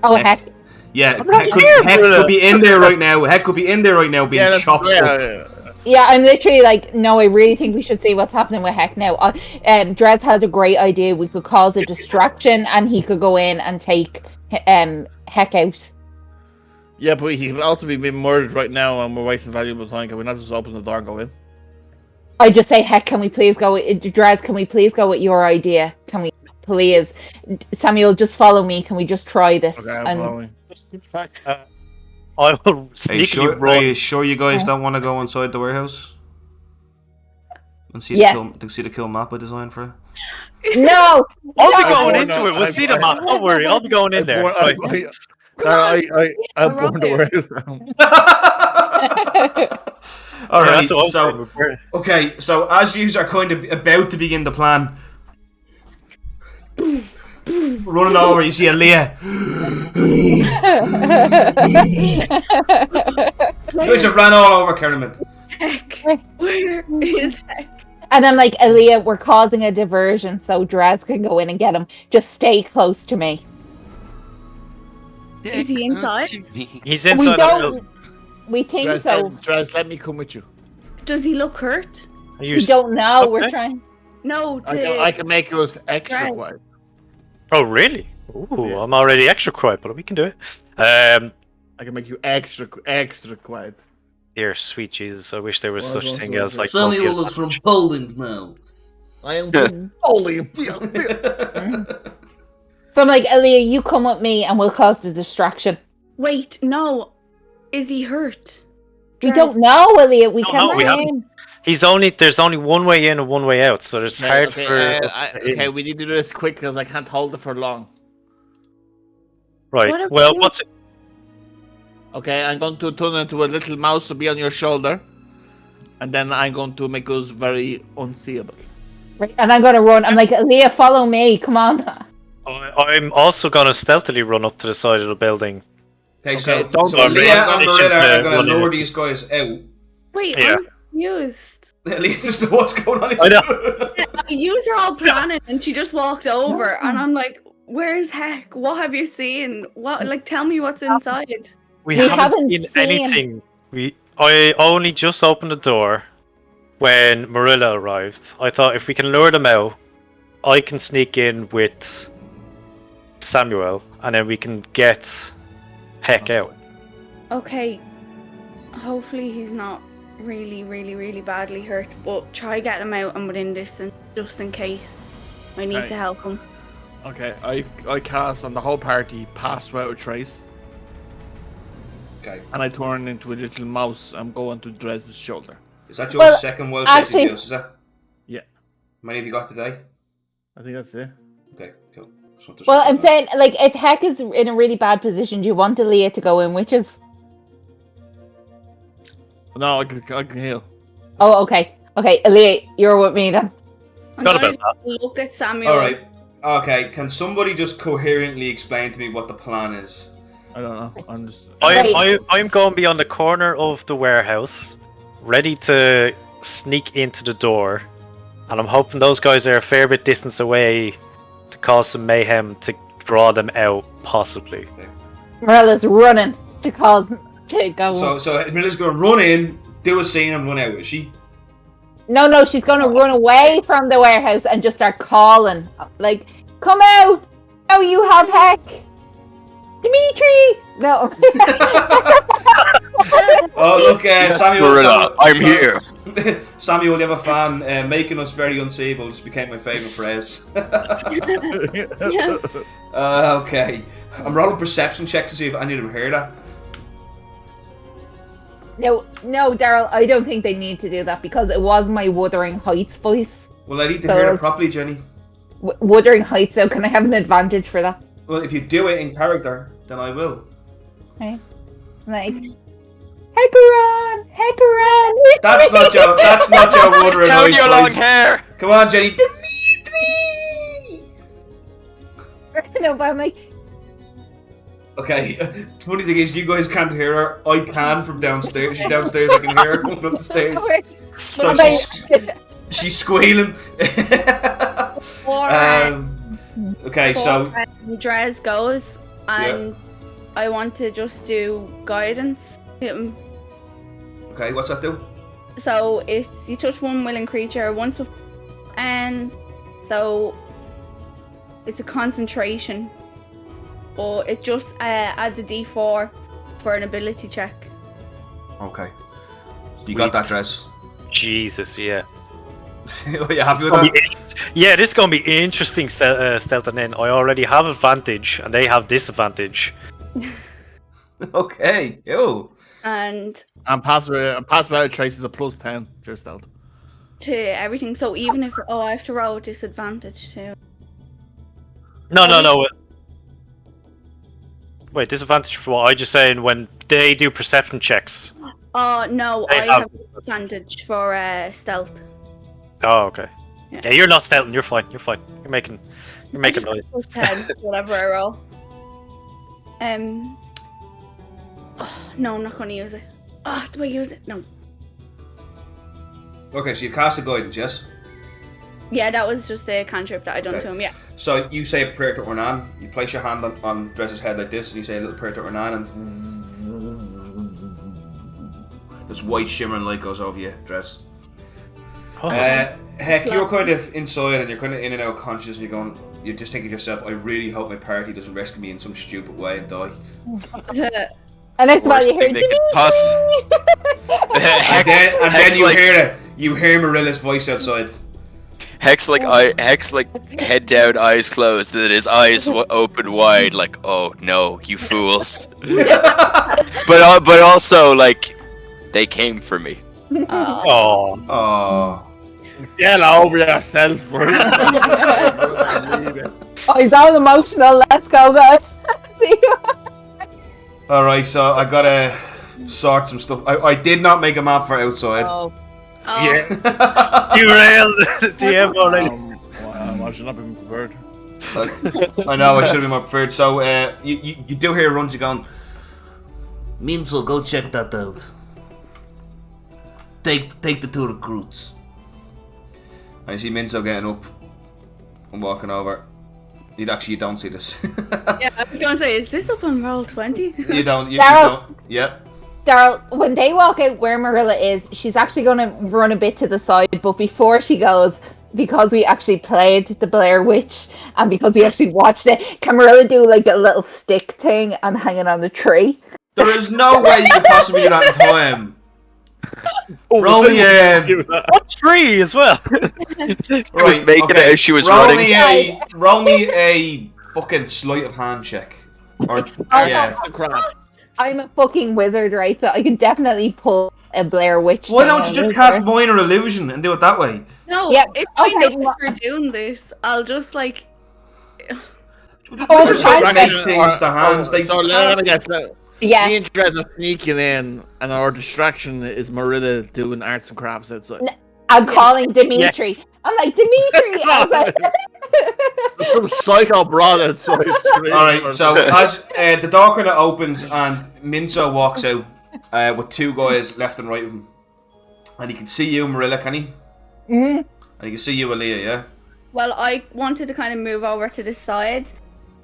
Oh, Heck. heck. Yeah, Heck could be in there right now. Heck could be in there right now being chopped up. Yeah, I'm literally like, no, I really think we should see what's happening with Heck now. Draz had a great idea. We could cause a distraction and he could go in and take Heck out. Yeah, but he could also be being murdered right now and we're wasting valuable time. Can we not just open the door and go in? I just say, heck, can we please go with Draz? Can we please go with your idea? Can we please, Samuel, just follow me? Can we just try this? Okay, I'm following. I will Are you sneakily sure? Are run. you sure you guys don't want to go inside the warehouse and see Yes. the kill map I designed for it? No! I'll be No! going into it. We'll see the map. Don't worry. I'll be going in there. I burned the warehouse down. All right. that's what I was So saying. We're- okay. So as you are kind of about to begin the plan, running over, you see Aaliyah. You guys have ran all over Kermit. Heck, where is Heck? And I'm like, Aaliyah, we're causing a diversion so Draz can go in and get him. Just stay close to me. Is he inside? He's We inside. don't. We think so. Draz, let me come with you. Does he look hurt? We don't know. We're Okay. trying. No, I can make us extra Draz. quiet. Oh, really? Ooh, Yes. I'm already extra quiet, but we can do it. I can make you extra quiet. Here, sweet Jesus. I wish there was Well, such well, thing well, as like. Samuel is from Poland now. I am holy. So I'm like, Aaliyah, you come with me and we'll cause the distraction. Wait, no. Is he hurt? We Draz, don't know, Aaliyah. We No, can't no, we see haven't. him. There's only one way in and one way out, so it's hard Okay, for us to get in. okay, we need to do this quick because I can't hold it for long. Right. What Well, about- what's it? Okay, I'm going to turn into a little mouse to be on your shoulder, and then I'm going to make us very unseeable. Right, and I'm gonna run. I'm like, Aaliyah, follow me. Come on. I'm also gonna stealthily run up to the side of the building. Okay, so don't so run Leah and position Marilla to are going run to in lure it. these guys out. Wait, Yeah. I'm confused. Leah doesn't know what's going on. I know. You are all planning, and she just walked over, and I'm like, "Where's Heck? What have you seen? What? Like, tell me what's inside." We We haven't haven't seen seen- anything. I only just opened the door when Marilla arrived. I thought if we can lure them out, I can sneak in with Samuel, and then we can get Heck out. Okay, hopefully he's not really badly hurt, but try get him out and within distance, just in case. I need Right. to help him. Okay, I cast on the whole party pass without a trace, Okay. and I turn into a little mouse. I'm going to Draz's shoulder. Is that your Well, second well actually- saving use, is that? Yeah. How many have you got today? I think that's it. Okay, cool. Just want to Well, check I'm that. saying, like, if Heck is in a really bad position, do you want Aaliyah to go in witches? No, I can heal. Oh, okay. Okay, Aaliyah, you're with me then. I'm Got gonna about look at Samuel. Alright. Okay, can somebody just coherently explain to me what the plan is? I don't know. I'm just. I'm going to be on the corner of the warehouse, ready to sneak into the door, and I'm hoping those guys are a fair bit distance away to cause some mayhem to draw them out, possibly. Marilla's running to go. So Marilla's going to run in, do a scene, and run out, is she? No, she's gonna run away from the warehouse and just start calling. Like, come out! Oh, you have Heck! Dimitri! No. Oh, look, Samuel. Marilla, I'm here. Samuel, you have a fan. Making us very unseeable just became my favourite phrase. Okay. I'm rolling perception checks to see if any of them hear that. No, Daryl, I don't think they need to do that because it was my Wuthering Heights voice. Well, I need to So hear it it's- properly, Jenny. Wuthering Heights, so can I have an advantage for that? Well, if you do it in character, then I will. Okay. Like, Heckeron! Heckeron! That's not your Wuthering Down Heights your long voice. hair. Come on, Jenny. Dimitri! No, but I'm like, Okay, the funny thing is, you guys can't hear her. I can from downstairs. She's downstairs. I can hear her coming up the stairs. So she's squealing. Okay, so Draz goes, and I want to just do guidance. Him. okay, what's that do? So it's you touch one willing creature once before, and so it's a concentration, or it just adds a D4 for an ability check. Okay, so you got that dress. Jesus, yeah. Are you happy with Gonna that? be yeah, this is gonna be interesting stealth and in. I already have advantage and they have disadvantage. Okay, cool. And pass without trace is a +10 to your stealth. to everything. So even if I have to roll disadvantage too. No. Wait, disadvantage for what? I just saying when they do perception checks. Oh no, They I have have disadvantage for stealth. Oh, okay. Yeah. Yeah, you're not stealthing. You're fine. You're fine. You're making I just noise. +10, whatever I roll. Oh, no, I'm not going to use it. Oh, do I use it? No. Okay, so you cast a guidance, yes? Yeah, that was just a cantrip that I done Okay. to him. Yeah. So you say a prayer to Ornan, you place your hand on Drez's head like this, and you say a little prayer to Ornan, and this white shimmering light goes over you, Drez. Oh. Heck, you're kind of inside and you're kind of in and out of conscious, and you're just thinking to yourself, I really hope my party doesn't rescue me in some stupid way and die. And next of all, Worst you hear thing they could possibly. And then Hex, you like, hear Marilla's voice outside. Hex like head down, eyes closed, and then his eyes open wide, like, oh no, you fools. but also like, they came for me. Oh. Oh. Get over yourself. Oh, he's all emotional. Let's go, guys. See you. Alright, so I gotta sort some stuff. I did not make a map for outside. Oh. Yeah. You railed the DM already. I should not be prepared. I know, I should have been more prepared. So, you do hear Runzy going, Minzo, go check that out. Take the two recruits. I see Minzo getting up and walking over. You don't see this. Yeah, I was going to say, is this up on roll 20? You don't. Yeah. Daryl, when they walk out where Marilla is, she's actually going to run a bit to the side, but before she goes, because we actually played the Blair Witch and because we actually watched it, can Marilla do like a little stick thing and hang it on the tree? There is no way you could possibly do that in time. Roll me What tree as well? I was making it as she was running. Roll me a fucking sleight of hand check. Or yeah. I'm a fucking wizard, right? So I could definitely pull a Blair Witch. Why thing don't you on just this cast there. minor illusion and do it that way? No, Yep. if I Okay, know we're doing this, I'll just like... Wizards I- don't make things to hands. They So let me guess. Me Yeah. and Drez are sneaking in, and our distraction is Marilla doing arts and crafts outside. I'm calling Dimitri. Yes. I'm like, Dimitri! I was like, There's some psycho broad outside. Alright, so as the door kind of opens and Minzo walks out with two guys left and right of him. And he can see you, Marilla, can he? mm, And he can see you, Aaliyah, yeah? Well, I wanted to kind of move over to this side,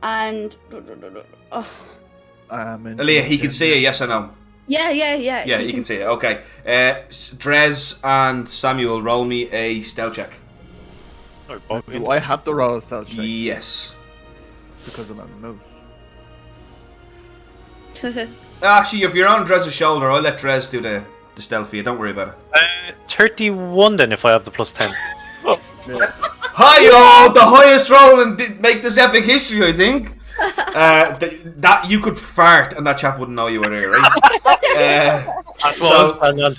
and... Oh. Aaliyah, he can see you, yes or no? Yeah. Yeah, he can see it. Okay. Drez and Samuel, roll me a stealth check. Do I have to roll a stealth check? Yes. Because I'm a mouse. Actually, if you're on Drez's shoulder, I'll let Drez do the stealth for you. Don't worry about it. 31 then if I have the +10. Hi-yo! The highest roll and make this epic history, I think. That you could fart and that chap wouldn't know you were there, right? That's what I was planning on.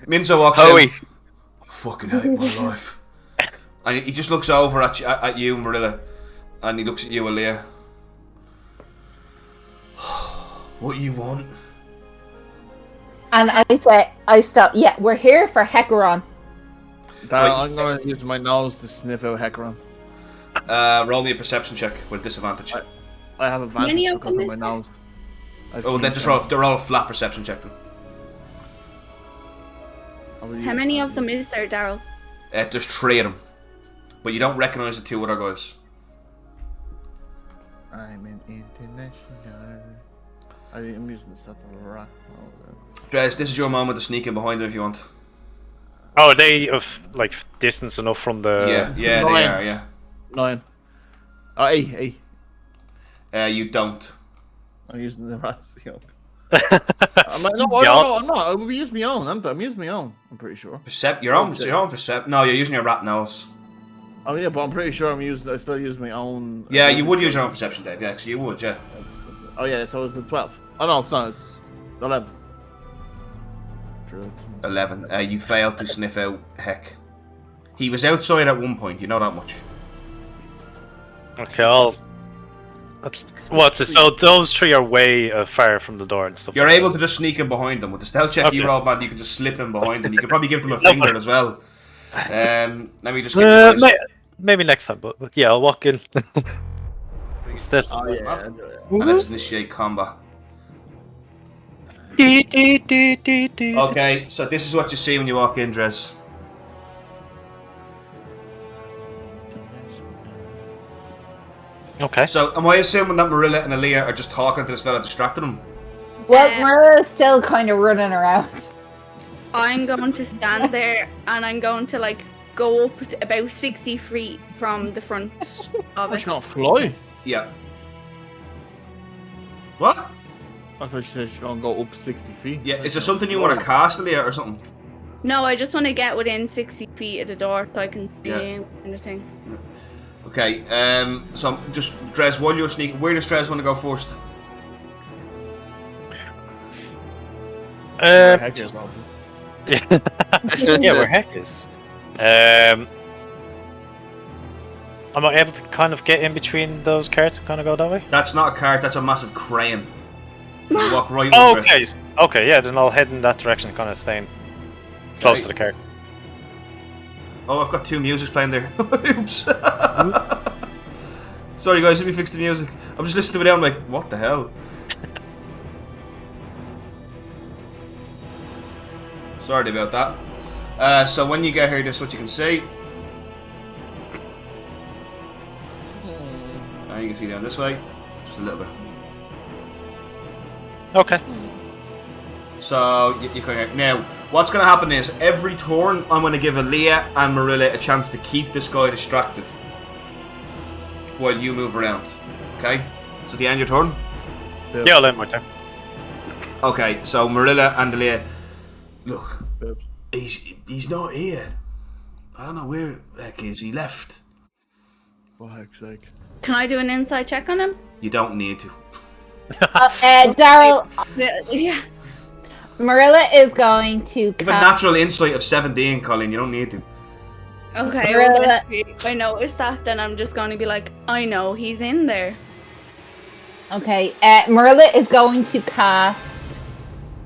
Minzo walks Hoey. in. I fucking hate my life. And he just looks over at you, Marilla, and he looks at you, Aaliyah. What you want? and I stop. Yeah, we're here for Hecaron. Daryl, I'm going to use my nose to sniff out Hecaron. Roll me a perception check with disadvantage. I have advantage Many of because them of my is nose. Oh, then just roll a flat perception check then. How many of them is there, Daryl? There's 3 of them. But you don't recognise the 2 other guys. I'm an international. I'm using the stats of a rock. Drez, this is your moment to sneak in behind them if you want. Oh, are they of like distance enough from the? Yeah, they are, yeah. 9. Oh, 8. You don't. I'm using the rats. I'm like, no, Yeah. I'm not. I'm using my own. I'm using my own. I'm pretty sure. Your own percept. No, you're using your rat nose. Oh yeah, but I'm pretty sure I still use my own. Yeah, you would use your own perception, Dave. Yeah, actually, you would. Yeah. Oh yeah, so it's a 12. Oh no, it's not. It's 11. True. 11. You failed to sniff out Heck. He was outside at one point. You know that much. Okay, so those three are way far from the door and stuff. You're like able that. to just sneak in behind them with the stealth check you Okay. roll, man. You can just slip in behind them. You can probably give them a finger as well. Let me just get you guys. Maybe next time, but yeah, I'll walk in. Still. Oh yeah. And let's initiate combat. Okay, so this is what you see when you walk in, Dres. Okay. So, am I assuming that Marilla and Aaliyah are just talking to this fella, distracting him? Well, Marilla's still kind of running around. I'm going to stand there and I'm going to like go up to about 60 feet from the front of She's it. gonna fly. Yeah. What? I thought she said she's gonna go up 60 feet. Yeah, is there something you want to cast, Aaliyah, or something? No, I just want to get within 60 feet of the door so I can see Yeah. anything. Okay, so just Dres, while you're sneaking, where does Dres want to go first? Heck is not. Yeah, where Heck is. Am I able to kind of get in between those carts and kind of go that way? That's not a cart, that's a massive crane. You walk right over it. Okay, yeah, then I'll head in that direction, kind of staying close Okay. to the cart. Oh, I've got two musics playing there. Oops. Sorry guys, let me fix the music. I'm just listening to it now, I'm like, what the hell? Sorry about that. So when you get here, this is what you can see. You can see down this way. Just a little bit. Okay. So you can hear. Now, what's going to happen is every turn, I'm going to give Aaliyah and Marilla a chance to keep this guy distracted while you move around. Okay? So the end of your turn. Yeah, I'll end my turn. Okay, so Marilla and Aaliyah. Look, Yep. he's not here. I don't know where the heck is. He left. For heck's sake. Can I do an inside check on him? You don't need to. Daryl, Yeah. Marilla is going to You have a cast. natural insight of 17, Colin. You don't need to. Okay, Marilla- well, then if I notice that, then I'm just going to be like, I know he's in there. Okay, Marilla is going to cast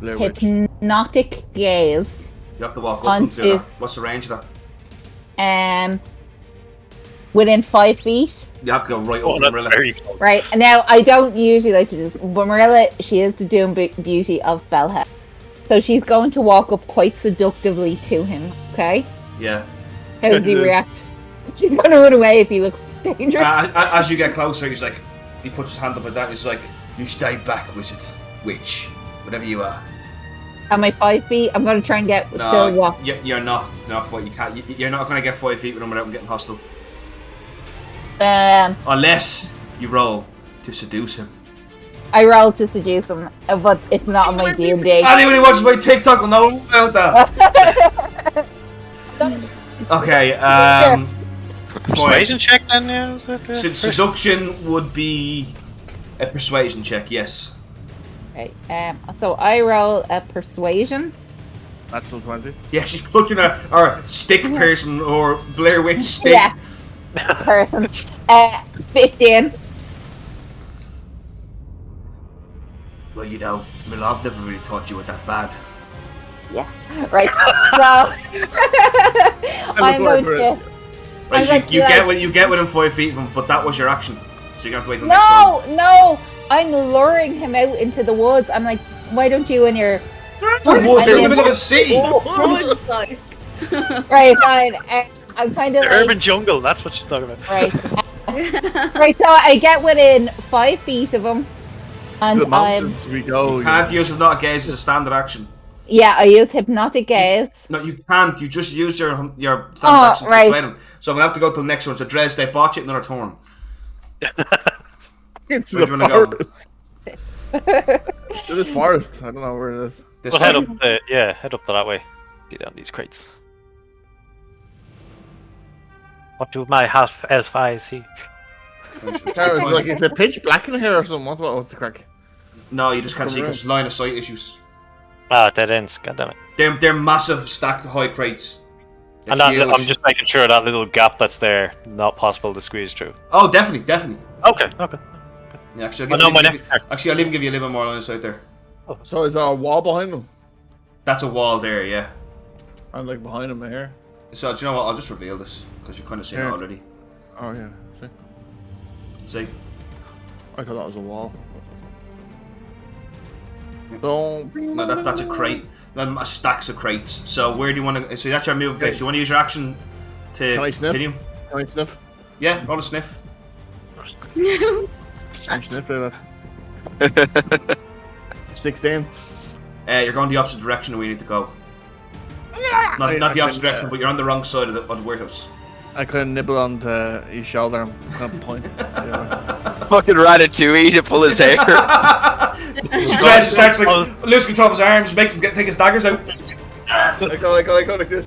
Blair Witch. hypnotic gaze. You have to walk up On and do two. that. What's the range of that? Within 5 feet. You have to go right up Oh, to that's Marilla. very close. Right, and now I don't usually like to do this, but Marilla, she is the doom beauty of Fellhead. So she's going to walk up quite seductively to him, okay? Yeah. How does he react? She's going to run away if he looks dangerous. As you get closer, he's like, he puts his hand up like that. He's like, "You stay back, wizard, witch, whatever you are." Am I 5 feet? I'm going to try and get No, still walk. you're not. Enough. What you can't. You're not going to get 5 feet with him without him getting hostile, unless you roll to seduce him. I rolled to seduce him, but it's not on my D&D. Anybody who watches my TikTok will know about that. Okay. Persuasion check then, yeah? Is that the first? Seduction would be a persuasion check. Yes. Right, so I roll a persuasion. Natural 20. Yeah, she's clutching our stick person or Blair Witch stick. Yeah. Person. 15. Well, you know, Milov never really taught you what that bad. Yes. Right. So I'm going to. Right, I'm so going to you be get like, you get within 5 feet of him, but that was your action, so you're gonna have to wait till next turn. No. I'm luring him out into the woods. I'm like, why don't you and your Woods in the middle of a city. right? Fine. I'm kind of The like urban jungle, that's what she's talking about. right. Right. So I get within 5 feet of him, To and the I'm mountains we go. Can't use hypnotic gaze as a standard action. yeah. I use hypnotic gaze. No, you can't. You just used your standard Oh, action to right. persuade him. So I'm gonna have to go till the next one. So Dres, they bought you another turn. Into Where the do you wanna go? forest. in this forest. I don't know where it is. This We'll way? head up. Head up to that way. See down these crates. What do my half elf eyes see? Tara's like, is it pitch black in here or something? What's the crack? No, you just can't see because line of sight issues. Ah, dead ends. God damn it. They're massive stacked high crates. They're And that, huge. I'm just making sure that little gap that's there, not possible to squeeze through. Oh, definitely. Okay. Yeah, actually, I know my next turn. I'll even give you a little bit more line of sight there. So is there a wall behind them? That's a wall there, yeah. I'm like behind them here. So, do you know what? I'll just reveal this because you've kind of seen it Yeah. already. Oh yeah. See? See? I thought that was a wall. Don't. No, that's a crate. Stacks of crates. So, where do you want to... So, that's your move phase. Do you want to use your action to Can I sniff? continue? Can I sniff? Yeah, roll a sniff. I sniff it. 16. You're going the opposite direction where you need to go. Not the opposite direction, but you're on the wrong side of the warehouse. I kind of nibble on his shoulder and kind of point. Fucking Ratatouille to pull his hair. She starts like lose control of his arms, makes him take his daggers out. I go like this.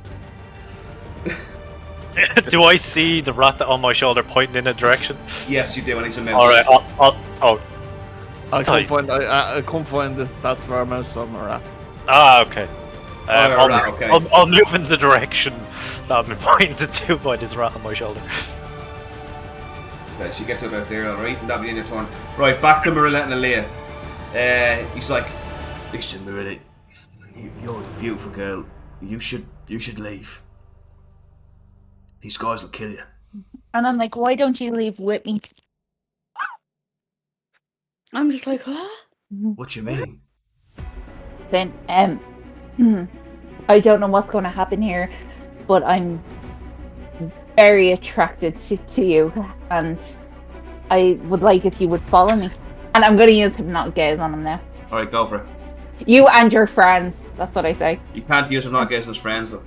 Do I see the rat on my shoulder pointing in a direction? Yes, you do, and he's a mouse. Alright, I can't find the stats for our mouse on a rat. Okay. Okay. I'll move in the direction that I've been pointed to by this rat on my shoulder. Okay, so you get to about there, alright, and that'll be in your turn. Right, back to Marilla and Aaliyah. He's like, listen, Marilla, you're a beautiful girl. You should leave. These guys will kill you. And I'm like, why don't you leave with me? I'm just like, what? What you mean? Then, I don't know what's going to happen here, but I'm very attracted to you, and I would like if you would follow me. And I'm going to use hypnotic gaze on him now. Alright, go for it. You and your friends. That's what I say. You can't use him not against his friends though.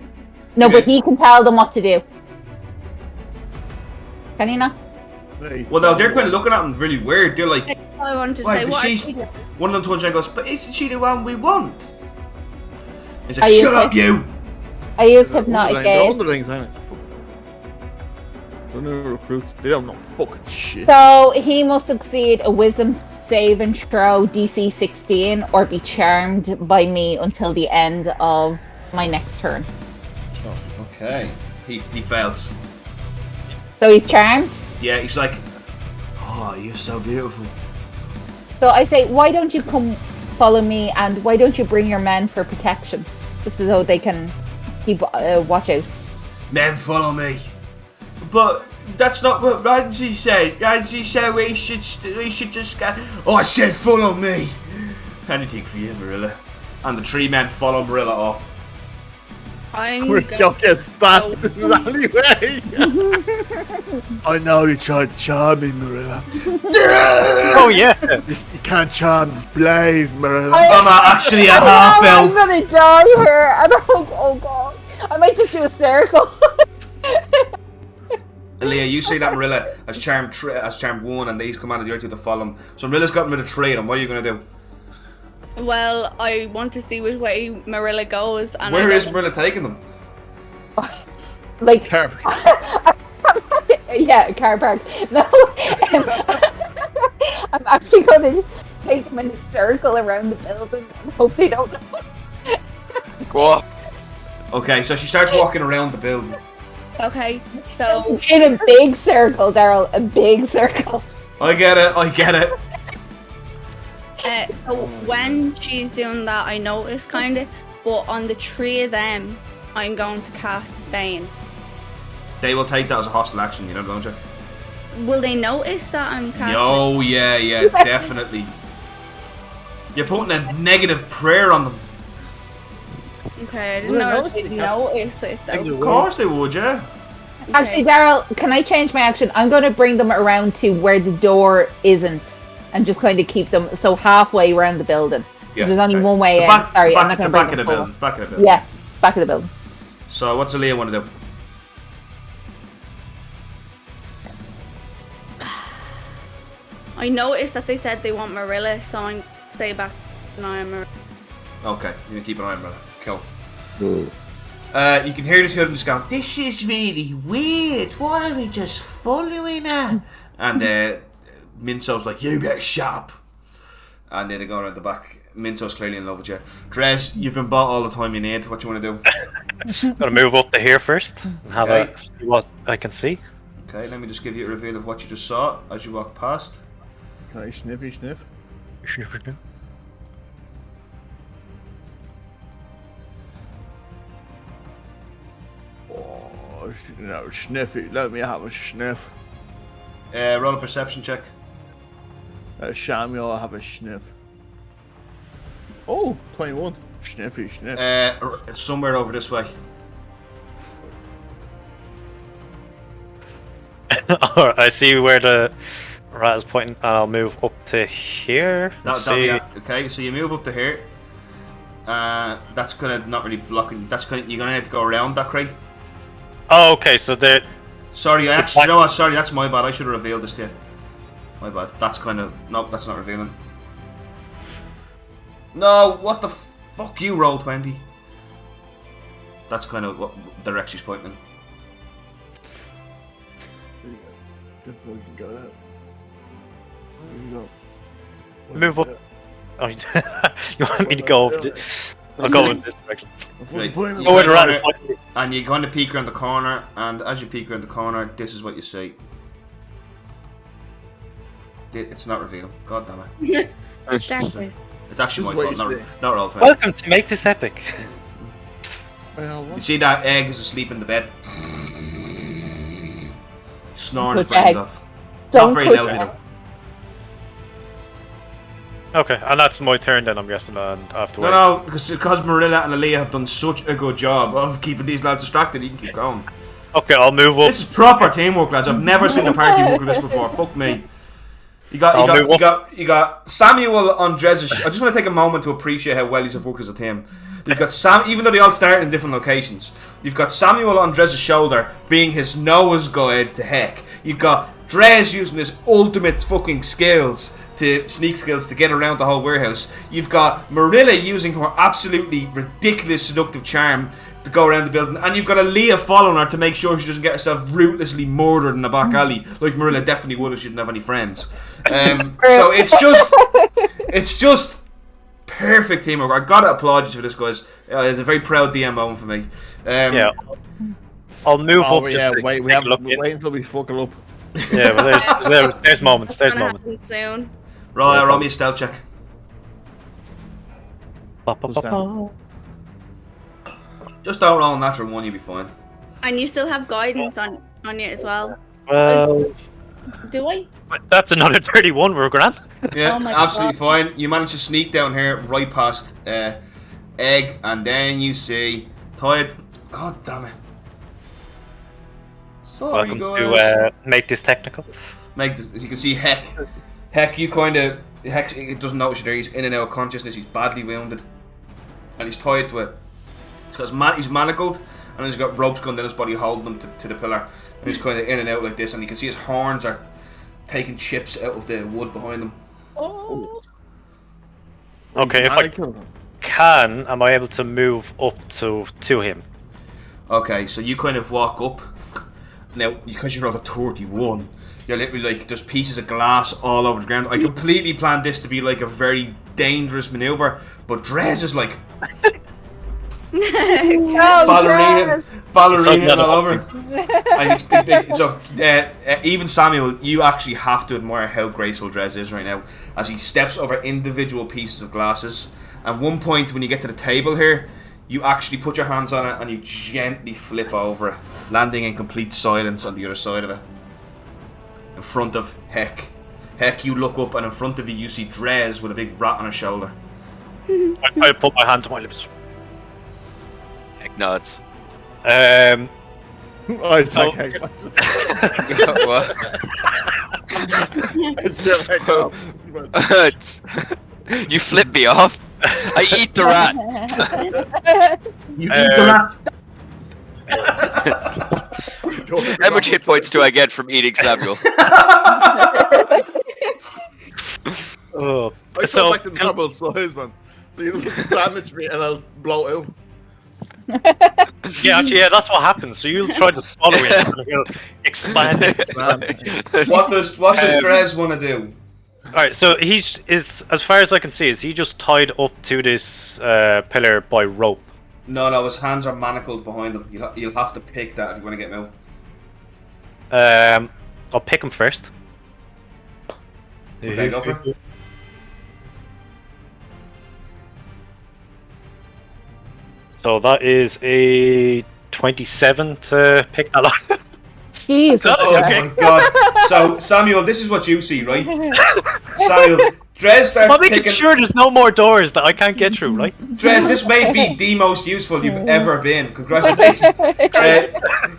No, Okay. but he can tell them what to do. Can he not? Well, no, they're kind of looking at him really weird. They're like, I wanted to why, say, but what? she's... One of them turns around and goes, but isn't she the one we want? He's like, Are you shut up, like- you! I use hypnotic The gaze. underlings, ain't it? The new recruits, they don't know fucking shit. So he must succeed a wisdom save and throw DC 16 or be charmed by me until the end of my next turn. Oh, okay. He fails. So he's charmed. Yeah, he's like, oh, you're so beautiful. So I say, why don't you come follow me, and why don't you bring your men for protection, just so they can keep watch out. Men follow me. But that's not what Ramsey said. Ramsey said we should just go. Oh, I said follow me. Anything for you, Marilla. And the three men follow Marilla off. We're gonna get stabbed in the alleyway. I know you tried to charm me, Marilla. Oh yeah! You can't charm this blade, Marilla. I'm actually a half I'm elf. gonna die here, and oh god, I might just do a circle. Aaliyah, you say that Marilla has charmed one, and these commanded the other two to follow him. So Marilla's gotten rid of three of them. What are you gonna do? Well, I want to see which way Marilla goes. And Where is Marilla taking them? Like, Car- yeah, car park. No, I'm actually going to take them in a circle around the building and hope they don't know. Go on. Okay, so she starts walking around the building. Okay, so In a big circle, Daryl, a big circle. I get it. so when she's doing that, I notice kind of, but on the three of them, I'm going to cast Bane. They will take that as a hostile action, you know, don't you? Will they notice that I'm casting? Oh, yeah, definitely. You're putting a negative prayer on them. Okay, I didn't know if they'd notice it though. Of course they would, yeah. Actually, Daryl, can I change my action? I'm going to bring them around to where the door isn't and just kind of keep them so halfway around the building. Yeah, There's only okay. one way The in. back- Sorry, the I'm back- not going to the bring back of them the forward. building. Back of the building. Yeah, back of the building. So what's Aaliyah want to do? I noticed that they said they want Marilla, so I'm stay back an eye on Mirella. Okay, you're gonna keep an eye on Mirella. Cool. You can hear the two of them just going, "This is really weird. Why are we just following her?" And Minso's like, "You better shut up." And then they go around the back. Minso's clearly in love with you. Dres, you've been bought all the time you need. What do you want to do? Gotta move up to here first and have Okay. a see what I can see. Okay, let me just give you a reveal of what you just saw as you walk past. Can I sniffy sniff? Oh, no, sniffy. Let me have a sniff. Roll a perception check. Samuel, have a sniff. Oh, 21. Sniffy sniff. It's somewhere over this way. Alright, I see where the rat is pointing, and I'll move up to here. Okay, so you move up to here. That's kind of not really blocking. That's kind of, you're gonna have to go around that crate. Oh, okay, so there. Sorry, I actually, you know what? Sorry, that's my bad. I should have revealed this to you. My bad. That's kind of nope. That's not revealing. No, what the fuck? You roll 20. That's kind of what direction she's pointing. Good boy, you can go there. There you go. Move up. Oh, you want me to go over this? I'll go in this direction. Right. Go where the rat is pointing. And you kind of peek around the corner, and as you peek around the corner, this is what you see. It's not revealing. God damn it. Dark place. It's actually This my is fault, what you not roll 20. Welcome to Make This Epic. Well, You what? see that egg is asleep in the bed? Snoring his Touch brains egg. off. Don't Not very touch loudly egg. though. Okay, and that's my turn then, I'm guessing, and I have to wait. No, because Marilla and Aaliyah have done such a good job of keeping these lads distracted, you can keep going. Okay, I'll move up. This is proper teamwork, lads. I've never seen a party work like this before. Fuck me. You got Samuel on Drez's. I just want to take a moment to appreciate how well he's worked as a team. You've got Sam, even though they all start in different locations. You've got Samuel on Drez's shoulder, being his Noah's guide to heck. You've got Drez using his ultimate fucking skills sneak skills to get around the whole warehouse. You've got Marilla using her absolutely ridiculous seductive charm to go around the building, and you've got Aaliyah following her to make sure she doesn't get herself ruthlessly murdered in the back alley, like Marilla definitely would if she didn't have any friends. So it's just perfect teamwork. I gotta applaud you for this, guys. It's a very proud DM moment for me. Yeah. I'll move Oh, up yeah, just to wait, take a look in. wait until we fuck it up. Yeah, but there's moments, there's Gonna moments. happen soon. Roll me a stealth check. Just don't roll a natural one, you'll be fine. And you still have guidance on you as well. Well, Do I? that's another 31, we're grand. Yeah, Oh my absolutely God. fine. You manage to sneak down here right past Egg, and then you see Tide. God damn it. Sorry, Welcome guys. to Make This Technical. Make this, as you can see, Heck, you kind of. Heck doesn't notice you there. He's in and out of consciousness. He's badly wounded. And he's tied to it. He's manacled, and he's got ropes going down his body holding him to the pillar. And he's kind of in and out like this, and you can see his horns are taking chips out of the wood behind him. Oh. Okay, if I can, am I able to move up to him? Okay, so you kind of walk up. Now, because you're on a 31, you're literally like, there's pieces of glass all over the ground. I completely planned this to be like a very dangerous maneuver, but Drez is like ballerina all over. Even Samuel, you actually have to admire how graceful Drez is right now as he steps over individual pieces of glasses. At one point, when you get to the table here, you actually put your hands on it and you gently flip over it, landing in complete silence on the other side of it. In front of Heck. Heck, you look up and in front of you see Drez with a big rat on his shoulder. I put my hand to my lips. Heck nods. I So- take What? You flip me off. I eat the rat. You eat the rat. How much hit points do I get from eating Samuel? Oh, I so go back to normal size, man. So you just damage me and I'll blow out. yeah, that's what happens. So you'll try to swallow it, and he'll expand it. What does Drez want to do? All right, so as far as I can see, is he just tied up to this pillar by rope? No, his hands are manacled behind him. You'll have to pick that if you want to get him out. I'll pick him first. Okay, go for it. So that is a 27 to pick that up. Jesus. Oh my god. So, Samuel, this is what you see, right? Samuel, Drez starts I'm making picking... sure there's no more doors that I can't get through, right? Drez, this may be the most useful you've ever been. Congratulations.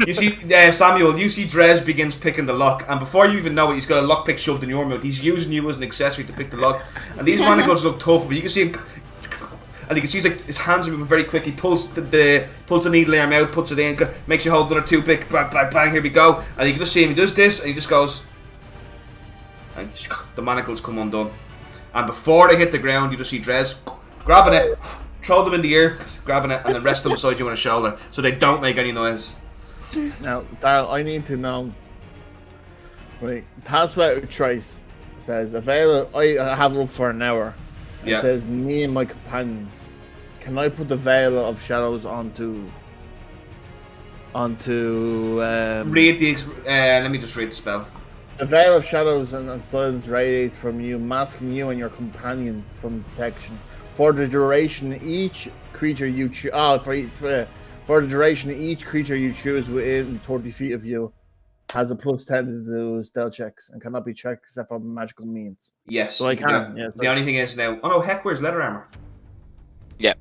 You see, Samuel, you see Drez begins picking the lock, and before you even know it, he's got a lockpick shoved in your mouth. He's using you as an accessory to pick the lock. And these manacles look tough, but you can see him... And you can see his hands are moving very quick. He pulls the needle arm out, puts it in, makes you hold another toothpick, bang, bang, bang, here we go. And you can just see him, he does this, and he just goes... And the manacles come undone. And before they hit the ground, you just see Drez grabbing it, throw them in the air, grabbing it, and then rest them beside you on his shoulder, so they don't make any noise. Now, Daryl, I need to know. Right, password trace says available. I have it up for an hour. It Yeah. says me and my companions. Can I put the Veil of Shadows onto? Read the... let me just read the spell. The Veil of Shadows and silence radiates from you, masking you and your companions from detection. For the duration, each creature you choose. For the duration, each creature you choose within 30 feet of you has a +10 to do stealth checks and cannot be checked except for magical means. Yes. So I can. Yeah, the only thing is now... Oh no, Heck wears leather armor. Yeah.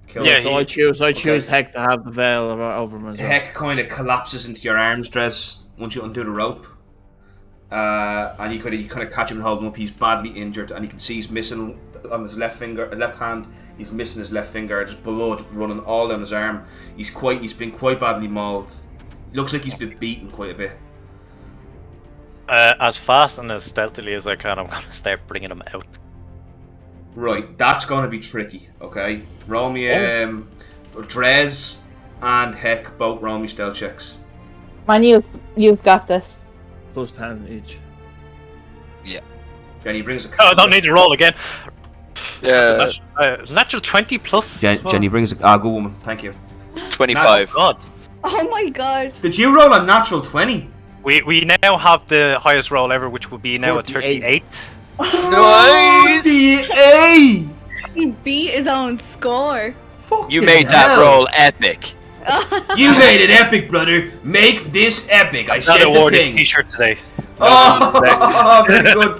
Cool. Yeah, So I choose Heck to have the Veil over him as well. Heck kind of collapses into your arms, Drez, once you undo the rope. And you kind of catch him and hold him up. He's badly injured, and you can see he's missing on his left hand. He's missing his left finger. There's blood running all down his arm. He's been quite badly mauled. Looks like he's been beaten quite a bit. As fast and as stealthily as I can, I'm going to start bringing him out. Right, that's going to be tricky. Okay, roll me Drez and Heck both roll me stealth checks. Man, you've got this. +10 each. Jenny brings a. Oh, I don't need to roll again. Yeah. Natural 20 plus. Jenny brings a. Good woman. Thank you. 25. Oh, God. Oh my god. Did you roll a natural 20? We now have the highest roll ever, which would be now a 38. Nice! Hey! He beat his own score. You made that roll epic. You made it epic, brother. Make this epic. I said the awarded thing. T-shirt today. Oh, very good.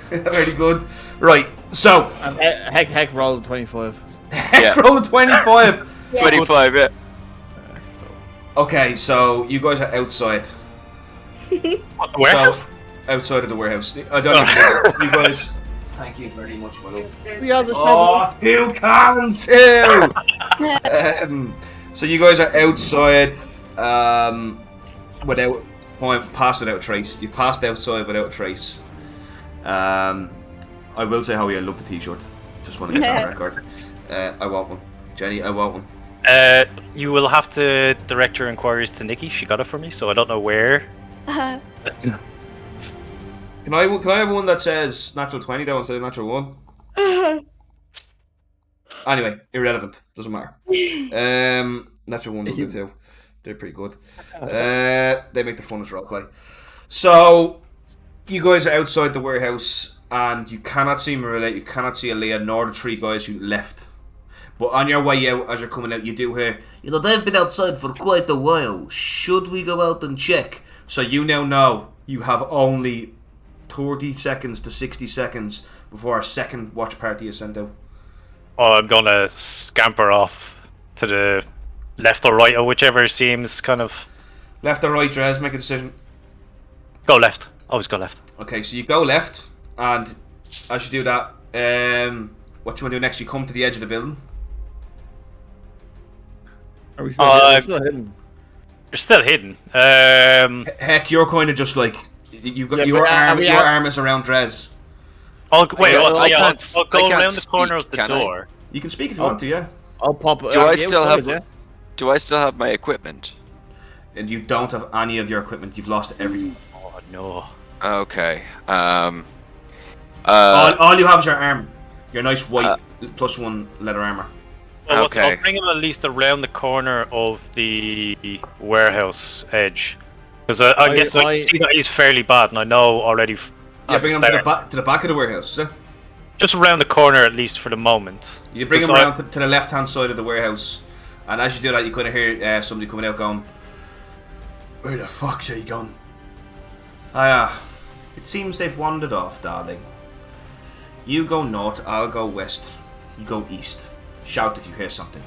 Very good. Right, so And Heck rolled 25. Yeah. roll a 25. 25, yeah. Okay, so you guys are outside. What, the warehouse? So, outside of the warehouse. I don't even know. You guys. Thank you very much, my love. We are the Oh, who counts who? So you guys are outside, without passed without a trace. You've passed outside without a trace. I will say, Howie, I love the T-shirt. Just want to get that on record. I want one, Jenny. I want one. You will have to direct your inquiries to Nikki. She got it for me, so I don't know where. Can I have one that says natural 20 though instead of natural 1? Anyway, irrelevant. Doesn't matter. Natural 1s will do too. They're pretty good. They make the funnest roleplay. So, you guys are outside the warehouse and you cannot see Marilla, you cannot see Aaliyah, nor the 3 guys who left. But on your way out, as you're coming out, you do hear, they've been outside for quite a while. Should we go out and check? So you now know you have only 30 seconds to 60 seconds before our second watch party is sent out. Oh, I'm gonna scamper off to the left or right, or whichever seems kind of... Left or right, Drez, make a decision. Go left. Always go left. Okay, so you go left, and as you do that, what you want to do next, you come to the edge of the building. Are we still hidden? You're still hidden. Heck, you're kind of just like... your arm is around Drez. I'll go around the speak, corner of the can I? door. You can speak if you want to, yeah. I'll pop. Do I yeah, still go have? ahead, Do I still have my equipment? And you don't have any of your equipment. You've lost everything. Oh no. Okay. All you have is your arm. Your nice white +1 leather armor. Well, Okay. I'll bring him at least around the corner of the warehouse edge. Because I guess I can see that he's fairly bad, and I know already. Yeah, bring him to the back of the warehouse, is it? Just around the corner, at least for the moment. You bring him around to the left-hand side of the warehouse, and as you do that, you kind of hear somebody coming out going, "Where the fuck's he gone?" It seems they've wandered off, darling. You go north, I'll go west. You go east. Shout if you hear something.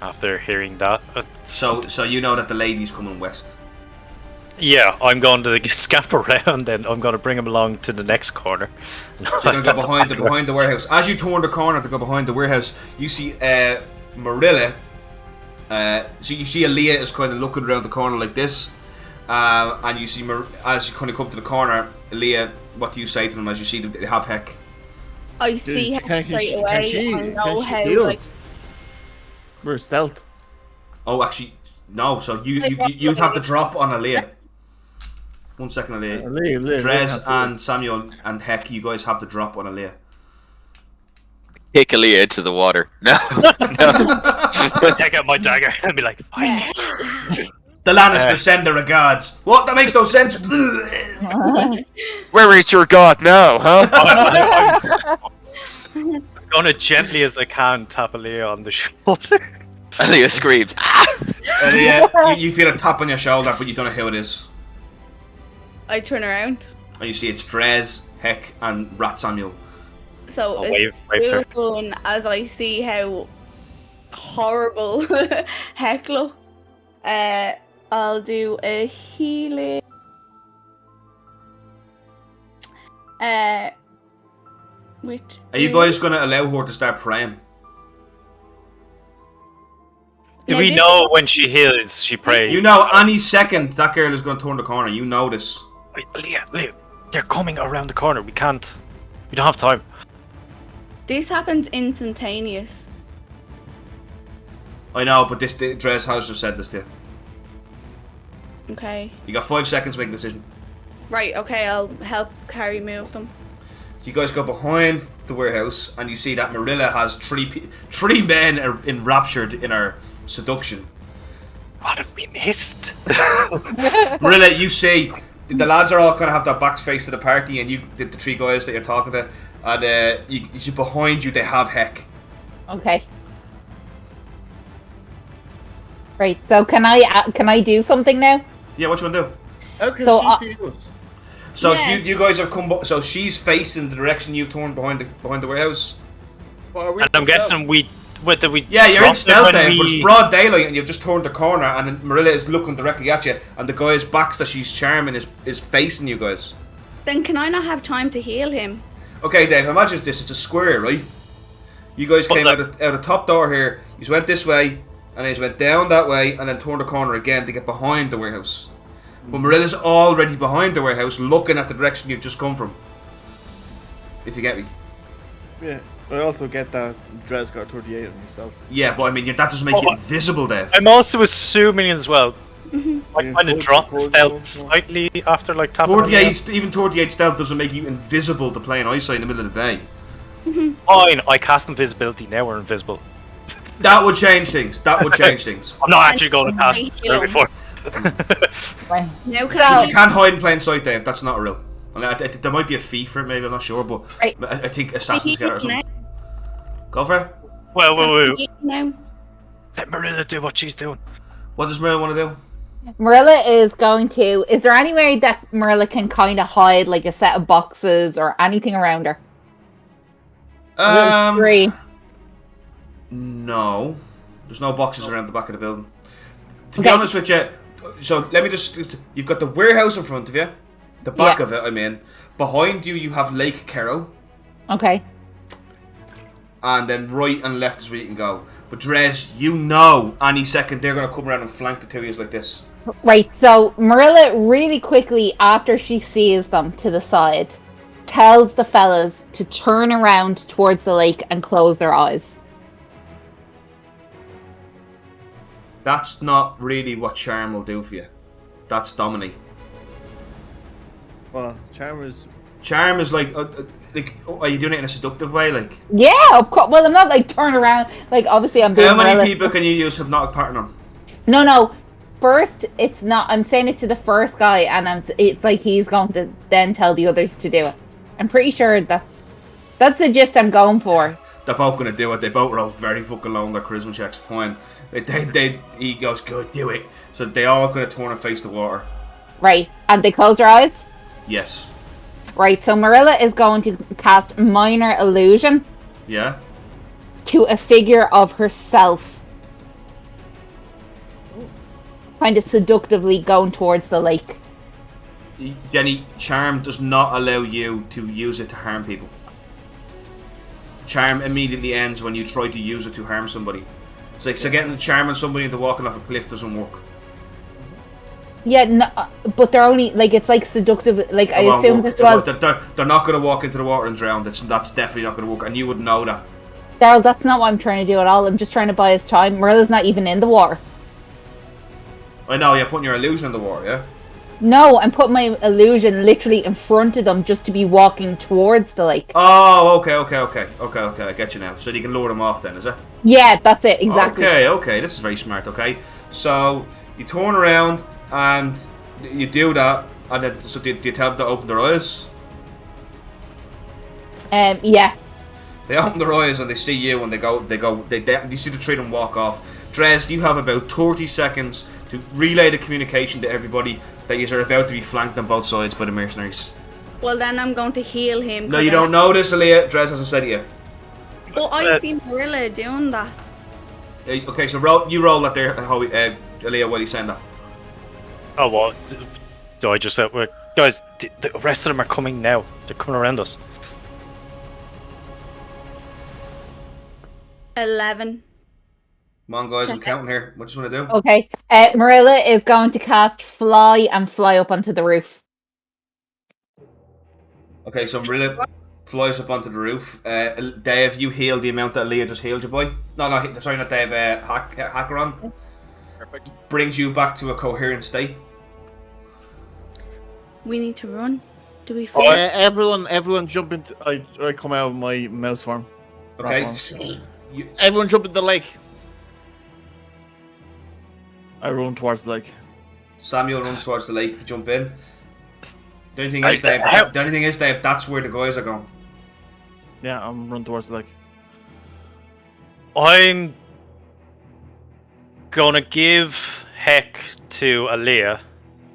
After hearing that, So you know that the lady's coming west. yeah, I'm going to scamp around, and I'm going to bring him along to the next corner. So you're going to go behind the warehouse. As you turn the corner to go behind the warehouse, you see Marilla. So you see Aaliyah is kind of looking around the corner like this, and you see as you kind of come to the corner, Aaliyah. What do you say to them as you see they have Heck? I see him can straight she- away. can she- I can know she how feel like it? We're stealth. Oh, actually, no. So you'd have to drop on Aaliyah. 1 second, Aaliyah. Drez and Samuel and Heck, you guys have to drop on Aaliyah. Kick Aaliyah into the water. No. Take out my dagger and be like, "Fight." The Lannisters send their regards. What? That makes no sense. Where is your god now, huh? I'm gonna gently as I can tap Aaliyah on the shoulder. Aaliyah screams. Aaliyah, you feel a tap on your shoulder, but you don't know who it is. I turn around. And you see it's Drez, Heck, and Rat Samuel. So wave her. as soon as I see how horrible Heck look, I'll do a healing. Which Are you guys going to allow her to start praying? Do we know when she heals, she prays? You know, any second that girl is going to turn the corner. You know this. Wait, Aaliyah, they're coming around the corner. We don't have time. This happens instantaneous. I know, but Drez has just said this to you. Okay. You got 5 seconds to make a decision. Right, okay, I'll help Carrie move them. So you guys go behind the warehouse, and you see that Marilla has three men are enraptured in her seduction. What have we missed? Marilla, you see the lads are all kind of have their backs faced to the party, and the three guys that you're talking to, and you see behind you they have Heck. Okay. Right. So can I do something now? Yeah, what you want to do? Okay, So, she sees us. So Yeah. you guys have come. So she's facing the direction you turned behind the warehouse. But are we And I'm stealth? guessing we Yeah, you're in dropped it stealth when then, but we- it's broad daylight, and you've just turned the corner, and then Marilla is looking directly at you, and the guy's backs that she's charming is facing you guys. Then can I not have time to heal him? Okay, Dave. Imagine this. It's a square, right? You guys came out of the top door here. You went this way, and then you went down that way, and then turned the corner again to get behind the warehouse. But Marilla's already behind the warehouse, looking at the direction you've just come from. If you get me. Yeah. I also get that Drez got 38 on himself. Yeah, but I mean, that doesn't make you invisible, Dave. I'm also assuming as well. I Yeah, kind of dropped cold, stealth cold. slightly after like tapping. on the 38, even 38 stealth doesn't make you invisible to plain eyesight in the middle of the day. Fine, I cast invisibility. Now we're invisible. That would change things. That would change things. I'm not actually going to cast Right, it before. Right. Now can So- I You can't hide in plain sight, Dave. That's not real. There might be a fee for it, maybe. I'm not sure, but Right. I think assassins get it or something. Go for it. Wait. now? Let Marilla do what she's doing. What does Marilla want to do? Marilla is going to. Is there anywhere that Marilla can kind of hide, like a set of boxes or anything around her? Three. No. There's no boxes around the back of the building. To be Okay. honest with you, so let me just. You've got the warehouse in front of you. The back Yeah. of it, I mean. Behind you, you have Lake Carrow. Okay. And then right and left is where you can go. But Drez, you know any second they're going to come around and flank the two of you like this. Right, so Marilla really quickly, after she sees them to the side, tells the fellas to turn around towards the lake and close their eyes. That's not really what Charm will do for you. That's dominate. Well, Charm is like, are you doing it in a seductive way? Like, Yeah, of course. Well, I'm not like turn around. Like, obviously, I'm being how many Marilla. people can you use hypnotic pattern on? No. First, it's not. I'm saying it to the first guy, and it's like he's going to then tell the others to do it. I'm pretty sure that's the gist I'm going for. They're both gonna do it. They both roll very fucking low on their charisma checks. Fine. He goes, good, do it. So they all gonna turn and face the water. Right, and they close their eyes. Yes. Right, so Marilla is going to cast Minor Illusion Yeah. to a figure of herself, kind of seductively going towards the lake. Jenny, Charm does not allow you to use it to harm people. Charm immediately ends when you try to use it to harm somebody. So getting the charm on somebody into walking off a cliff doesn't work. Yeah, no, but they're only like it's like seductive. Like I won't assume work. this was They're not going to walk into the water and drown. That's definitely not going to work, and you would know that. Daryl. That's not what I'm trying to do at all. I'm just trying to buy us time. Marilla's not even in the water. I know, you're putting your illusion in the water, yeah? No, I'm putting my illusion literally in front of them just to be walking towards the lake. Oh, okay, I get you now. So you can lure them off then, is it? Yeah, that's it, exactly. Okay, this is very smart, okay? So, you turn around and you do that, and then, so do you tell them to open their eyes? Yeah. They open their eyes and they see you and you see the three of them walk off. Drez, you have about 30 seconds to relay the communication to everybody that you are about to be flanked on both sides by the mercenaries. Well, then I'm going to heal him. No, you don't know this, Aaliyah. Drez hasn't said it yet. Well, I see Marilla doing that. Okay, so roll at there, Aaliyah, while he's saying that. Oh, well, do I just... guys, the rest of them are coming now. They're coming around us. 11. Come on, guys, I'm counting here. What do you want to do? Okay. Marilla is going to cast Fly and fly up onto the roof. Okay, so Marilla flies up onto the roof. Dave, you heal the amount that Leah just healed you by. No, sorry, not Dave. Hackeron. Perfect. Brings you back to a coherent state. We need to run. Do we? Everyone jump into. I come out of my mouse form. Okay. Everyone jump into the lake. I run towards the lake. Samuel runs towards the lake to jump in. The only thing is, Dave, that's where the guys are going. Yeah, I'm running towards the lake. I'm gonna give Heck to Aaliyah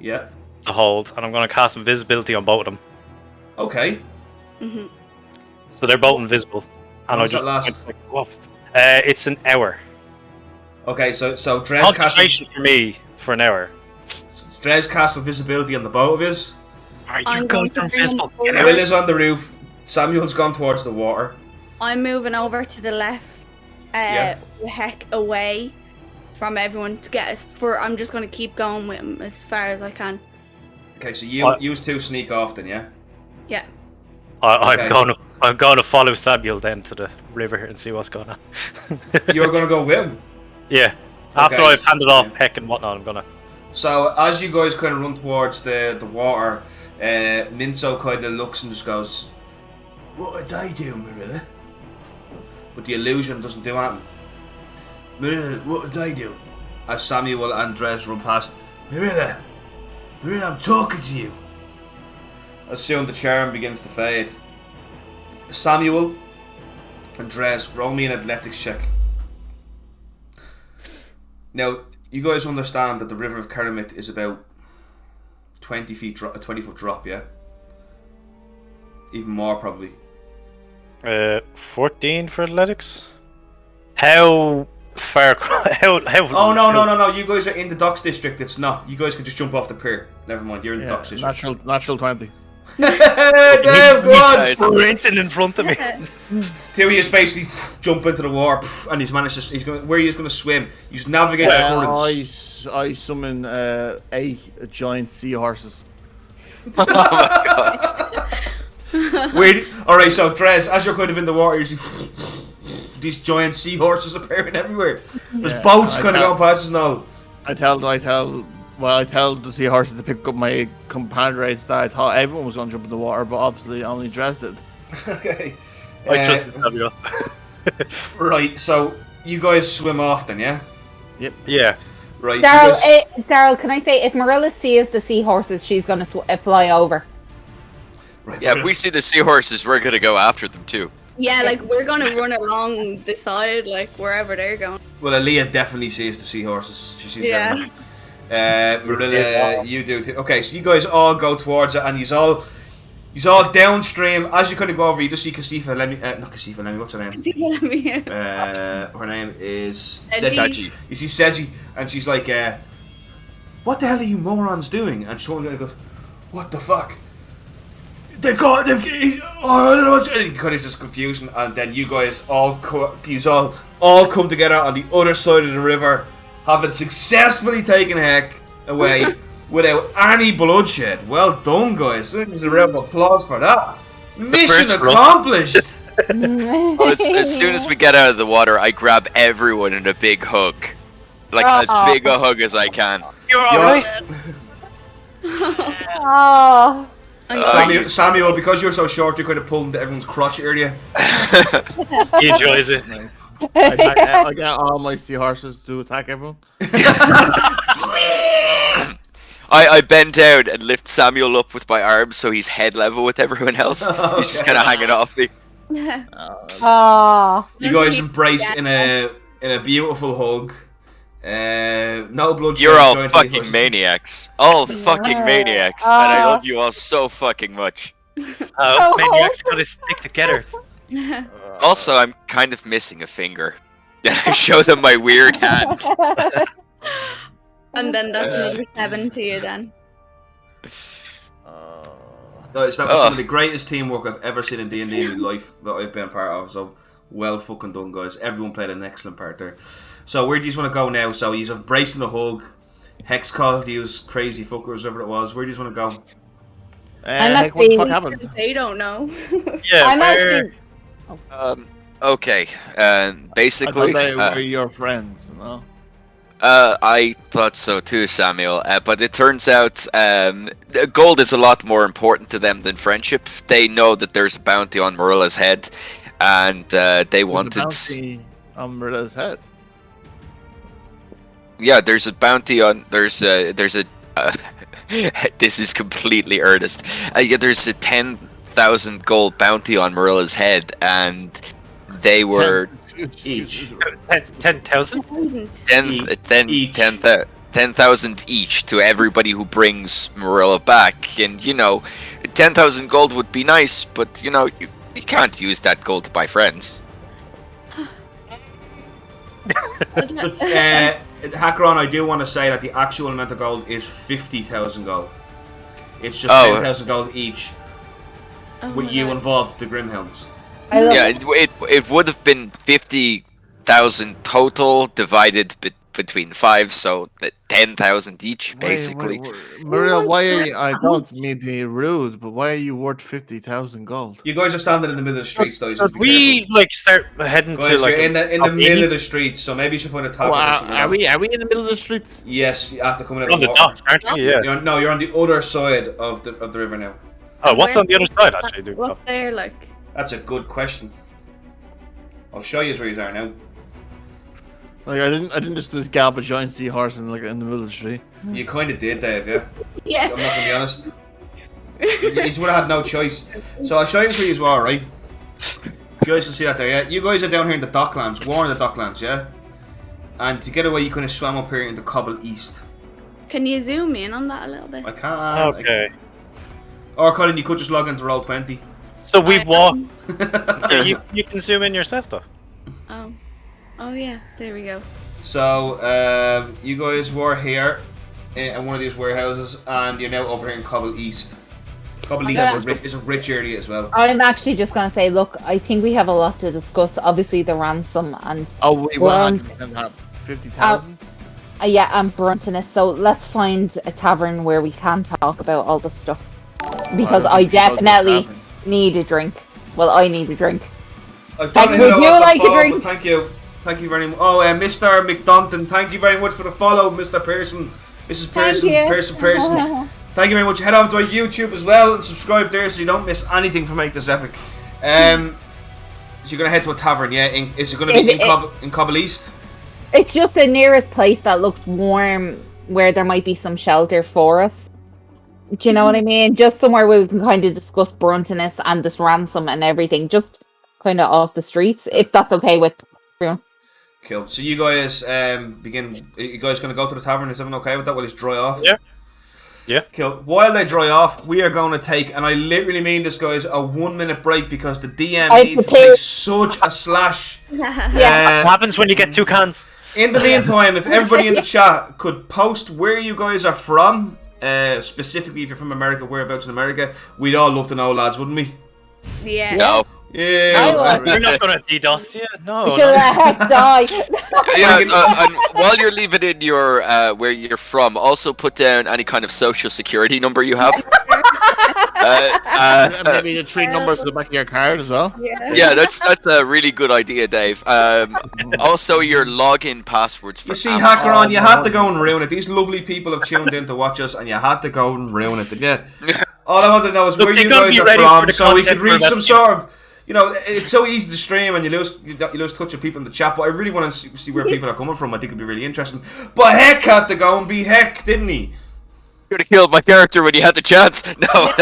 Yeah. to hold, and I'm gonna cast invisibility on both of them. Okay. Mhm. So they're both invisible. And How does that last? It's an hour. Okay, so Drez Concentration for me for an hour. casts invisibility on the boat of his. Alright, I'm you going guys to are bring invisible. them Get over. out. Will is on the roof. Samuel's gone towards the water. I'm moving over to the left. Yeah. Heck away from everyone to get us. I'm just going to keep going with him as far as I can. Okay, so you two sneak off then, yeah? Yeah. Okay. I'm going to follow Samuel then to the river and see what's going on. You're going to go with him. Yeah. After Okay, I've handed off yeah. Heck and whatnot, I'm gonna. So as you guys kind of run towards the water, Minso kind of looks and just goes, "What did I do, Marilla?" But the illusion doesn't do anything. Marilla, what did I do? As Samuel and Drez run past, Marilla, I'm talking to you. As soon the charm begins to fade, Samuel and Drez, roll me an athletics check. Now, you guys understand that the River of Karamit is about 20 foot drop, yeah? Even more, probably. 14 for athletics. How far? How? Oh, no. You guys are in the docks district. It's not. You guys could just jump off the pier. Never mind, you're in the docks district. Natural 20. Very Dave, go on! He's sprinting in front of me. Tyrius basically jump into the water, and he's managed to. He's going where he's going to swim. He's navigate the currents. I summon 8 giant seahorses. Oh my god. Weird. All right, so Drez, as you're kind of in the water, you see these giant seahorses appearing everywhere. There's boats kind of going past us and all. I tell the seahorses to pick up my compadres that I thought everyone was going to jump in the water, but obviously only Drez did. Okay. I trust Samuel. Right, so you guys swim off then, yeah? Yep. Yeah. Right. Daryl, can I say, if Marilla sees the seahorses, she's going to fly over. Right, Yeah, if we see the seahorses, we're gonna go after them too. Yeah, like we're gonna run along the side, like wherever they're going. Well, Aaliyah definitely sees the seahorses. She sees Yeah. them. Marilla, you do too. Okay, so you guys all go towards it, and you all downstream. As you kind of go over, you just see Kasifa. Not Kasifa. What's her name? Her name is Seji. You see Seji, and she's like, "What the hell are you morons doing?" And someone goes, "What the fuck? I don't know what's." And kind of just confusion, and then you guys all come together on the other side of the river, having successfully taken Heck away without any bloodshed. Well done, guys. There's a round of applause for that. Mission accomplished. As soon as we get out of the water, I grab everyone in a big hug, like as big a hug as I can. You're alright. Oh. Samuel, because you're so short, you're kind of pulled into everyone's crotch area. He enjoys it. I get all my seahorses to attack everyone. I bend down and lift Samuel up with my arms so he's head level with everyone else. He's just kind of hanging off me. Oh. You guys embrace in a beautiful hug. No bloodshed. You're all fucking maniacs. All fucking maniacs. And I love you all so fucking much. Us maniacs gotta stick together. Also, I'm kind of missing a finger. I show them my weird hand. And then that's number 7 to you then. Guys, that was some of the greatest teamwork I've ever seen in D&D in my life that I've been part of. So well fucking done, guys. Everyone played an excellent part there. So where do you want to go now? So you've embraced the hug. Hex called you crazy fuckers, whatever it was. Where do you want to go? What the fuck happened? They don't know. Yeah, I'm where... actually. Okay. Basically, I thought they were your friends, no? I thought so too, Samuel. But it turns out gold is a lot more important to them than friendship. They know that there's a bounty on Marilla's head, and they wanted. Bounty on Marilla's head. Yeah, there's a bounty on. There's a. This is completely earnest. Yeah, there's a 10,000 gold bounty on Marilla's head, and they were Each. 10,000? 10,000 each to everybody who brings Marilla back. And 10,000 gold would be nice, but you can't use that gold to buy friends. Hakron, I do want to say that the actual amount of gold is 50,000 gold. It's just 10,000 gold each, with you involved, the Grimhounds. Yeah, it would have been 50,000 total divided between 5, so 10,000 each, basically. Marilla, why are you, I don't mean to be rude, but why are you worth 50,000 gold? You guys are standing in the middle of the streets, though. Should we start heading guys, to like you're in the middle of the streets, so maybe you should find a tavern. Are we in the middle of the streets? Yes, you have to come in. on the docks, aren't we? Yeah. You're on the other side of the river now. Oh, what's on the other side, actually? Dude? What's there like? That's a good question. I'll show you where you are now. Like I didn't just gallop a giant seahorse in the middle of the street. You kind of did, Dave. Yeah. Yeah. I'm not gonna be honest. You would have had no choice. So I'll show you where you are, right? You guys can see that there, yeah. You guys are down here in the Docklands. We're in the Docklands, yeah. And to get away, you kind of swam up here into Cobble East. Can you zoom in on that a little bit? I can't. Okay. Or Colin, you could just log into Roll20. So we've walked. You can zoom in yourself, though. Oh yeah, there we go. So you guys were here in one of these warehouses, and you're now over here in Cobble East. Cobble East is a rich area as well. I'm actually just gonna say, look, I think we have a lot to discuss. Obviously, the ransom and we 100% have 50,000. yeah, and Bruntoness. So let's find a tavern where we can talk about all this stuff. Because I definitely need a drink. Well, I need a drink. Would you like a drink? Thank you very much. Oh, Mr. McDonton, thank you very much for the follow, Mr. Pearson, Mrs. Pearson. Thank you very much. Head over to our YouTube as well and subscribe there so you don't miss anything from Make This Epic. So you're gonna head to a tavern, yeah? Is it gonna be in Cobble East? It's just the nearest place that looks warm, where there might be some shelter for us. Do you know what I mean? Just somewhere where we can kind of discuss Bruntoness and this ransom and everything, just kind of off the streets, if that's okay with everyone. Cool. So you guys begin. Are you guys gonna go to the tavern? Is everyone okay with that? While it's dry off? Yeah. Yeah. Cool. While they dry off, we are going to take, and I literally mean this, guys, a 1 minute break because the DM needs to take such a slash. That's what happens when you get 2 cans. In the meantime, if everybody in the chat could post where you guys are from, specifically if you're from America, whereabouts in America, we'd all love to know, lads, wouldn't we? Yeah. No. Yeah. You're not gonna DDoS, yeah? No. We should let Heck die. And while you're leaving in your where you're from, also put down any kind of social security number you have. Maybe the 3 numbers at the back of your card as well. Yeah, that's a really good idea, Dave. Also, your login passwords for You see, Amazon. Hackeron, you had to go and ruin it. These lovely people have tuned in to watch us, and you had to go and ruin it. Yeah. All I want to know is where you guys are from, so we could reach some sort of. You know, it's so easy to stream and you lose touch of people in the chat, but I really want to see where people are coming from. I think it'd be really interesting. But Heck had to go and be Heck, didn't he? You would have killed my character when you had the chance. No,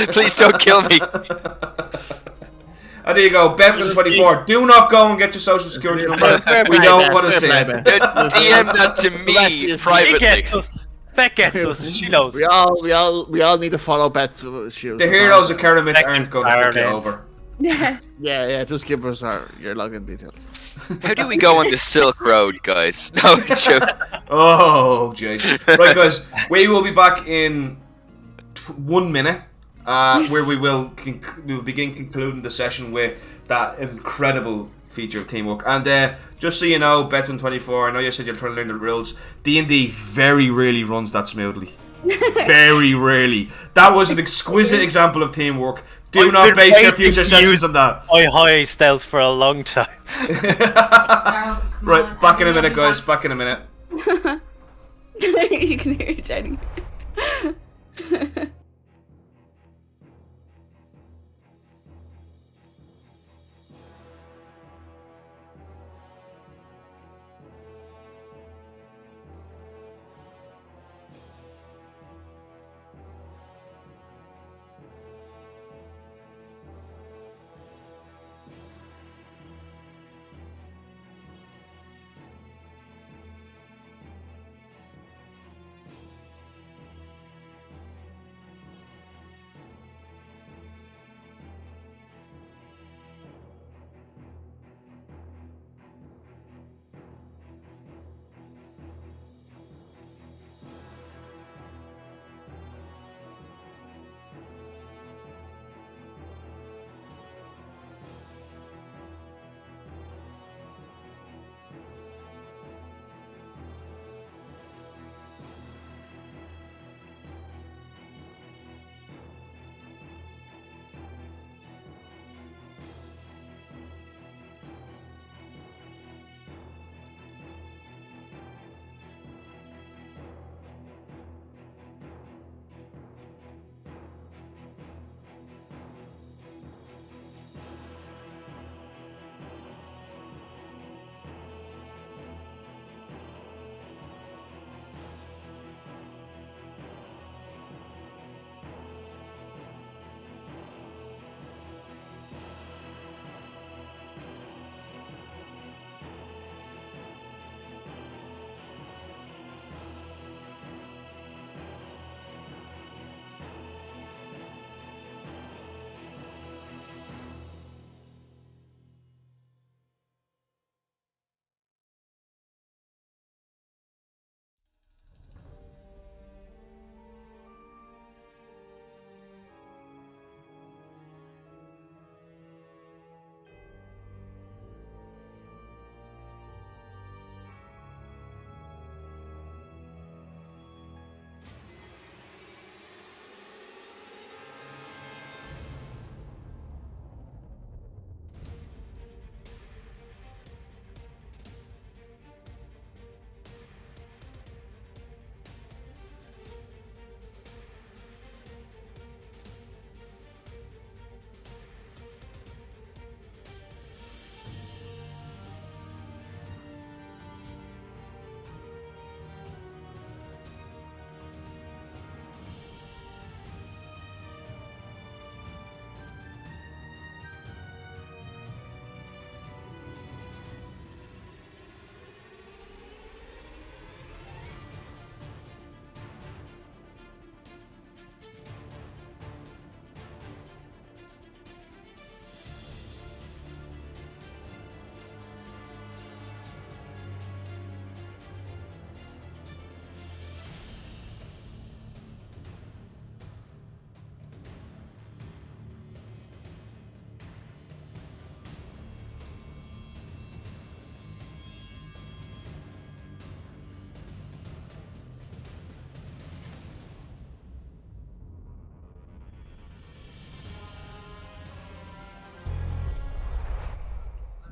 please don't kill me. And there you go, Benton24. Do not go and get your social security number. We don't want to see it. DM that to me privately. Beth gets us. She knows. We all need to follow Beth's shoes. The heroes of Keramit aren't going to fuck you over. Yeah. Just give us your login details. How do we go on the Silk Road, guys? No, it's joke. Oh, jeez. Right, guys, we will be back in 1 minute, where we will begin concluding the session with that incredible feature of teamwork. And just so you know, Betwin24, I know you said you're trying to learn the rules. D&D very rarely runs that smoothly. Very rarely. That was an exquisite example of teamwork. Do not base your future sessions on that. High stealth for a long time. Right, back in a minute, guys. Back in a minute. You can hear Jenny.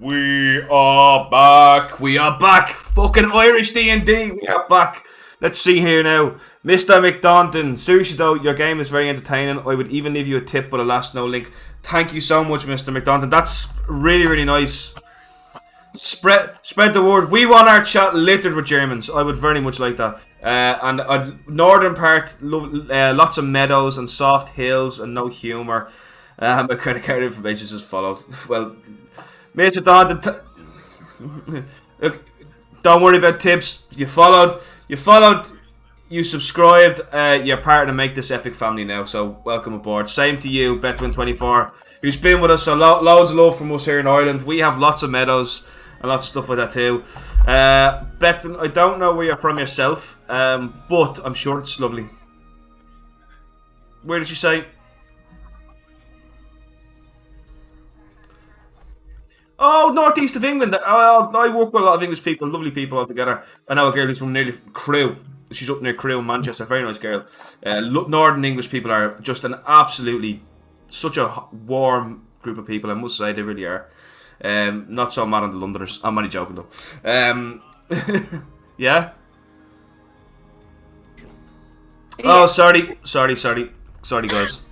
We are back. We are back. Fucking Irish D&D. We are back. Let's see here now. Mr. McDonton. Seriously though, your game is very entertaining. I would even leave you a tip, but alas, no link. Thank you so much, Mr. McDonton. That's really, really nice. Spread the word. We want our chat littered with Germans. I would very much like that. And northern part, lots of meadows and soft hills and no humour. My credit card information is just followed. Well, Mr. Don, look, don't worry about tips. You followed. You subscribed. You're part of Make This Epic family now. So welcome aboard. Same to you, Bethwin24, who's been with us. So loads of love from us here in Ireland. We have lots of meadows and lots of stuff like that too. Bethwin, I don't know where you're from yourself, but I'm sure it's lovely. Where did you say? Oh, northeast of England. I work with a lot of English people, lovely people altogether. I know a girl who's from nearly Crewe. She's up near Crewe in Manchester. Very nice girl. Northern English people are just such a warm group of people. I must say, they really are. Not so mad on the Londoners. I'm only joking though. Yeah. Oh, sorry, guys.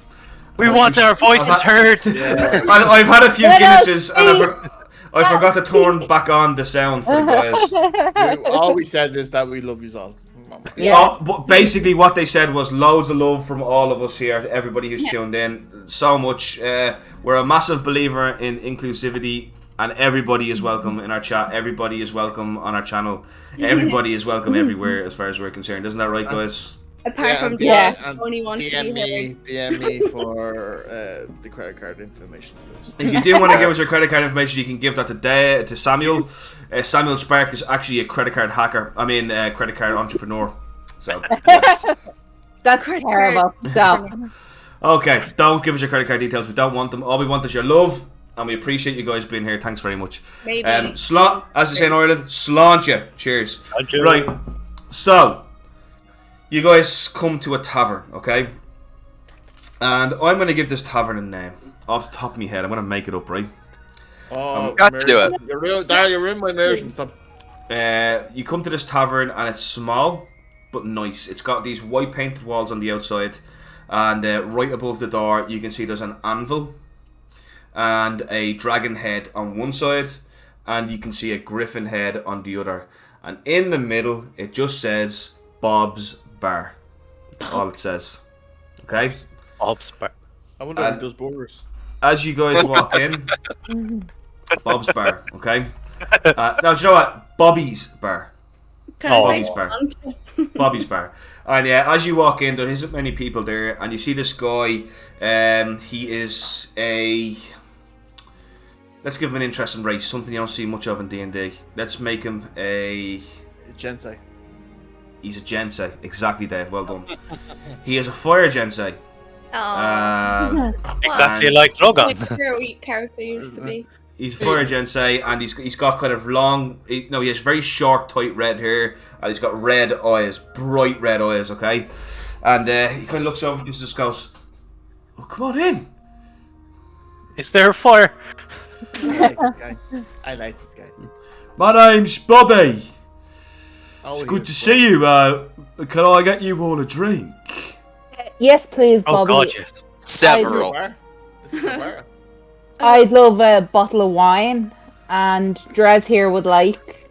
We want our voices heard. Yeah. I've had a few Guinnesses and I forgot to turn back on the sound for the guys. All we said is that we love you all. Yeah. But basically what they said was loads of love from all of us here, everybody who's tuned in. So much. We're a massive believer in inclusivity, and everybody is welcome in our chat. Everybody is welcome on our channel. Everybody is welcome everywhere as far as we're concerned. Isn't that right, guys? Apart from only wants to be DM me for the credit card information, please. If you do want to give us your credit card information, you can give that to Samuel. Samuel Spark is actually a credit card hacker. Credit card entrepreneur. So That's terrible. Stop. okay, don't give us your credit card details. We don't want them. All we want is your love, and we appreciate you guys being here. Thanks very much. Maybe. As they say in Ireland, sláinte. Cheers. Right. So, you guys come to a tavern, okay? And I'm going to give this tavern a name. Off the top of my head, I'm going to make it up, right? Oh, got to do it. You're in my immersion. Stop. You come to this tavern and it's small, but nice. It's got these white painted walls on the outside. And right above the door, you can see there's an anvil and a dragon head on one side. And you can see a griffin head on the other. And in the middle, it just says Bob's Bar. That's all it says. Okay? Bob's Bar. I wonder if he does burgers. As you guys walk in, Bob's Bar, okay? Now, do you know what? Bobby's Bar. Bobby's Bar. Bobby's Bar. And yeah, as you walk in, there isn't many people there, and you see this guy. He is a... Let's give him an interesting race, something you don't see much of in D&D. Let's make him a... Gensei. He's a Gensei. Exactly, Dave. Well done. He is a fire Gensei. Exactly like Drogon. Like the character used to be. He's fire Gensei, and he's got kind of long... he has very short, tight red hair, and he's got red eyes. Bright red eyes, okay? And he kind of looks over and just goes, oh, come on in. Is there a fire? I like this guy. My name's Bobby. Oh, It's good to see you. Can I get you all a drink? Yes, please, Oh Bobby. god, yes. Several. I'd love a bottle of wine, and Draz here would like.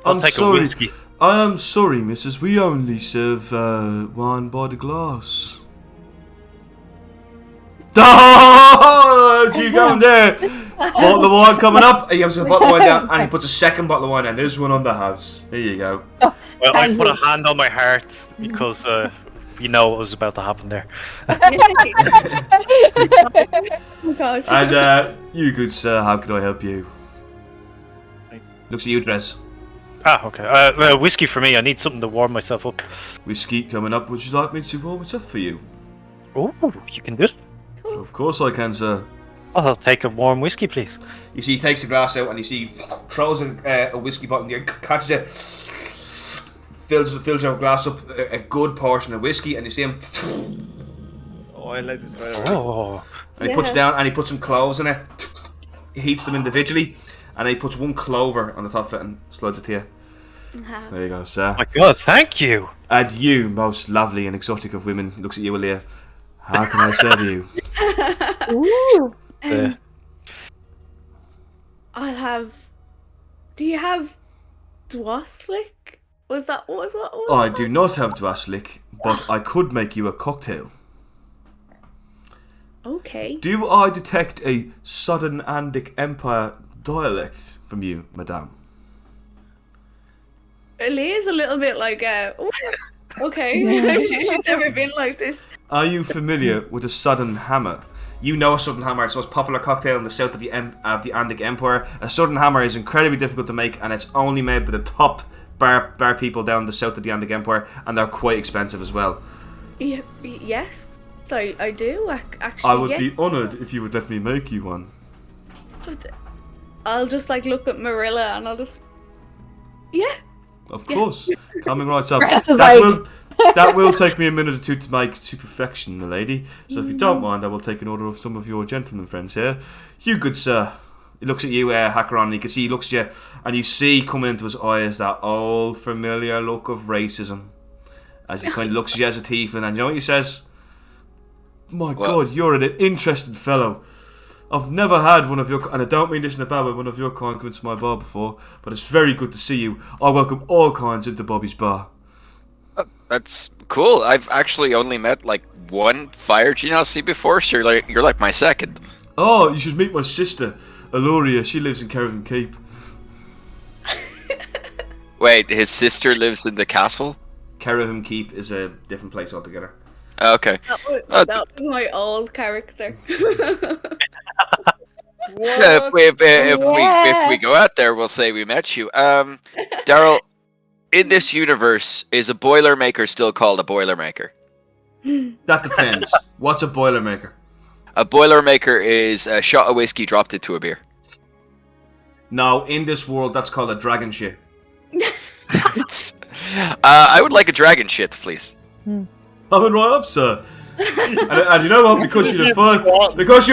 I'll I'm take sorry. a whiskey. I am sorry, missus. We only serve wine by the glass. Oh, you going there? Bottle of wine coming up. He gives a bottle of wine down, and he puts a second bottle of wine down. There's one on the house. There you go. Well, I put a hand on my heart because you know what was about to happen there. Oh gosh. And you good sir, how can I help you? Looks at you, Dress. Ah, okay. Whiskey for me. I need something to warm myself up. Whiskey coming up. Would you like me to warm it up for you? Oh, you can do it. Of course I can, sir. I'll take a warm whiskey, please. You see, he takes a glass out and you see, throws a whiskey bottle in there, catches it, fills your glass up a good portion of whiskey, and you see him. Oh, I like this guy. Oh, And he puts down and he puts some cloves in it, heats them individually, and he puts one clover on the top of it and slides it to you. There you go, sir. Oh my god, thank you. And you, most lovely and exotic of women, looks at you, Aaliyah. How can I serve you? Ooh. I'll have. Do you have Dwaslik? Was that what was I do not have Dwaslik, but I could make you a cocktail. Okay. Do I detect a Southern Andic Empire dialect from you, madame? Leah's a little bit like, okay. She's never been like this. Are you familiar with a Southern Hammer? You know a Southern Hammer. It's the most popular cocktail in the south of the Andic Empire. A Southern Hammer is incredibly difficult to make, and it's only made by the top bar people down the south of the Andic Empire, and they're quite expensive as well. Yes, I do actually. I would be honoured if you would let me make you one. I'll just like look at Marilla and I'll just. Yeah. Of course, coming right up. Like- That will take me a minute or two to make to perfection, my lady. So if you don't mind, I will take an order of some of your gentlemen friends here. You, good sir. He looks at you, Hackeron, and you can see he looks at you, and you see coming into his eyes that old familiar look of racism. As he kind of looks at you as a tiefling, and you know what he says? My God, you're an interesting fellow. I've never had one of your, and I don't mean this in a bad way, one of your kind come into my bar before, but it's very good to see you. I welcome all kinds into Bobby's bar. That's cool. I've actually only met like one fire genasi before, so you're like my second. Oh, you should meet my sister, Aloria. She lives in Caravan Keep. Wait, his sister lives in the castle? Caravan Keep is a different place altogether. Okay. That was my old character. Yeah, if we go out there, we'll say we met you. Daryl, in this universe, is a Boilermaker still called a Boilermaker? That depends. What's a Boilermaker? A Boilermaker is a shot of whiskey dropped into a beer. No, in this world, that's called a dragon shit. I would like a dragon shit, please. Coming right up, sir. and you know what? Because you're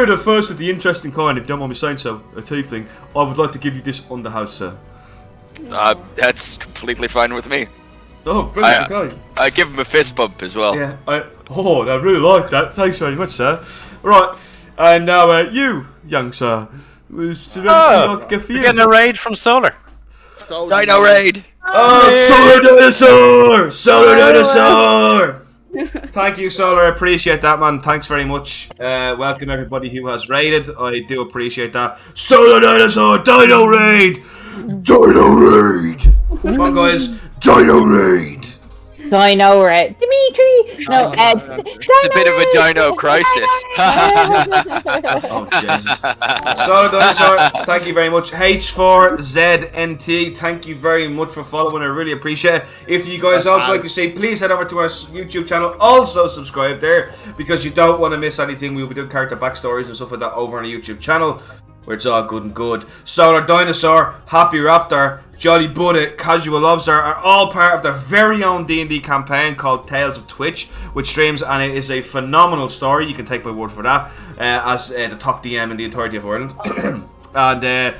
the first of the interesting kind, if you don't mind me saying so, a tiefling, I would like to give you this underhouse, sir. That's completely fine with me. Oh, brilliant! Okay. I give him a fist bump as well. Yeah. I really like that. Thanks very much, sir. Right, and now you, young sir, was there anything I could get for you? We're getting a raid from Solar. Dino raid. Oh, Solar Dinosaur! Solar Dinosaur! Thank you, Solar. I appreciate that, man. Thanks very much. Welcome everybody who has raided. I do appreciate that. Solar Dinosaur, Dino Raid! Dino Raid! Come on, guys. Dino Raid! Dino Raid. Dimitri! No, It's a bit of a dino crisis. Oh, Jesus. Solar Dinosaur, thank you very much. H4ZNT, thank you very much for following. I really appreciate it. If you guys also like to say, please head over to our YouTube channel. Also subscribe there, because you don't want to miss anything. We'll be doing character backstories and stuff like that over on our YouTube channel, where it's all good and good. Solar Dinosaur, Happy Raptor, Jolly Buddha, Casual Lobster are all part of their very own D&D campaign called Tales of Twitch, which streams, and it is a phenomenal story. You can take my word for that, as the top DM in the entirety of Ireland. And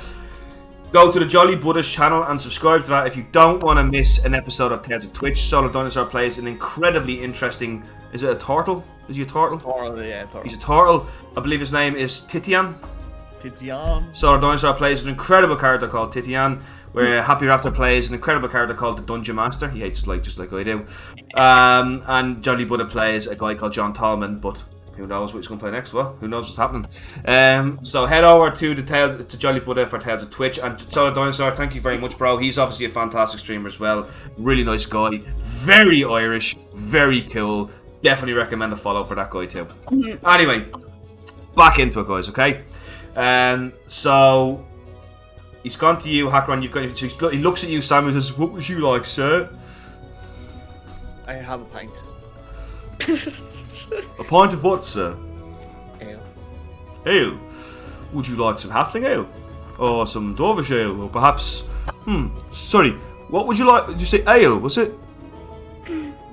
go to the Jolly Buddha's channel and subscribe to that if you don't want to miss an episode of Tales of Twitch. Solar Dinosaur plays an incredibly interesting... Is it a turtle? Is he a turtle? Turtle, yeah, turtle. He's a turtle. I believe his name is Titian. Titian. Solar Dinosaur plays an incredible character called Titian, where Happy Raptor plays an incredible character called the Dungeon Master. He hates his life just like I do. And Jolly Buddha plays a guy called John Tallman, but who knows what he's going to play next? Well, who knows what's happening? So head over to to Jolly Buddha for Tales of Twitch. And Solar Dinosaur, thank you very much, bro. He's obviously a fantastic streamer as well. Really nice guy. Very Irish. Very cool. Definitely recommend a follow for that guy too. Anyway, back into it, guys, okay? So he's gone to you, Hackron. You've got. So he looks at you, Samuel, and says, "What would you like, sir?" I have a pint. A pint of what, sir? Ale. Ale. Would you like some halfling ale, or some dwarvish ale, or perhaps? Sorry. What would you like? Did you say ale? Was it?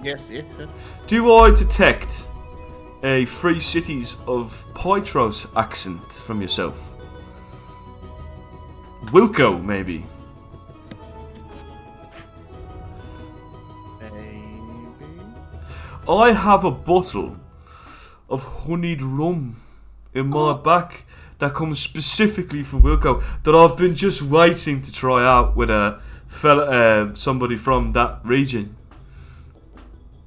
Yes. Do I detect a Free Cities of Pytros accent from yourself? Wilco, maybe. I have a bottle of honeyed rum in my back that comes specifically from Wilco that I've been just waiting to try out with a fella, somebody from that region.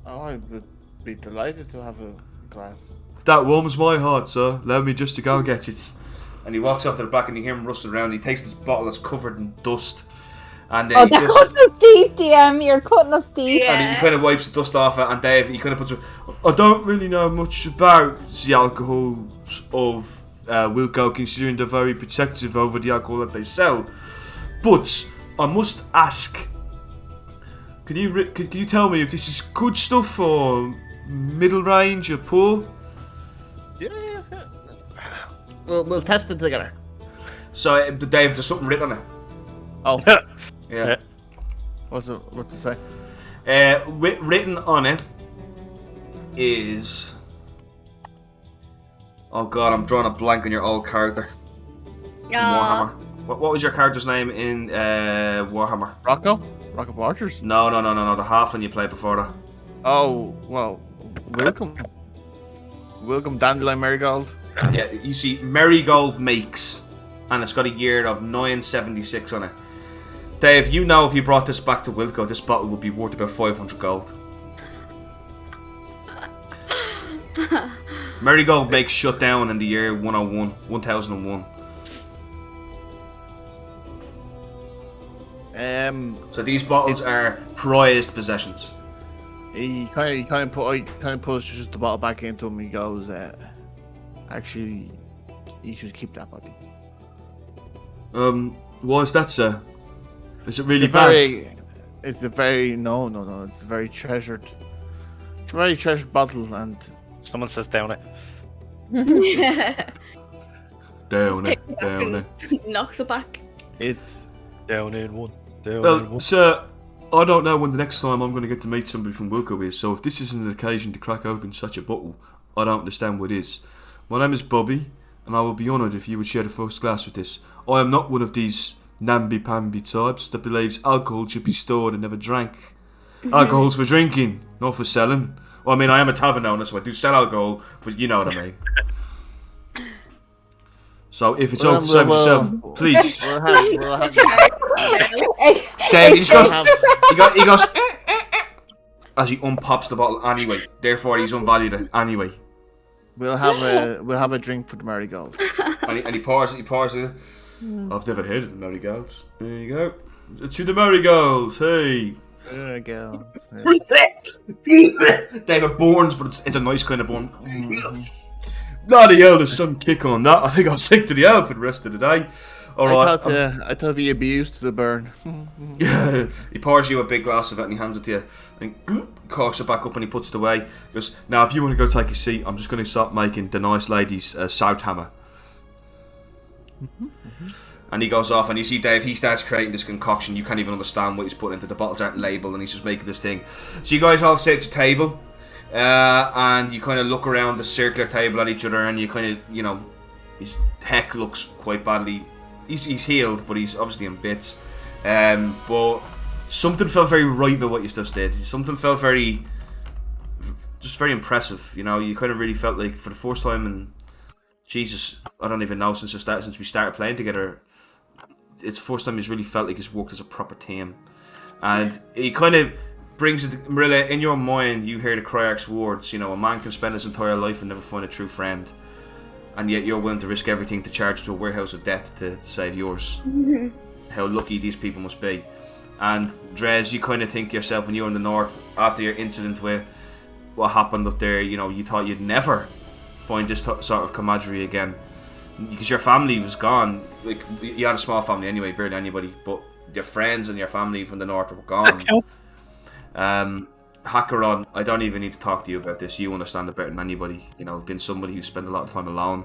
Oh, I would be delighted to have a glass. That warms my heart, sir. Allow me just to go get it. And he walks off to the back and you hear him rustling around. He takes this bottle that's covered in dust. And Oh, they're cutting us deep, DM. You're cutting us deep. And he kind of wipes the dust off it. And Dave, he kind of puts it. I don't really know much about the alcohols of Wilco, considering they're very protective over the alcohol that they sell. But I must ask, can you tell me if this is good stuff or middle range or poor? Yeah. We'll test it together. So, Dave, there's something written on it. Oh. Yeah. What's it say? Written on it is... Oh god, I'm drawing a blank on your old character. Warhammer. What was your character's name in Warhammer? Rocco Archers? No. The halfling you played before that. Oh, well, Welcome Dandelion Marigold. Yeah, you see, Marigold makes, and it's got a year of 976 on it. Dave, you know if you brought this back to Wilco, this bottle would be worth about 500 gold. Marigold makes shut down in the year 1001. So these bottles are prized possessions. He kind of pushes the bottle back into him. He goes, actually, you should keep that bottle. Why is that, sir? Is it really bad? It's a very It's a very treasured. It's a very treasured bottle, and someone says down it. Down it. Knocks it back. It's down in one. Well, sir, I don't know when the next time I'm going to get to meet somebody from Wilco is, so if this isn't an occasion to crack open such a bottle, I don't understand what is. My name is Bobby, and I will be honoured if you would share the first glass with this. I am not one of these namby-pamby types that believes alcohol should be stored and never drank. Alcohol's for drinking, not for selling. Well, I mean, I am a tavern owner, so I do sell alcohol, but you know what I mean. So if it's all the same as yourself, please. We'll have Dave, he goes as he unpops the bottle anyway. Therefore, he's unvalued it anyway. We'll have a drink for the marigold. And he pours it. I've never heard of the marigolds. There you go. To the marigolds, hey. There we go. They have burns, but it's a nice kind of burn. Bloody hell, there's some kick on that. I think I'll stick to the ale for the rest of the day. Alright. I thought he'd be used to the burn. Yeah, he pours you a big glass of it and he hands it to you. And corks it back up and he puts it away. He goes, now if you want to go take a seat, I'm just going to start making the nice lady's South Hammer. And he goes off and you see Dave, he starts creating this concoction. You can't even understand what he's putting into. The bottles aren't labelled and he's just making this thing. So you guys all sit at your table. And you kind of look around the circular table at each other and you kind of, you know, his Heck looks quite badly. He's healed, but he's obviously in bits. But something felt very right about what you just did. Something felt very impressive. You know, you kind of really felt like for the first time in, Jesus, I don't even know, since we started playing together, it's the first time he's really felt like he's worked as a proper team. And he kind of brings it, Marilla, in your mind, you hear the Cryarch's words, you know, a man can spend his entire life and never find a true friend. And yet you're willing to risk everything to charge to a warehouse of death to save yours. How lucky these people must be. And Drez, you kind of think yourself when you were in the north, after your incident with what happened up there, you know, you thought you'd never find this sort of camaraderie again. Because your family was gone. Like, you had a small family anyway, barely anybody, but your friends and your family from the north were gone. Hackeron, I don't even need to talk to you about this. You understand it better than anybody. You know, being somebody who spent a lot of time alone,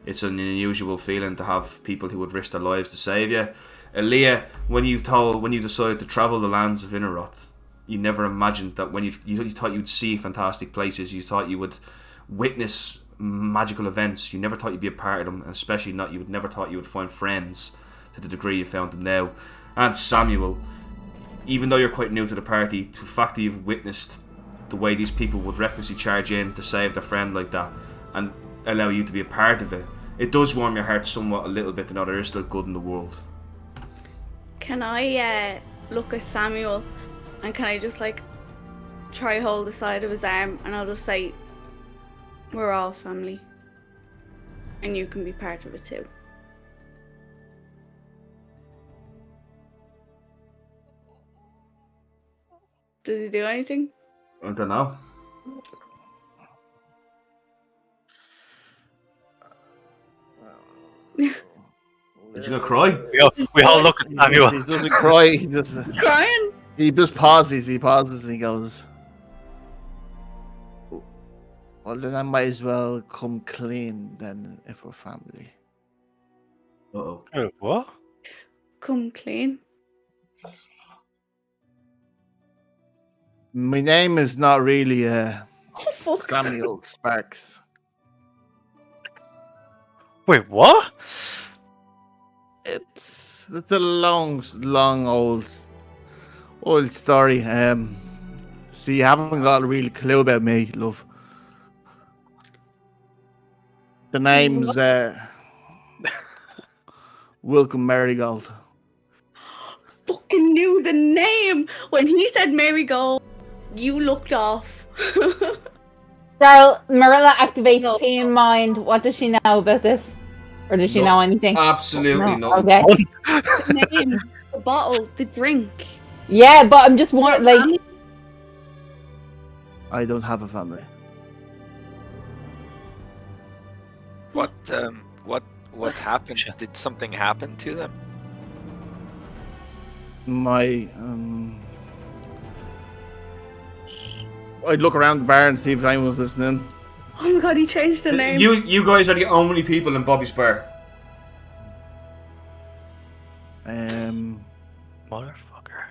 it's an unusual feeling to have people who would risk their lives to save you. Leah, when you decided to travel the lands of Inneroth, you never imagined that when you thought you would see fantastic places, you thought you would witness magical events. You never thought you'd be a part of them, and especially not. You would never thought you would find friends to the degree you found them now. And Samuel, even though you're quite new to the party, the fact that you've witnessed the way these people would recklessly charge in to save their friend like that and allow you to be a part of it, it does warm your heart somewhat a little bit to know there is still good in the world. Can I look at Samuel and can I just like try hold the side of his arm and I'll just say, we're all family and you can be part of it too. Does he do anything? I don't know. Is he gonna cry? We all look at Samuel. He doesn't cry. He just Crying? he just pauses. He pauses and he goes, "Well, then I might as well come clean then if we're family." Uh-oh. Oh, what? Come clean. My name is not really Oh fuck. Samuel Sparks. Wait, what? It's a long old story. So you haven't got a real clue about me, love. The name's Welcome Marigold. Fucking knew the name. When he said Marigold, you looked off. Daryl, Marilla activates No. Keen Mind. What does she know about this? Or does she know anything? Absolutely No. not. Okay. The name, the bottle, the drink. Yeah, but I'm just wondering, like, I don't have a family. What happened? Did something happen to them? My I'd look around the bar and see if anyone was listening. Oh my god, he changed the name. You guys are the only people in Bobby's bar. Motherfucker.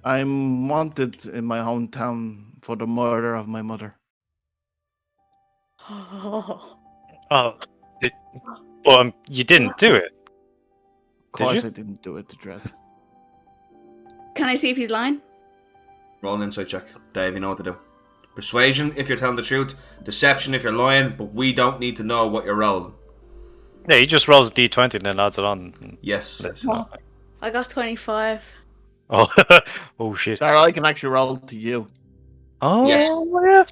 I'm wanted in my hometown for the murder of my mother. Oh, you didn't do it. Of course, you? I didn't do it to dress. Can I see if he's lying? Roll an insight check. Dave, you know what to do. Persuasion if you're telling the truth. Deception if you're lying, but we don't need to know what you're rolling. Yeah, he just rolls a d20 and then adds it on. Yes. I got 25. Oh, oh shit. Sarah, I can actually roll to you. Oh, Yes. yeah,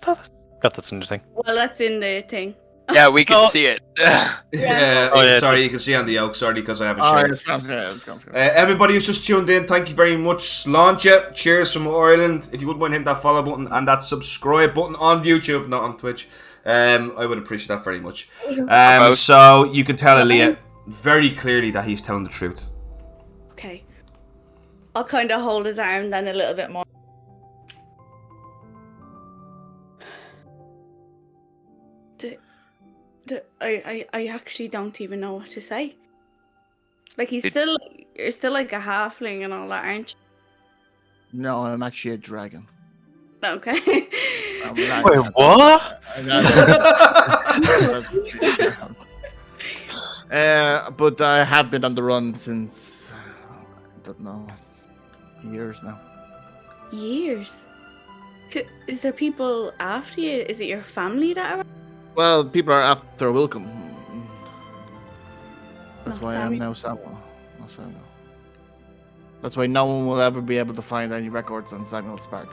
that's interesting. Well, that's in the thing. Yeah, we can Oh. see it. Yeah. Oh, yeah, Sorry, it's- you can see on the oak. Sorry, because I have a Oh, shirt. it's gone. Everybody who's just tuned in, thank you very much. Launch it. Cheers from Ireland. If you wouldn't mind hitting that follow button and that subscribe button on YouTube, not on Twitch, I would appreciate that very much. So you can tell Aaliyah very clearly that he's telling the truth. Okay. I'll kind of hold his arm then a little bit more. I actually don't even know what to say. Like you're still like a halfling and all that, aren't you? No, I'm actually a dragon. Okay. Wait, what? But I have been on the run since I don't know, years now. Years. Is there people after you? Is it your family that are? Well, people are after Welcome. That's Not why I'm Samuel. now Samuel. Not Samuel. That's why no one will ever be able to find any records on Samuel Spark.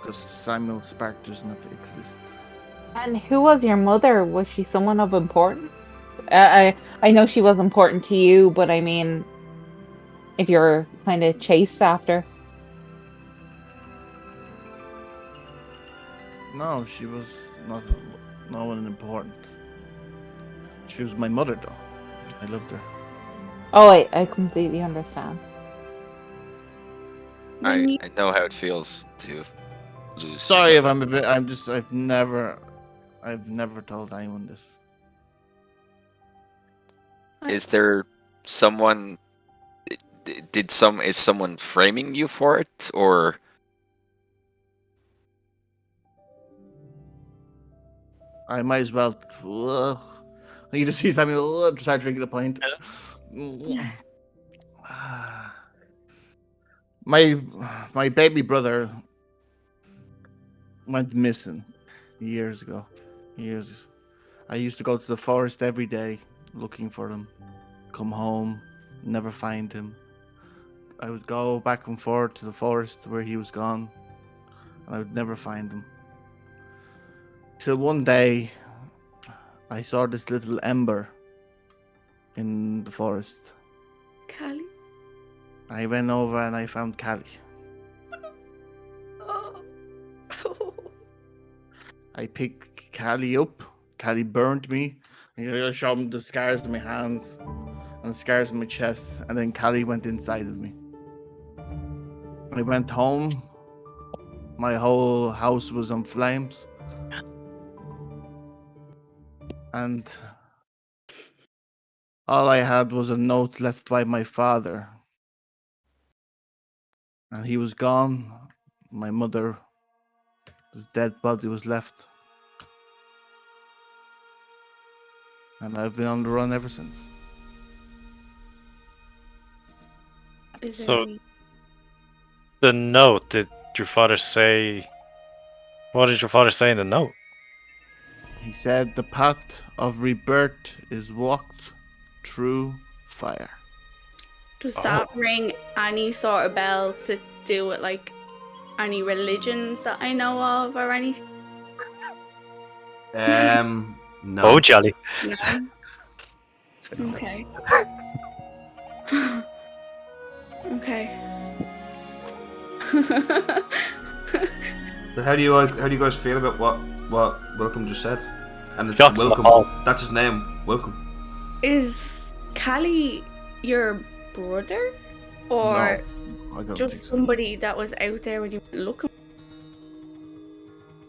Because Samuel Spark does not exist. and who was your mother? Was she someone of importance? I know she was important to you, but I mean, if you're kind of chased after. No, she was not no one important. She was my mother, though. I loved her. Oh, I completely understand. I know how it feels to lose. Sorry if I'm a bit. I've never told anyone this. Is there someone? Is someone framing you for it, or? I might as well. You just see Samuel start drinking a pint. My baby brother went missing years ago. Years. I used to go to the forest every day looking for him. Come home, never find him. I would go back and forth to the forest where he was gone, and I would never find him. Till one day, I saw this little ember in the forest. Callie. I went over and I found Callie. Oh. I picked Callie up. Callie burned me. I showed him the scars on my hands and the scars on my chest, and then Callie went inside of me. I went home. My whole house was on flames. And all I had was a note left by my father. And he was gone. My mother, his dead body was left. And I've been on the run ever since. Is there So- any- The note, did your father say... What did your father say in the note? He said the path of rebirth is walked through fire. Does that ring any sort of bells to do with like any religions that I know of or anything? No. Oh, jolly. No. Okay. Okay. But how do you guys feel about what Welcome just said? And it's Shocked Welcome. at all. That's his name. Welcome. Is Callie your brother? Or I don't think just so. somebody that was out there when you were looking?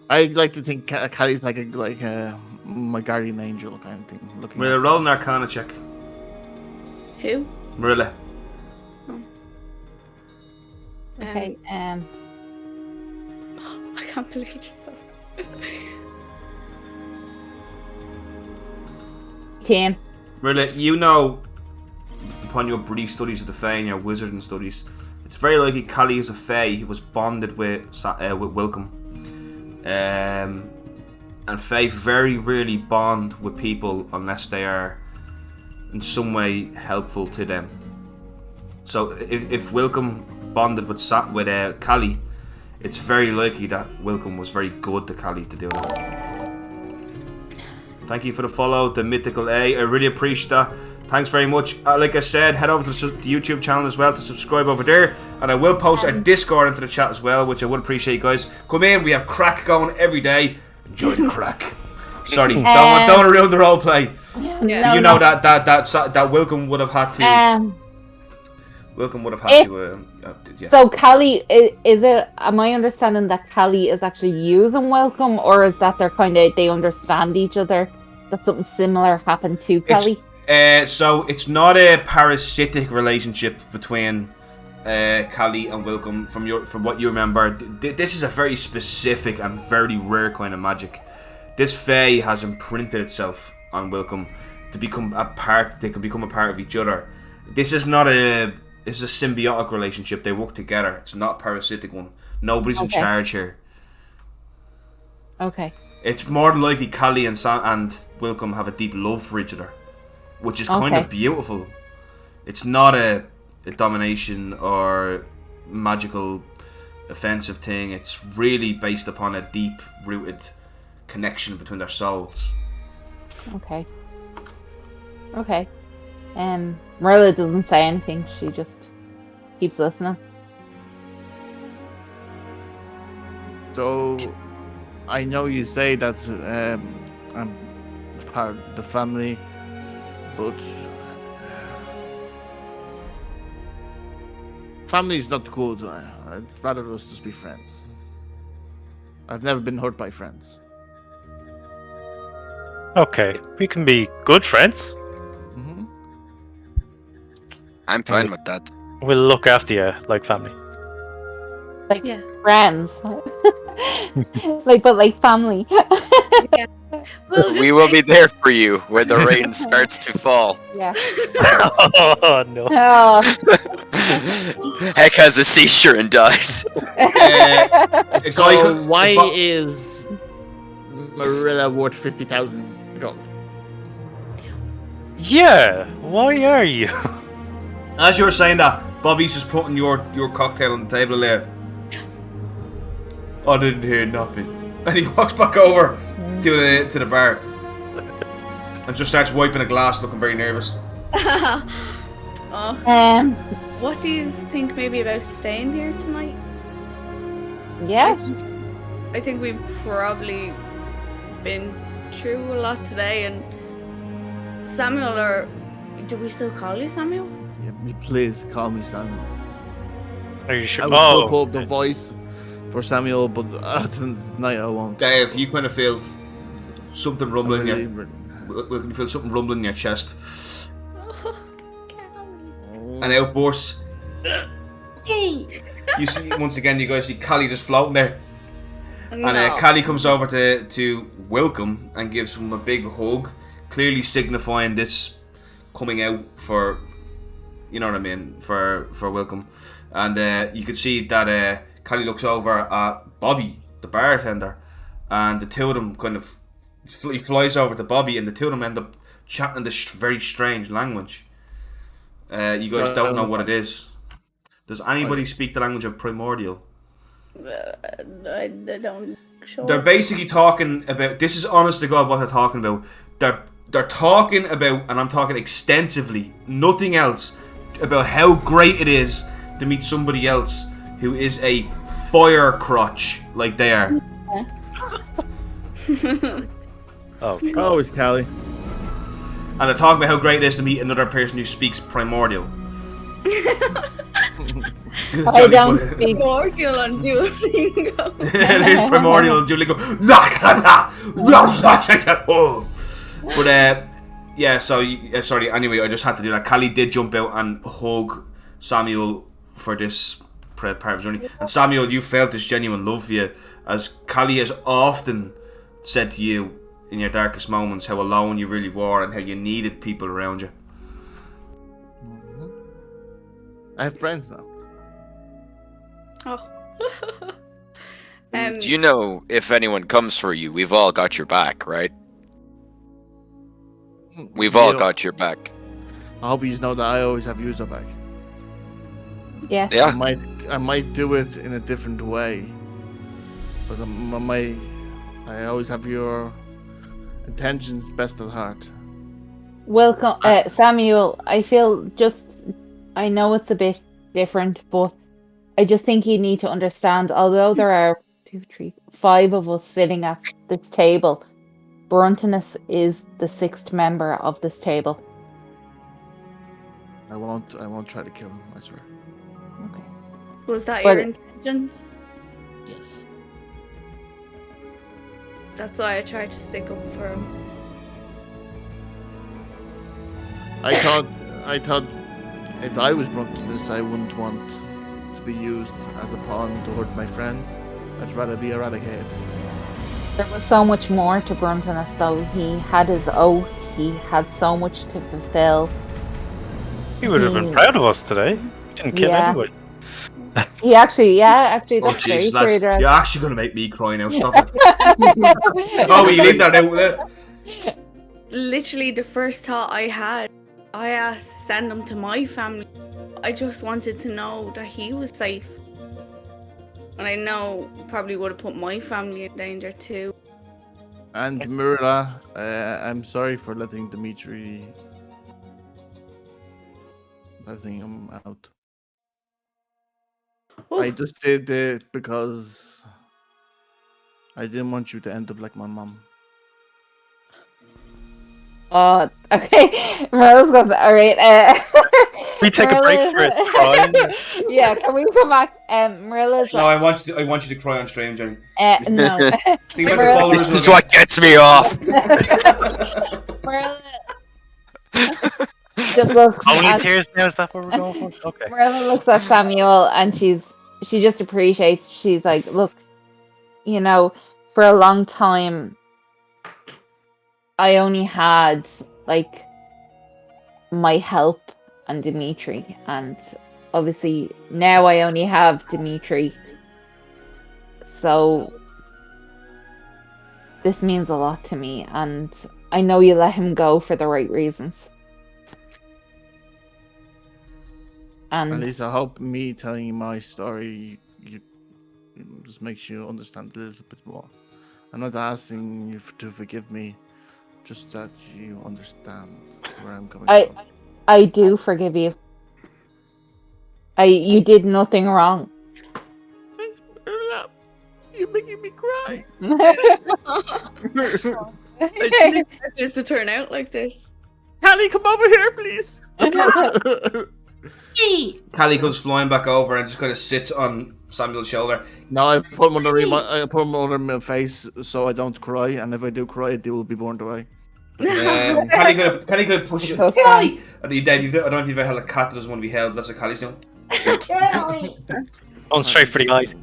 I like to think Callie's like my guardian angel kind of thing. Looking We'll out. roll an Arcana check. Who? Marilla. Okay. I can't believe you said that. 10. Marilla, you know, upon your brief studies of the Fae and your wizarding studies, it's very likely Callie is a Fae who was bonded with Welcome. And Fae very rarely bond with people unless they are in some way helpful to them. So if Welcome bonded with Callie, it's very likely that Welcome was very good to Callie to do it. Thank you for the follow, the Mythical A. I really appreciate that. Thanks very much. Like I said, head over to the YouTube channel as well to subscribe over there. And I will post our Discord into the chat as well, which I would appreciate, guys. Come in, we have crack going every day. Enjoy the crack. Sorry, don't want to ruin the roleplay. Yeah. You know that Welcome would have had to. Welcome would have had to. Yeah. So Callie, is it? Am I understanding that Callie is actually using Welcome, or is that they understand each other? That something similar happened to Callie? So it's not a parasitic relationship between Callie and Welcome. From what you remember, this is a very specific and very rare kind of magic. This Fae has imprinted itself on Welcome to become a part. They can become a part of each other. This is not a. It's a symbiotic relationship. They work together. It's not a parasitic one. Nobody's in charge here. Okay. It's more than likely Callie and Welcome have a deep love for each other, which is kind of beautiful. It's not a domination or magical offensive thing. It's really based upon a deep-rooted connection between their souls. Okay. Marilla doesn't say anything. She just keeps listening. So, I know you say that I'm part of the family, but family is not good. I'd rather us just be friends. I've never been hurt by friends. Okay, we can be good friends. Mm-hmm. I'm fine with that. We'll look after you like family. Like Yeah. friends. But like family. We will be there for you when the rain starts to fall. Yeah. Oh no. Oh. Heck has a seizure and dies. It's So like- why but- is Marilla worth 50,000 gold? Yeah, why are you? As you were saying that, Bobby's just putting your cocktail on the table there. I didn't hear nothing. And he walks back over to the bar and just starts wiping a glass, looking very nervous. Oh, what do you think maybe about staying here tonight? Yeah. I think we've probably been through a lot today, and Samuel, or do we still call you Samuel? Yeah, please call me Samuel. Are you sure? I will still put up the voice for Samuel, but tonight I won't. Dave, you kind of feel something rumbling Really, in your, you feel something rumbling in your chest. An outburst. You see, once again, you guys see Callie just floating there. And Callie comes over to welcome and gives him a big hug, clearly signifying this coming out for, you know what I mean, for welcome. And you can see that Callie looks over at Bobby, the bartender, and the two of them kind of he flies over to Bobby, and the two of them end up chatting this very strange language. You guys don't know what it is. Does anybody speak the language of primordial? I don't. Sure. They're basically talking about. This is honest to God what they're talking about. They're talking about, and I'm talking extensively, nothing else, about how great it is to meet somebody else who is a fire crotch like they are. Oh, God. Always Callie. And they're talking about how great it is to meet another person who speaks primordial. I don't speak. Primordial on Duolingo. There's primordial and Duolingo. Oh. But yeah. So sorry. Anyway, I just had to do that. Callie did jump out and hug Samuel for this part of his journey. And Samuel, you felt this genuine love for you, as Callie has often said to you in your darkest moments how alone you really were and how you needed people around you. I have friends now. Oh. Do you know if anyone comes for you, we've all got your back, right? We've all got your back. I hope you know that I always have yours back. Yes. Yeah. I might do it in a different way, but I always have your intentions best at heart. Welcome, Samuel. I know it's a bit different, but I just think you need to understand, although there are 2, 3, 5 of us sitting at this table, Bruntonus is the 6th member of this table. I won't try to kill him, I swear. Okay. Was that But- your intentions? Yes. That's why I tried to stick up for him. I thought if I was brought to this, I wouldn't want to be used as a pawn to hurt my friends. I'd rather be eradicated. There was so much more to Bruntonus, though. He had his oath. He had so much to fulfill. He would have been proud of us today. We didn't kill Yeah. anyone. He actually, Oh that's very jeez, true. lads, Dad. you're actually gonna make me cry now. Stop it. Oh, will you leave that out? Literally, the first thought I had, I asked to send him to my family. I just wanted to know that he was safe. And I know probably would have put my family in danger too. And Mirla, I'm sorry for letting Dimitri. Letting him out. Oh, I just did it because I didn't want you to end up like my mom. Oh, okay. Marilla's got all right. We take a break for it. Crying. Yeah, can we come back? Marilla's. No, I want you to cry on stream, Jenny. No. Think about the Marilla- followers. This is what gets me off. Marilla. Just looks Only at, tears now, is that what we're going for? Okay. Marilla looks at Samuel and she just appreciates. She's like, look, for a long time, I only had like my help and Dimitri, and obviously now I only have Dimitri. So this means a lot to me, and I know you let him go for the right reasons. And At least I hope me telling you my story you just makes you understand a little bit more. I'm not asking you to forgive me, just that you understand where I'm coming from. I do forgive you. You did nothing wrong. You're making me cry. I didn't expect this to turn out like this. Callie, come over here, please. Callie goes flying back over and just kind of sits on Samuel's shoulder. No, I put him under my face so I don't cry, and if I do cry, they will be burned away. Callie gonna push you. So Callie! I don't know if you've ever held a cat that doesn't want to be held. That's what Callie's doing. Callie! Going straight for the eyes.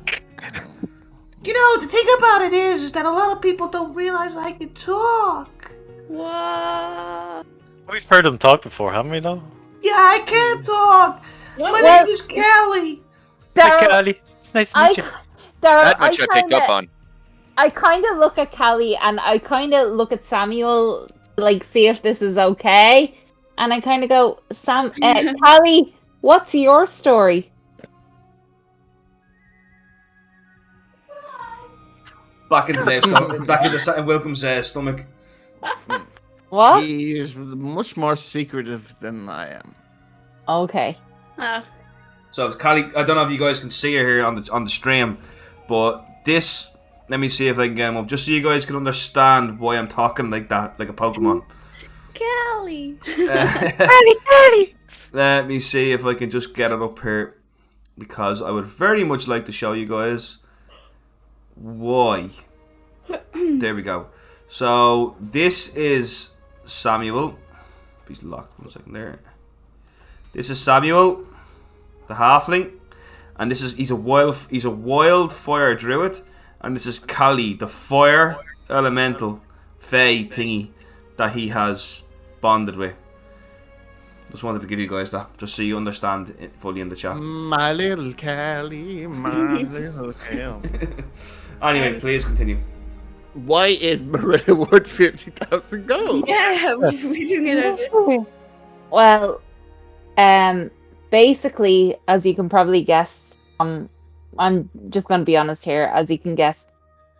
You know, the thing about it is that a lot of people don't realize I can talk. What? We've heard him talk before, haven't we, though? Yeah, I can talk. My Well- name is Callie. Hi, Daryl, Callie. It's nice to meet you. That much I picked up on. I kind of look at Callie and I kind of look at Samuel, like, see if this is okay. And I kind of go, Callie, what's your story? Back into Dave's stomach. Back into Wilcomb's stomach. What? He is much more secretive than I am. Okay. Oh. So Callie, I don't know if you guys can see her here on the stream, but this. Let me see if I can get him up, just so you guys can understand why I'm talking like that, like a Pokemon. Callie. Callie. Let me see if I can just get it up here, because I would very much like to show you guys why. There we go. So this is Samuel. He's locked 1 second there. This is Samuel, the halfling, and he's a wildfire druid, and this is Callie, the fire elemental fae thingy that he has bonded with. Just wanted to give you guys that, just so you understand it fully in the chat. My little Callie, my little Callie. Anyway, please continue. Why is Marilla worth 50,000 gold? Yeah, we didn't get out of it. Well, basically, as you can probably guess, I'm just going to be honest here. As you can guess,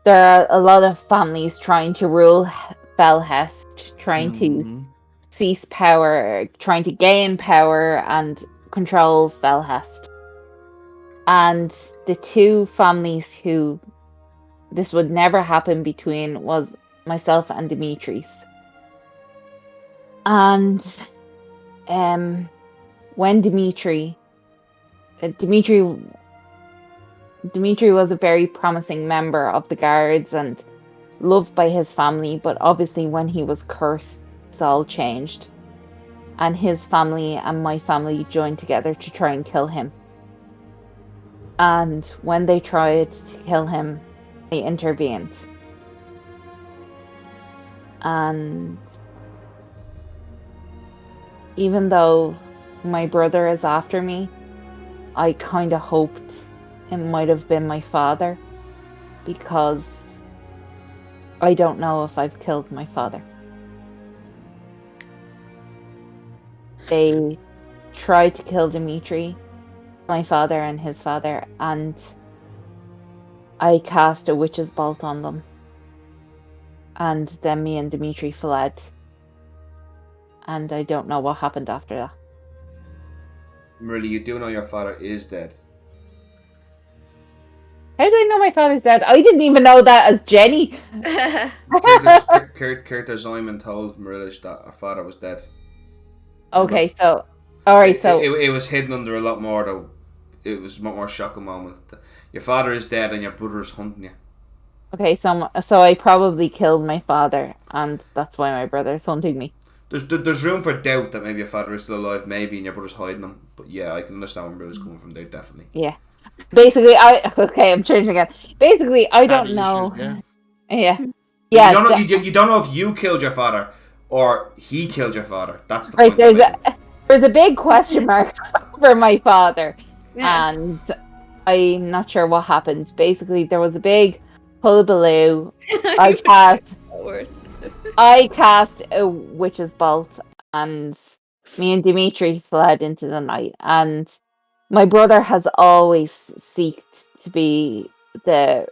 there are a lot of families trying to rule Belhest, trying to seize power, trying to gain power and control Belhest. And the two families who this would never happen between was myself and Dimitri's. And when Dimitri was a very promising member of the guards and loved by his family, but obviously when he was cursed, it's all changed. And his family and my family joined together to try and kill him. And when they tried to kill him, I intervened. And even though my brother is after me, I kind of hoped it might have been my father, because I don't know if I've killed my father. They tried to kill Dimitri, my father and his father, and I cast a witch's bolt on them. And then me and Dimitri fled. And I don't know what happened after that. Really, you do know your father is dead. How do I know my father's dead? I didn't even know that as Jenny. Curtis Zyman told Marilich that her father was dead. Okay, so... Alright, so... It was hidden under a lot more, though. It was a lot more shocking moment. Your father is dead and your brother is hunting you. Okay, so I probably killed my father, and that's why my brother's hunting me. There's room for doubt that maybe your father is still alive, maybe, and your brother's hiding him. But yeah, I can understand where brother's coming from there, definitely. Yeah. Basically, I'm changing again. Basically, I don't know. Issues, Yeah. Yeah, You don't know if you killed your father or he killed your father. That's the right. point. There's a big question mark over my father, Yeah. and I'm not sure what happened. Basically, there was a big hullabaloo. I cast a witch's bolt, and me and Dimitri fled into the night. And my brother has always seeked to be the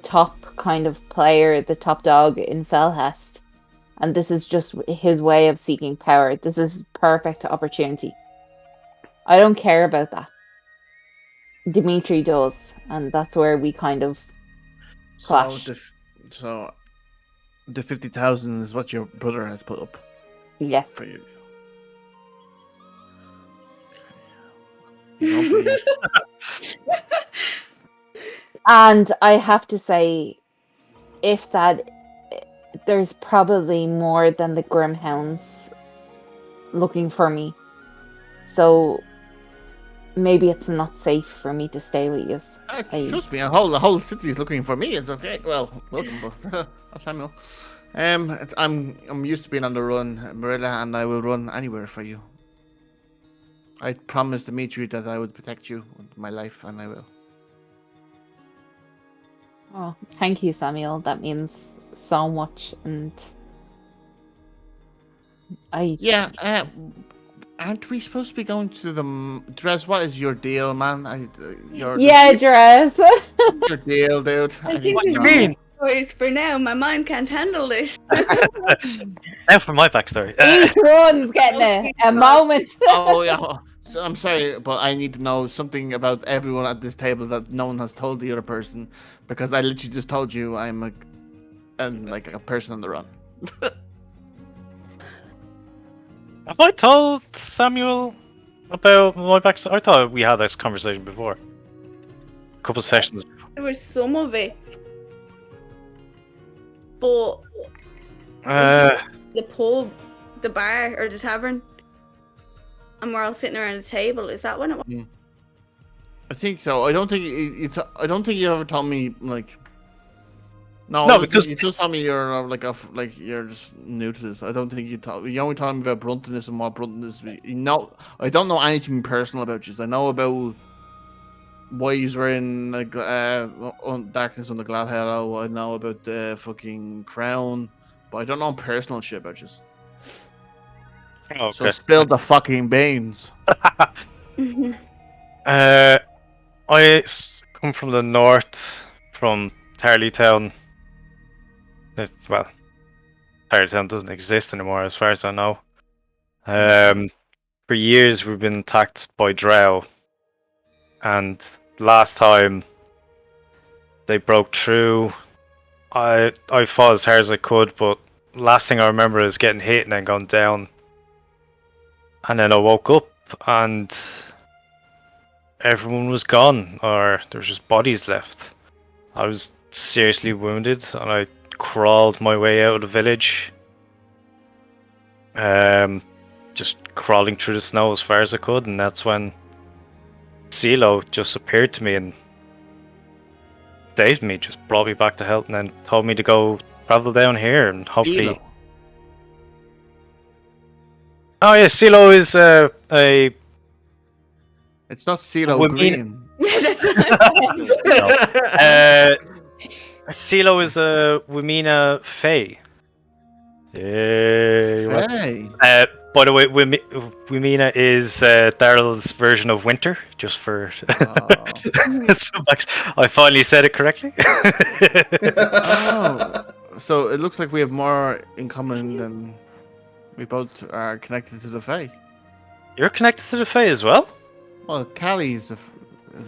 top kind of player, the top dog in Felhest. And this is just his way of seeking power. This is perfect opportunity. I don't care about that. Dimitri does, and that's where we kind of clash. So the 50,000 is what your brother has put up Yes. for you. Don't be... And I have to say, if that, there's probably more than the Grimhounds looking for me. So maybe it's not safe for me to stay with you. Trust me, the whole city is looking for me. It's okay. Well, welcome, Samuel. I'm used to being on the run, Marilla, and I will run anywhere for you. I promised Dimitri that I would protect you with my life, and I will. Oh, thank you, Samuel. That means so much, and aren't we supposed to be going to the Dress? What is your deal, man? Dress. Your deal, dude. I think What do this you mean? is for now. My mind can't handle this. Now for my backstory. Each one's getting a moment. Oh yeah. So I'm sorry, but I need to know something about everyone at this table that no one has told the other person, because I literally just told you I'm like a person on the run. Have I told Samuel about my backstory? I thought we had this conversation before. A couple sessions. There was some of it, but the pub, the bar, or the tavern, and we're all sitting around the table. Is that when it was? I think so. I don't think I don't think you ever told me like. No, because you just told me you're you're just new to this. I don't think you only told me about Bruntoness and what Bruntoness. I don't know anything personal about you. I know about why you were in on Darkness on the Glad Hello. I know about the fucking crown, but I don't know personal shit about you. Okay. So spill the fucking beans. I come from the north, from Tarleytown. Well, Tarleytown doesn't exist anymore, as far as I know. For years, we've been attacked by drow, and last time they broke through, I fought as hard as I could, but last thing I remember is getting hit and then going down. And then I woke up and everyone was gone, or there was just bodies left. I was seriously wounded and I crawled my way out of the village. Just crawling through the snow as far as I could, and that's when CeeLo just appeared to me and saved me, just brought me back to health, and then told me to go travel down here and hopefully. CeeLo. Oh yeah, CeeLo is a. It's not CeeLo Green. That's CeeLo is a Wimina Fae. Hey. By the way, Wimina is Daryl's version of winter, just for. I finally said it correctly. So it looks like we have more in common than we both are connected to the Fae. You're connected to the Fae as well? Well, Callie is a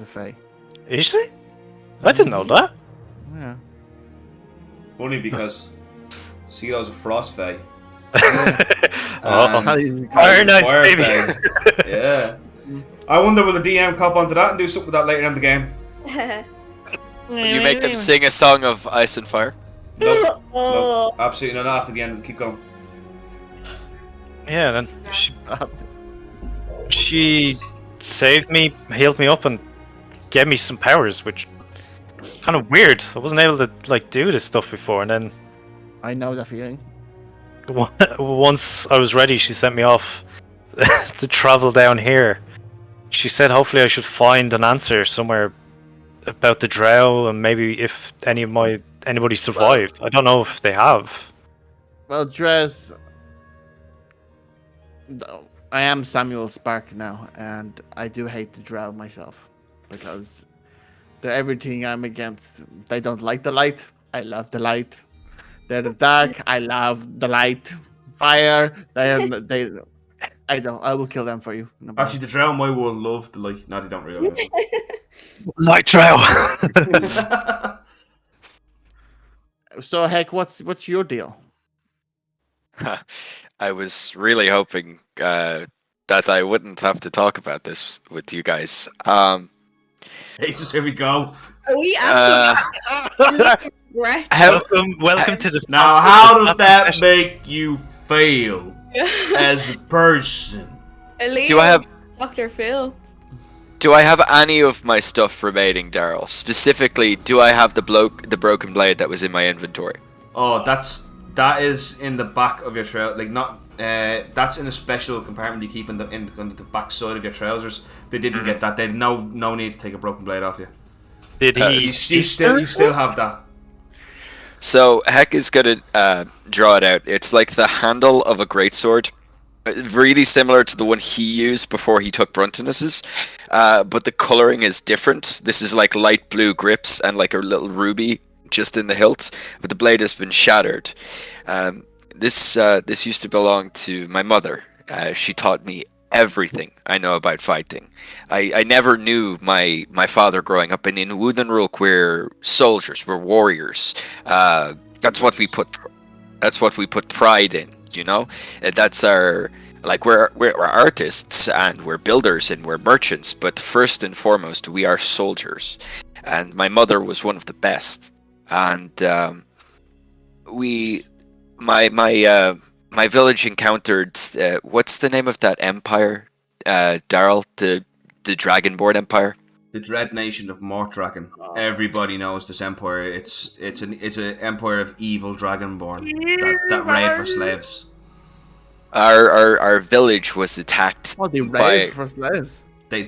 Fae. Is she? I didn't know that. Yeah. Only because CeeLo's a frost fae. Very nice, baby. Yeah. I wonder will the DM cop onto that and do something with that later in the game? Will you make them sing a song of Ice and Fire? No, absolutely not. After the end, keep going. Yeah, then she saved me, healed me up, and gave me some powers, which kind of weird. I wasn't able to like do this stuff before, and then I know the feeling. once I was ready, she sent me off to travel down here. She said hopefully I should find an answer somewhere about the drow, and maybe if anybody survived. I don't know if they have. Well, Drez, I am Samuel Spark now, and I do hate the drow myself because they're everything I'm against. They don't like the light. I love the light. They're the dark. I love the light. Fire. They. I don't. I will kill them for you. No Actually, the drow in my world love the light. No, they don't realise. Light drow. So, Heck, what's your deal? I was really hoping that I wouldn't have to talk about this with you guys. Jesus, here we go. Are we actually regret? Welcome to the. Now, how does that make you feel as a person? Do I have Dr. Phil? Do I have any of my stuff remaining, Daryl? Specifically, do I have the broken blade that was in my inventory? Oh, that is in the back of your trousers. Like not, that's in a special compartment you keep in the back side of your trousers. They didn't get that. They had no need to take a broken blade off you. Did he? You still have that. So Heck is gonna draw it out. It's like the handle of a greatsword, really similar to the one he used before he took Bruntonus's, but the coloring is different. This is like light blue grips and like a little ruby just in the hilt, but the blade has been shattered. This used to belong to my mother. She taught me everything I know about fighting. I never knew my father growing up, and in Woodenrulk we're soldiers, we're warriors. That's what we put pride in, you know. That's our we're artists and we're builders and we're merchants, but first and foremost we are soldiers. And my mother was one of the best. And my village encountered what's the name of that empire, Daryl? The Dragonborn Empire. The Dread Nation of Mortraken. Everybody knows this empire. It's an empire of evil Dragonborn that raid for slaves. Our village was attacked. Oh, they raid for slaves. They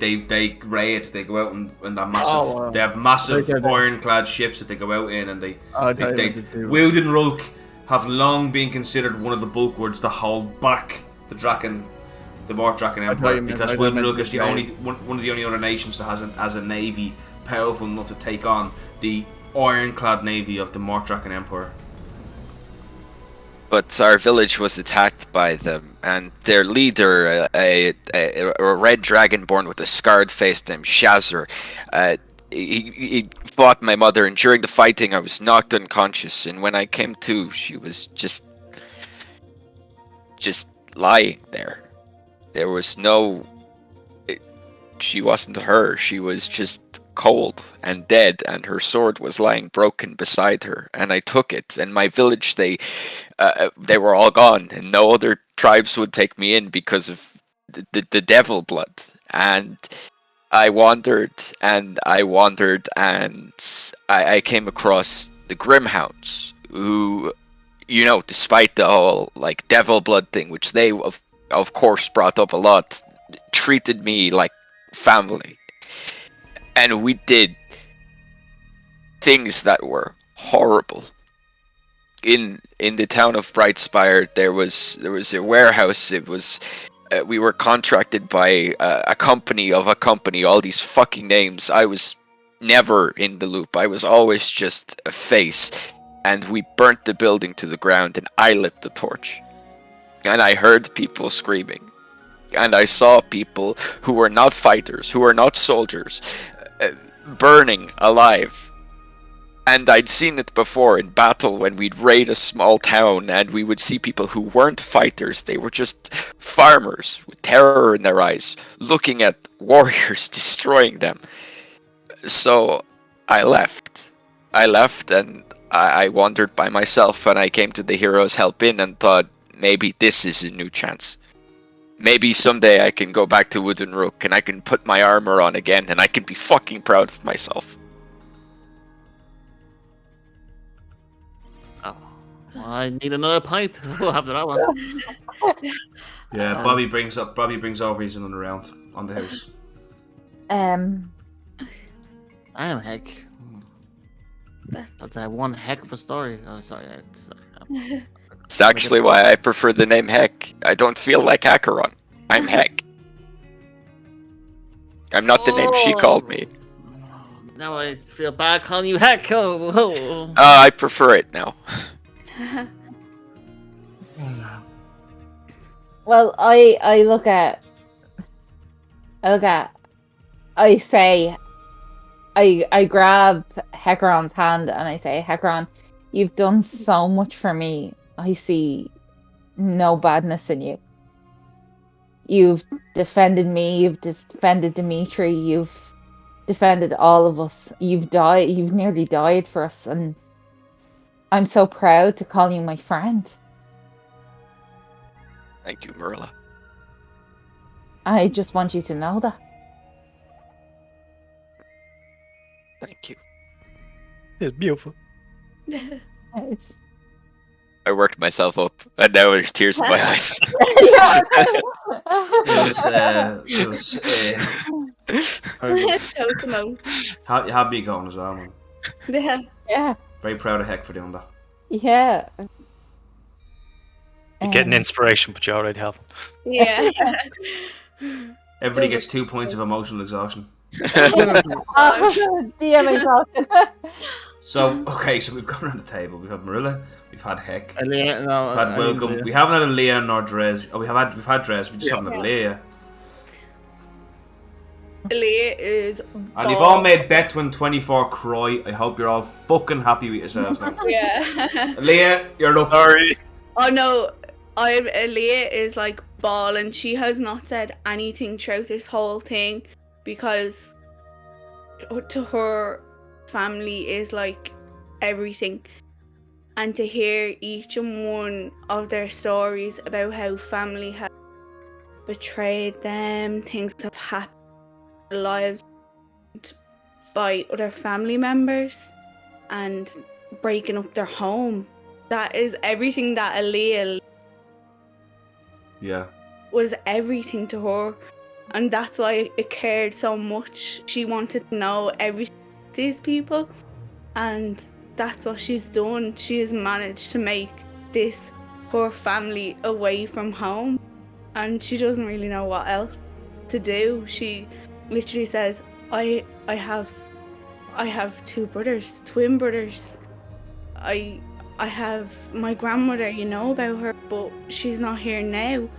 raid. They go out in that massive. They have massive ironclad ships that they go out in, and they Woodenrulk have long been considered one of the bulwarks to hold back the Mortraken Empire, because Woodenrulk is one of the only other nations that has a navy powerful enough to take on the ironclad navy of the Mortraken Empire. But our village was attacked by them, and their leader, a red dragonborn with a scarred face named Shazar, he fought my mother, and during the fighting I was knocked unconscious, and when I came to, she was just lying there. There was no... She wasn't her, she was just cold and dead, and her sword was lying broken beside her, and I took it, and my village, they were all gone, and no other tribes would take me in because of the devil blood. And I wandered, and I came across the Grimhounds, who, you know, despite the whole like devil blood thing, which they of course brought up a lot, treated me like family. And we did things that were horrible. In the town of Brightspire, there was a warehouse. It was we were contracted by a company, all these fucking names. I was never in the loop. I was always just a face. And we burnt the building to the ground, and I lit the torch. And I heard people screaming. And I saw people who were not fighters, who were not soldiers, burning alive. And I'd seen it before in battle when we'd raid a small town and we would see people who weren't fighters. They were just farmers with terror in their eyes, looking at warriors destroying them. So I left. And I wandered by myself, and I came to the Heroes Help Inn and thought, maybe this is a new chance. Maybe someday I can go back to Woodenrulk and I can put my armor on again and I can be fucking proud of myself. I need another pint. After that one. Yeah, Bobby brings over his another round on the house. Um, Damn, heck. That's one heck of a story. Oh, sorry. It's actually why I prefer the name Heck. I don't feel like Acheron. I'm Heck. I'm not the name she called me. Now I feel bad calling you heck. I prefer it now. well, I say, I grab Hecaron's hand and I say, Hecaron, you've done so much for me. I see no badness in you. You've defended me, you've defended Dimitri, you've defended all of us. You've nearly died for us, and I'm so proud to call you my friend. Thank you, Marilla. I just want you to know that. Thank you. It's beautiful. It's... I worked myself up, and now there's tears in my eyes. Happy going as well, man. Yeah. Very proud of Heck for doing that. Yeah. You get an inspiration, but you already have. Yeah. Everybody gets 2 points of emotional exhaustion. DM exhausted. So we've gone around the table. We've had Marilla, we've had Heck, Leah, we've had Welcome. We haven't had a Leah nor Drez. Oh, we've had Drez. We just haven't had a Leah. Leah is. And you've all made Betwin 24 cry. I hope you're all fucking happy with yourselves now. Yeah. Leah, you're up. Sorry. Oh no, Leah is like bawling. She has not said anything throughout this whole thing because to her, family is like everything. And to hear each and one of their stories about how family have betrayed them, things have happened in their lives by other family members and breaking up their home. That is everything that Aaliyah was everything to her. And that's why it cared so much. She wanted to know everything about these people. And that's what she's done. She has managed to make this poor family away from home. And she doesn't really know what else to do. She literally says, I have two brothers, twin brothers. I have my grandmother, you know about her, but she's not here now.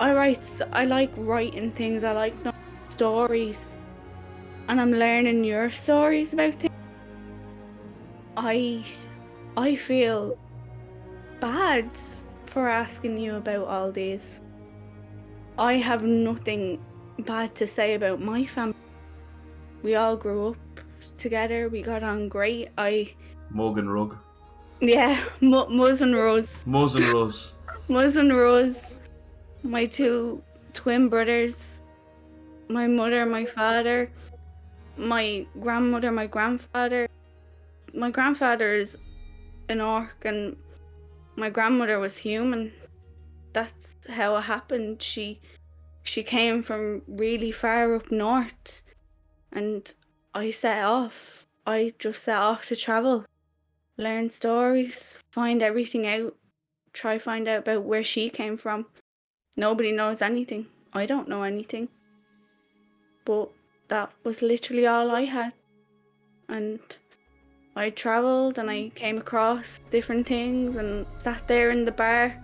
I like writing things, I like knowing stories, and I'm learning your stories about things. I feel bad for asking you about all this. I have nothing bad to say about my family. We all grew up together, we got on great. Mug and Rug. Yeah, Muzz and Rose. Muzz and Rose. Muzz and Rose. My two twin brothers. My mother, my father. My grandmother, my grandfather. My grandfather is an orc and my grandmother was human. That's how it happened. She came from really far up north and I just set off to travel. Learn stories, find everything out, try find out about where she came from. Nobody knows anything. I don't know anything. But that was literally all I had. And I travelled and I came across different things and sat there in the bar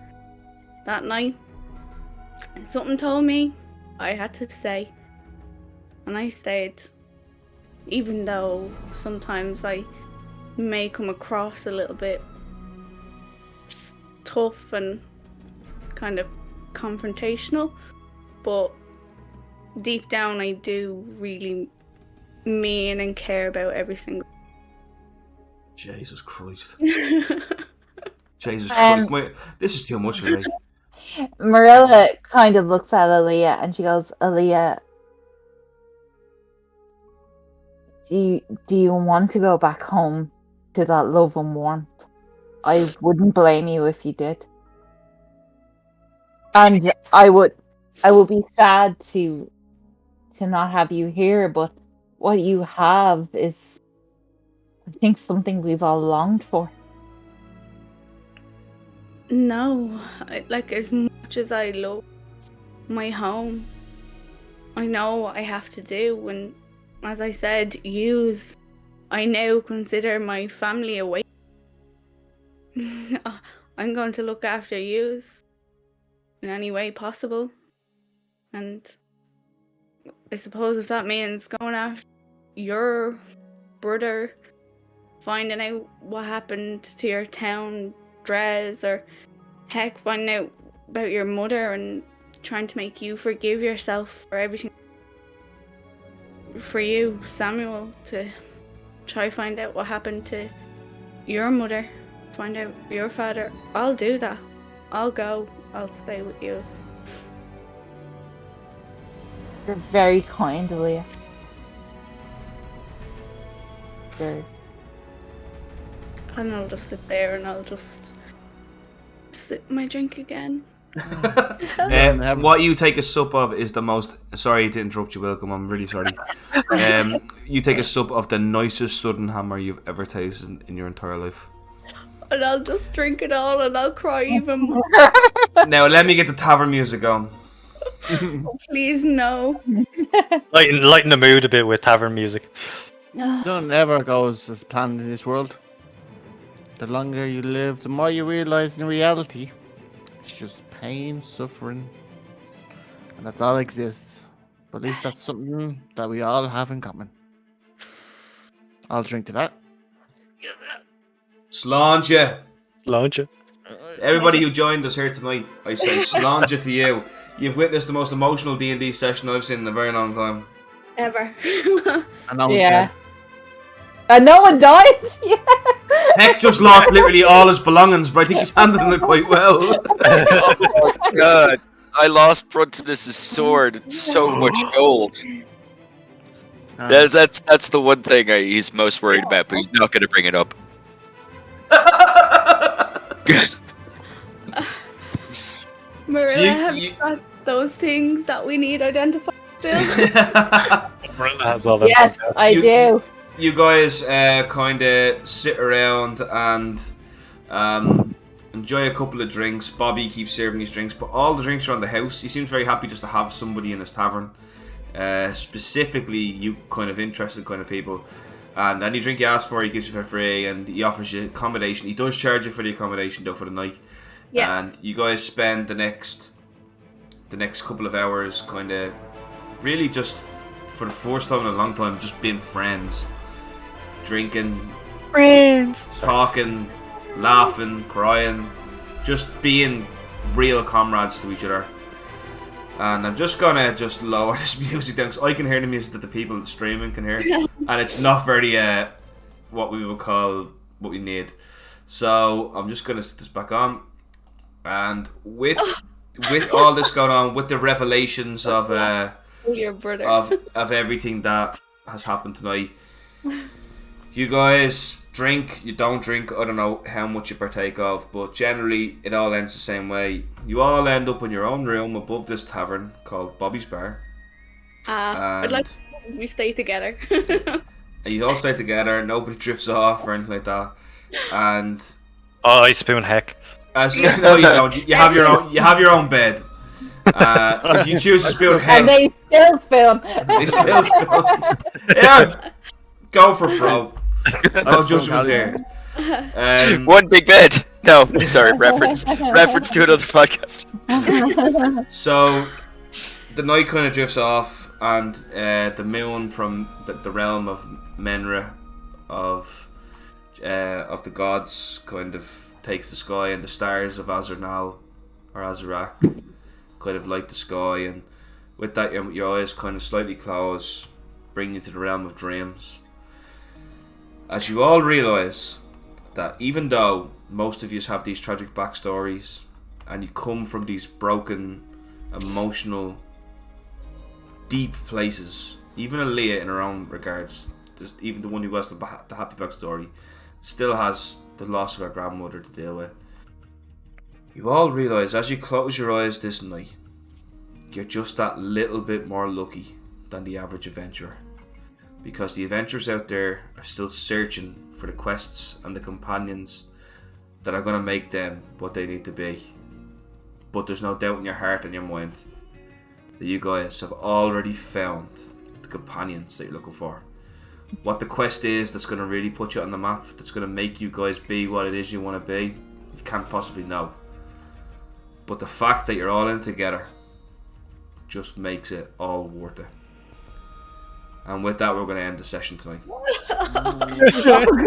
that night. And something told me I had to stay. And I stayed. Even though sometimes I may come across a little bit tough and kind of confrontational, but deep down I do really mean and care about every single. Jesus Christ. Jesus Christ. This is too much for me. Marilla kind of looks at Aaliyah and she goes, Aaliyah, do you want to go back home to that love and warmth? I wouldn't blame you if you did. And I would be sad to not have you here, but what you have is, I think, something we've all longed for. No, like as much as I love my home, I know what I have to do, and as I said, I now consider my family away. I'm going to look after yous in any way possible, and I suppose if that means going after your brother, finding out what happened to your town, Dres, or heck, finding out about your mother and trying to make you forgive yourself for everything. For you, Samuel, to try find out what happened to your mother, find out your father. I'll do that. I'll go. I'll stay with you. You're very kind, Leah. Very. And I'll just sit there and I'll just sip my drink again. What you take a sup of is the most. Sorry to interrupt you, Welcome. I'm really sorry. You take a sup of the nicest sudden hammer you've ever tasted in your entire life. And I'll just drink it all and I'll cry even more. Now let me get the tavern music on. Oh, please, no. Lighten the mood a bit with tavern music. None ever goes as planned in this world. The longer you live, the more you realize in reality, it's just pain, suffering, and that's all exists. But at least that's something that we all have in common. I'll drink to that. Sláinte. Launch. Everybody who joined us here tonight, I say sláinte to you. You've witnessed the most emotional D&D session I've seen in a very long time. Ever. And no one's Yeah. dead. And no one died? Yeah. Heck just lost literally all his belongings, but I think he's handling it quite well. Oh my god. I lost Bruntonus' sword. It's so much gold. That's the one thing he's most worried about, but he's not going to bring it up. Marilla, So have you got those things that we need identified still? Brenda has all them. Yes, I do. You guys kind of sit around and enjoy a couple of drinks. Bobby keeps serving these drinks, but all the drinks are on the house. He seems very happy just to have somebody in his tavern. Specifically, you kind of interested kind of people. And any drink you ask for, he gives you for free, and he offers you accommodation. He does charge you for the accommodation, though, for the night. Yeah. And you guys spend the next couple of hours kind of really just, for the first time in a long time, just being friends. Drinking, talking, laughing, crying, just being real comrades to each other. And I'm just gonna lower this music down because I can hear the music that the people streaming can hear, and it's not very what we would call what we need. So I'm just gonna set this back on, and with all this going on, with the revelations of Your brother. of everything that has happened tonight. You guys drink, you don't drink, I don't know how much you partake of, but generally it all ends the same way. You all end up in your own room above this tavern called Bobby's Bar. I'd like we stay together. And you all stay together, nobody drifts off or anything like that. And Oh, I spoon heck. no, you don't. You have your own bed. If you choose to spoon And heck, they still spoon. they still spoon. Yeah, go for pro. No judgment here. One big bed. No, sorry, reference to another podcast. So the night kind of drifts off, and the moon from the realm of Menra, of the gods, kind of takes the sky, and the stars of Azurnal or Azurak kind of light the sky, and with that your eyes kind of slightly close, bring you to the realm of dreams. As you all realise that even though most of you have these tragic backstories and you come from these broken, emotional, deep places, even Aaliyah in her own regards, even the one who has the happy backstory, still has the loss of their grandmother to deal with. You all realise as you close your eyes this night, you're just that little bit more lucky than the average adventurer. Because the adventurers out there are still searching for the quests and the companions that are going to make them what they need to be. But there's no doubt in your heart and your mind that you guys have already found the companions that you're looking for. What the quest is that's going to really put you on the map, that's going to make you guys be what it is you want to be, you can't possibly know. But the fact that you're all in together just makes it all worth it. And with that, we're going to end the session tonight. Oh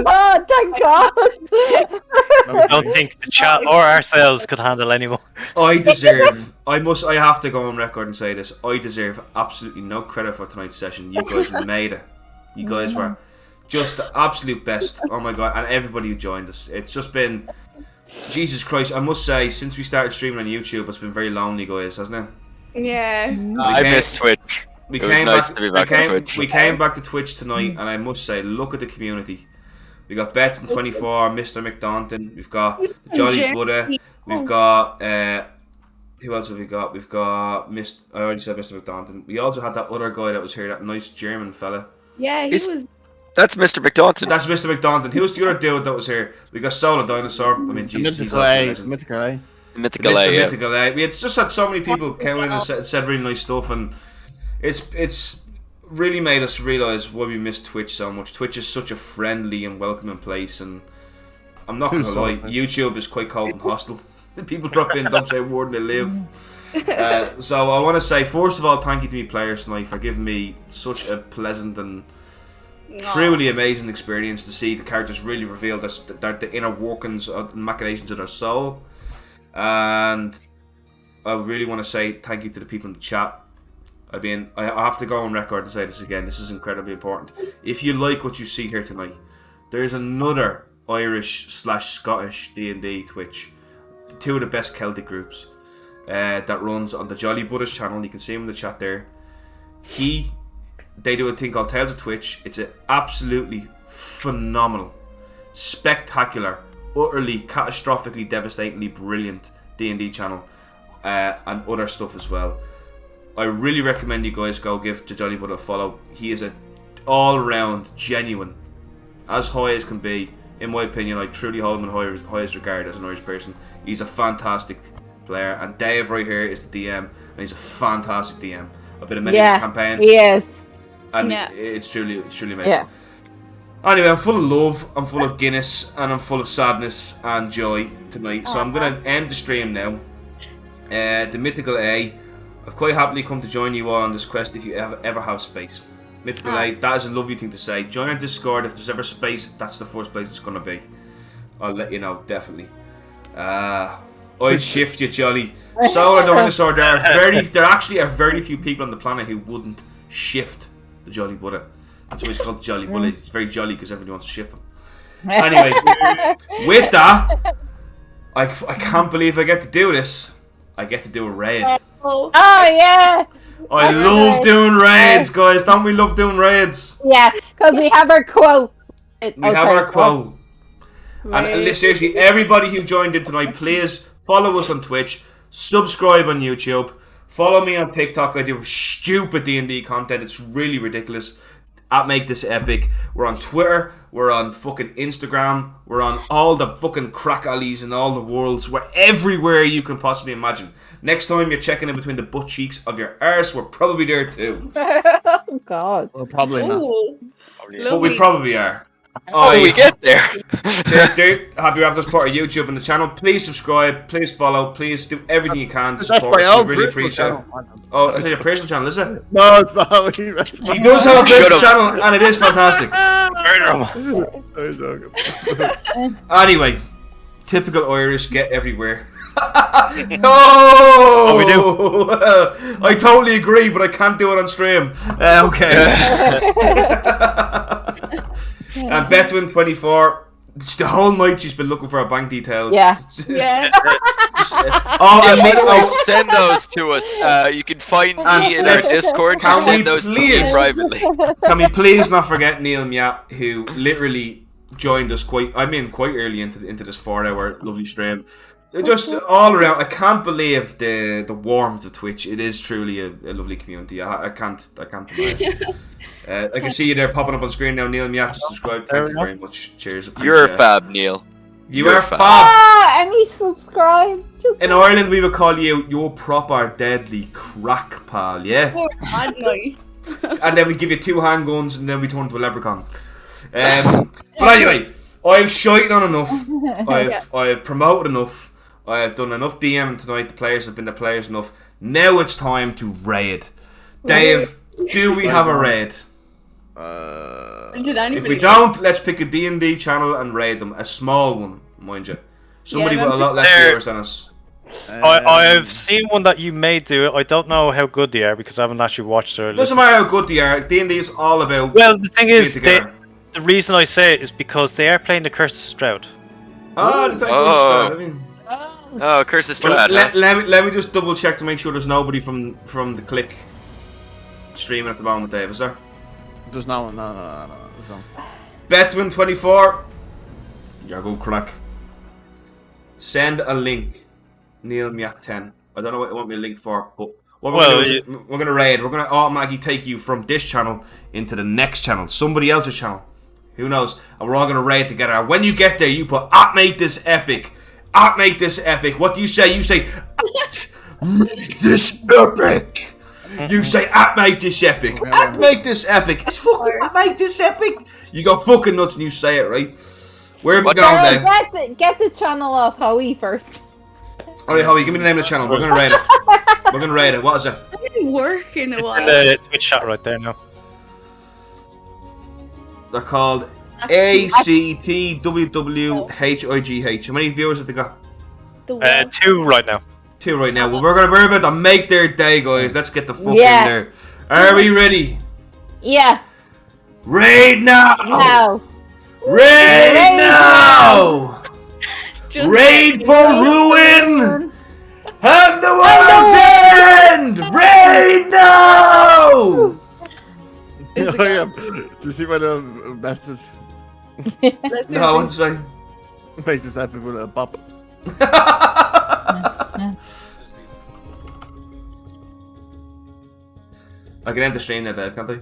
God! Thank God! I don't think the chat or ourselves could handle any more. I have to go on record and say this. I deserve absolutely no credit for tonight's session. You guys made it. You guys were just the absolute best. Oh my God. And everybody who joined us. It's just been, Jesus Christ, I must say, since we started streaming on YouTube, it's been very lonely, guys, hasn't it? Yeah. I miss Twitch. It was nice to be back on Twitch. We came back to Twitch tonight, and I must say, look at the community. We got Betton24, Mr. McDonton, we've got the Jolly Buddha, we've got who else have we got? We've got I already said Mr. McDonton. We also had that other guy that was here, that nice German fella. Yeah, he was. That's Mr. McDonton. That's Mr. McDonton. Who was the other dude that was here? We got Solar Dinosaur. I mean, Jesus, he's Mythical A. Mythical A, yeah. Mythical A. We had just had so many people come in and said really nice stuff, and it's really made us realise why we miss Twitch so much. Twitch is such a friendly and welcoming place, and I'm not going to lie, YouTube is quite cold and hostile. People drop in, don't say a word, and they live. So I want to say, first of all, thank you to me players tonight for giving me such a pleasant and truly amazing experience to see the characters really reveal the inner workings and machinations of their soul. And I really want to say thank you to the people in the chat. I mean, I have to go on record and say this again. This is incredibly important. If you like what you see here tonight, there's another Irish/Scottish D&D Twitch, two of the best Celtic groups, that runs on the Jolly Buddha's channel. You can see him in the chat there. They do a thing called Tales of Twitch. It's an absolutely phenomenal, spectacular, utterly, catastrophically, devastatingly brilliant D&D channel, and other stuff as well. I really recommend you guys go give the Jolly Buddha a follow. He is an all-round, genuine, as high as can be. In my opinion, I truly hold him in highest regard as an Irish person. He's a fantastic player, and Dave right here is the DM, and he's a fantastic DM. I've been in many of his campaigns. He is. And it's truly amazing. Yeah. Anyway, I'm full of love, I'm full of Guinness, and I'm full of sadness and joy tonight. So I'm going to end the stream now. The Mythical A, I've quite happily come to join you all on this quest if you ever have space. Mythical A, that is a lovely thing to say. Join our Discord. If there's ever space, that's the first place it's going to be. I'll let you know, definitely. I'd shift you, Jolly. Solar Dinosaur, there actually are very few people on the planet who wouldn't shift the Jolly Buddha. That's why it's called the Jolly Buddha. It's very jolly because everybody wants to shift them. Anyway, with that, I can't believe I get to do this. I get to do a raid. Oh yeah! I love doing raids, guys. Don't we love doing raids? Yeah, because we have our quote. We have our quote. And seriously, everybody who joined in tonight, please follow us on Twitch, subscribe on YouTube, follow me on TikTok. I do stupid D&D content. It's really ridiculous. At Make This Epic. We're on Twitter. We're on fucking Instagram. We're on all the fucking crack alleys in all the worlds. We're everywhere you can possibly imagine. Next time you're checking in between the butt cheeks of your arse, we're probably there too. Oh God. Well, probably not. But we probably are. How do we get there? Happy Raptors part of YouTube and the channel. Please subscribe, please follow, please do everything you can to That's support my us. own We really personal appreciate it. channel. Oh, it's your personal channel, is it? No, it's not. He does have a personal channel and it is fantastic. Anyway, typical Irish, get everywhere. Oh, we do. I totally agree, but I can't do it on stream. Okay. And Betwin24, the whole night she's been looking for her bank details. Yeah. Send those to us. You can find me in our Discord. Send those to me privately. Can we please not forget Neil Myatt, who literally joined us quite early into this 4-hour lovely stream. Just all around, I can't believe the warmth of Twitch. It is truly a lovely community. I can't deny it. I can see you there popping up on screen now, Neil. You have to subscribe. Thank you very much. Cheers. You're fab, Neil. You're fab. Ah, and subscribe. Just In Ireland, we would call you your proper deadly crack pal, yeah? Oh, bad night. And then we give you 2 handguns, and then we turn into a leprechaun. But anyway, I've shited on enough. I've promoted enough. I've done enough DMing tonight. The players have been the players enough. Now it's time to raid. Dave, do we have a raid? If we don't, let's pick a D&D channel and raid them. A small one, mind you. Somebody with a lot less viewers than us. I've seen one that you may do. I don't know how good they are because I haven't actually watched it. Doesn't matter how good they are. D&D is all about. Well, the thing is, the reason I say it is because they are playing the Curse of Stroud. Oh, they're playing Curse of Stroud. Oh, Curse of Strahd. Let me just double check to make sure there's nobody from the click streaming at the moment, Dave. Is there? There's no. There's no. Betwin24. You're good crack. Send a link. Neil Miak 10. I don't know what you want me to link for, but what we're going to raid. We're going to automatically take you from this channel into the next channel. Somebody else's channel. Who knows? And we're all going to raid together. When you get there, you put @make this epic. @make this epic. What do you say? You say @make this epic. You say @make this epic. @make this epic. It's fucking @make this epic. You go fucking nuts and you say it, right? Where are we going then? Get the channel off Howie first. Alright, Howie, give me the name of the channel. We're gonna raid it. We're gonna raid it. What is it? I didn't work in a while. The Twitch chat right there now. They're called ACTWWHIGH. How many viewers have they got? 2 right now. 2 right now. Well, we're about to make their day, guys. Let's get the fuck in there. Are we ready? Yeah. Raid now! No. Raid now! Raid for ruin! And the world's end! Raid now! Do you see my message? No, I want to say. Make this epic with a bop. I can end the stream now, Dave, can't I?